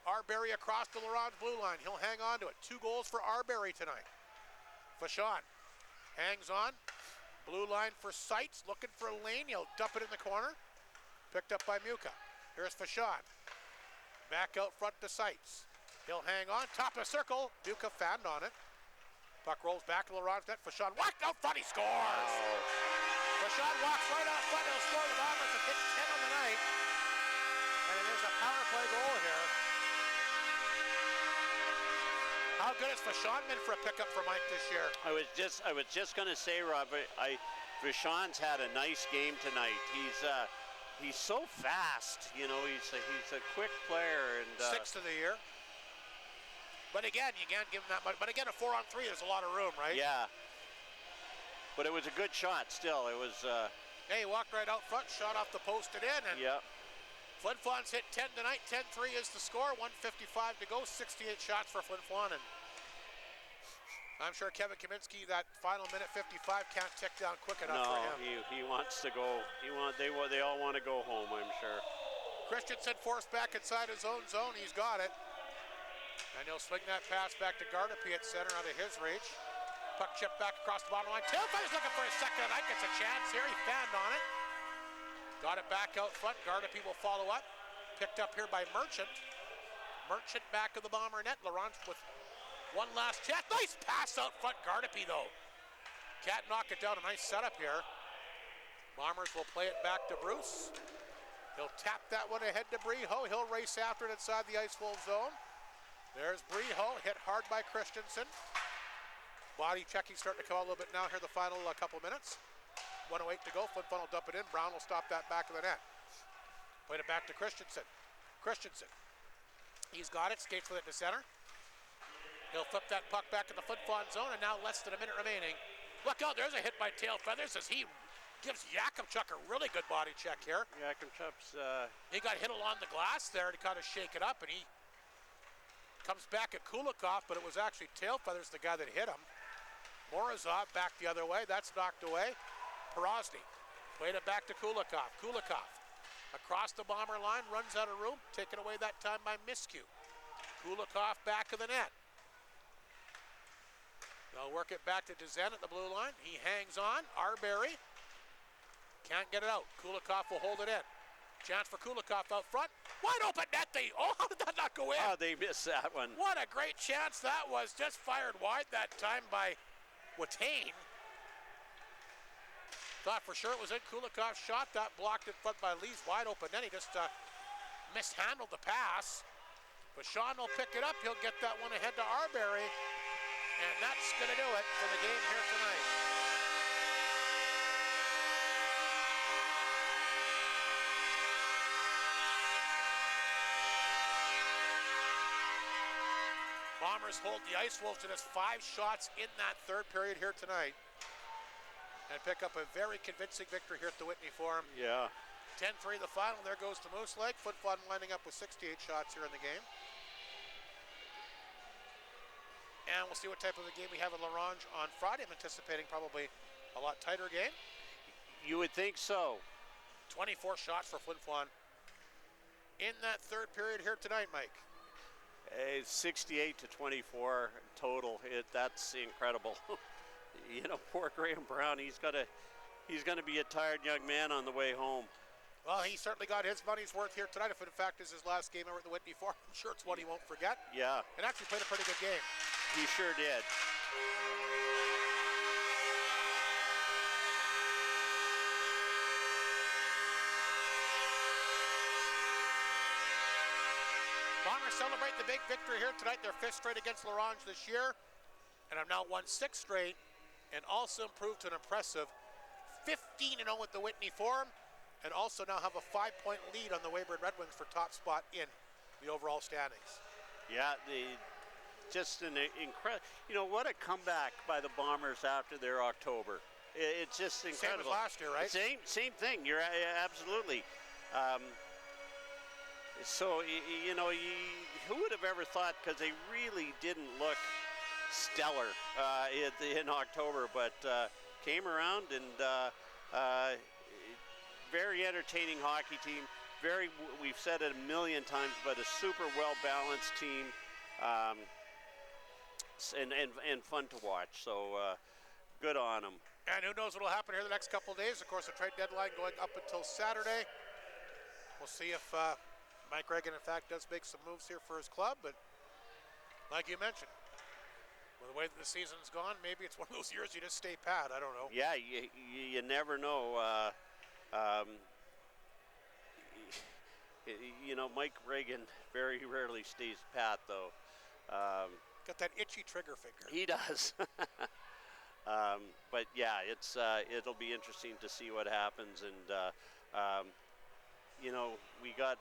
Arbery across the Laurent blue line. He'll hang on to it. 2 goals for Arbery tonight. Fashon hangs on. Blue line for Seitz. Looking for a lane. He'll dump it in the corner. Picked up by Muka. Here's Fashon. Back out front to Seitz. He'll hang on. Top of the circle. Muka fanned on it. Puck rolls back to Laurent's net. Fashon whacked out front. He scores! Fashon walks right out front. He'll score. The Bombers have hit 10 on the night. And it is a power play goal here. How good has Fashon been for a pickup for Mike this year? I was just going to say, Robert, Fashon's had a nice game tonight. He's so fast, you know. He's a quick player, and 6th of the year. But again, you can't give him that much. But again, a 4-on-3, there's a lot of room, right? Yeah. But it was a good shot. Still, it was. Hey, he walked right out front, shot off the post and in, and yeah. Flin Flon's hit 10 tonight. 10-3 is the score. 1:55 to go. 68 shots for Flin Flon, and I'm sure Kevin Kaminsky, that final minute 55 can't tick down quick enough for him. No, he wants to go. They all want to go home, I'm sure. Christensen forced back inside his own zone. He's got it, and he'll swing that pass back to Gardapi at center out of his reach. Puck chipped back across the bottom line. Tailfeather's looking for a second. I gets a chance here. He fanned on it. Got it back out front. Gardapi will follow up. Picked up here by Merchant. Merchant back of the Bomber net. Laurent with one last chance. Nice pass out front. Gardapi though. Can't knock it down. A nice setup here. Bombers will play it back to Bruce. He'll tap that one ahead to Breho. He'll race after it inside the ice-full zone. There's Breho. Hit hard by Christensen. Body checking starting to come out a little bit now here the final couple minutes. 1:08 to go. Flin Flon will dump it in. Brown will stop that back of the net. Played it back to Christensen. Christensen. He's got it. Skates with it to center. He'll flip that puck back in the Flin Flon zone, and now less than a minute remaining. Look out, there's a hit by Tailfeathers as he gives Yakimchuk a really good body check here. Yakimchuk's he got hit along the glass there to kind of shake it up, and he comes back at Kulikov, but it was actually Tailfeathers the guy that hit him. Morozov back the other way. That's knocked away. Porosny played it back to Kulikov. Kulikov across the Bomber line, runs out of room. Taken away that time by Miskew. Kulikov back of the net. They'll work it back to Dezen at the blue line. He hangs on. Arbery can't get it out. Kulikov will hold it in. Chance for Kulikov out front. Wide open net. How did that not go in? Oh, they missed that one. What a great chance that was. Just fired wide that time by Watain. Thought for sure it was in. Kulikov's shot. That blocked in front by Lee's wide open net. He just mishandled the pass. But Sean will pick it up. He'll get that one ahead to Arbery. And that's going to do it for the game here tonight. Bombers hold the Ice Wolves to just 5 shots in that third period here tonight. And pick up a very convincing victory here at the Whitney Forum. Yeah. 10-3 the final. There goes to Moose Lake. Flin Flon lining up with 68 shots here in the game. And we'll see what type of a game we have in Ronge on Friday. I'm anticipating probably a lot tighter game. You would think so. 24 shots for Flin Flon in that third period here tonight, Mike. 68 to 24 total. That's incredible. You know, poor Graham Brown. He's gonna be a tired young man on the way home. Well, he certainly got his money's worth here tonight. If it in fact is his last game over at the Whitney Forum, I'm sure it's one he won't forget. Yeah. And actually played a pretty good game. He sure did. Bombers celebrate the big victory here tonight. Their 5th straight against Ronge this year. And have now won 6 straight and also improved to an impressive 15-0 at the Whitney Forum. And also now have a 5-point lead on the Weyburn Red Wings for top spot in the overall standings. Yeah, just an incredible, you know, what a comeback by the Bombers after their October. It's just incredible. Same as last year, right? Same thing. You're absolutely. So, you know, who would have ever thought, because they really didn't look stellar in October, but came around and very entertaining hockey team. We've said it a million times, but a super well-balanced team, and fun to watch. So good on them. And who knows what will happen here the next couple of days. Of course, the trade deadline going up until Saturday. We'll see if Mike Reagan, in fact, does make some moves here for his club. But like you mentioned, with the way that the season's gone, maybe it's one of those years you just stay pat. I don't know. Yeah, you never know. You know, Mike Reagan very rarely stays pat, though. Got that itchy trigger finger. He does. But yeah, it'll be interesting to see what happens. And you know, we got.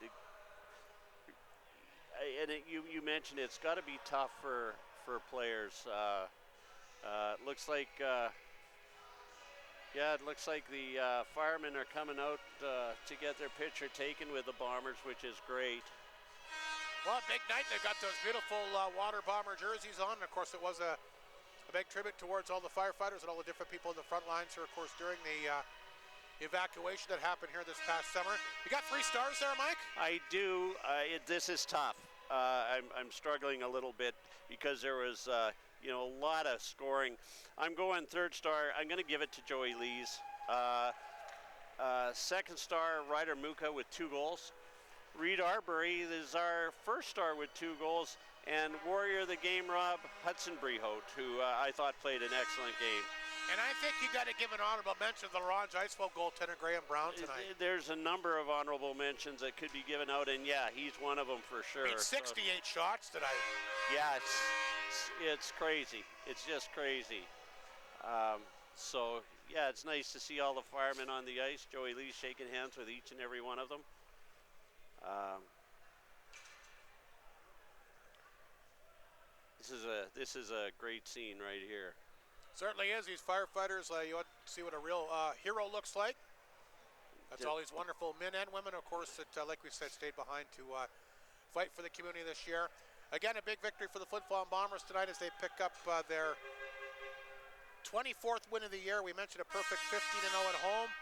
And you mentioned it's got to be tough for players. Looks like. Yeah, it looks like the firemen are coming out to get their picture taken with the Bombers, which is great. Well, big night. They've got those beautiful water bomber jerseys on. Of course, it was a big tribute towards all the firefighters and all the different people in the front lines here, of course, during the evacuation that happened here this past summer. You got 3 stars there, Mike? I do. This is tough. I'm struggling a little bit because there was you know, a lot of scoring. I'm going 3rd star. I'm going to give it to Joey Lees. 2nd star, Ryder Muka with 2 goals. Reed Arbery is our 1st star with 2 goals. And Warrior of the game, Rob, Hudson Brehout, who I thought played an excellent game. And I think you got to give an honorable mention to the Ronge Icefall goaltender Graham Brown tonight. There's a number of honorable mentions that could be given out, and yeah, he's one of them for sure. I mean, 68 shots tonight. Yeah, it's crazy. It's just crazy. So yeah, it's nice to see all the firemen on the ice. Joey Lee shaking hands with each and every one of them. This is a great scene right here. Certainly is. These firefighters, you want to see what a real hero looks like. That's all these wonderful men and women, of course, that, like we said, stayed behind to fight for the community this year. Again, a big victory for the Flin Flon Bombers tonight as they pick up their 24th win of the year. We mentioned a perfect 15-0 at home,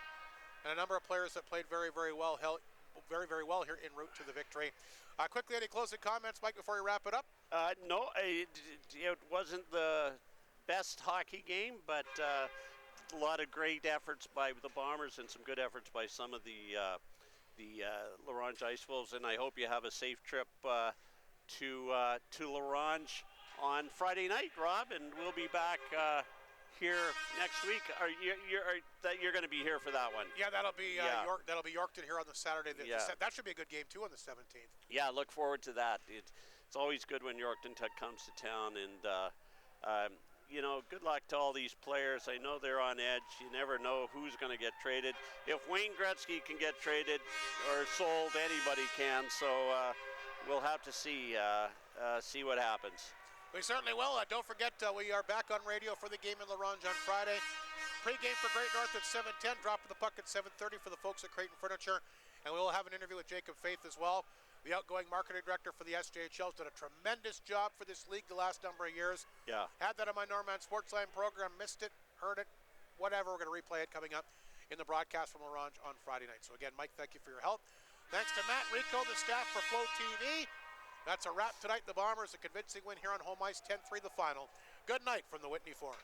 and a number of players that played very, very well here en route to the victory. Quickly, any closing comments, Mike, before we wrap it up? No, it wasn't the best hockey game, but a lot of great efforts by the Bombers and some good efforts by some of the Ronge Ice Wolves. And I hope you have a safe trip to Ronge on Friday night, Rob. And we'll be back here next week. You're going to be here for that one? Yeah, that'll be that'll be Yorkton here on the Saturday. That should be a good game too on the 17th. Yeah, look forward to that. It's always good when Yorkton comes to town, and you know, good luck to all these players. I know they're on edge. You never know who's going to get traded. If Wayne Gretzky can get traded or sold, anybody can. So we'll have to see what happens. We certainly will. Don't forget, we are back on radio for the game in La Ronge on Friday. Pre-game for Great North at 7:10. Drop of the puck at 7:30 for the folks at Creighton Furniture. And we will have an interview with Jacob Faith as well. The outgoing marketing director for the SJHL has done a tremendous job for this league the last number of years. Yeah. Had that on my Norman Sportsline program, missed it, heard it, whatever. We're going to replay it coming up in the broadcast from La Ronge on Friday night. So again, Mike, thank you for your help. Thanks to Matt Rico, the staff for Flow TV. That's a wrap tonight. The Bombers, a convincing win here on home ice, 10-3 the final. Good night from the Whitney Forum.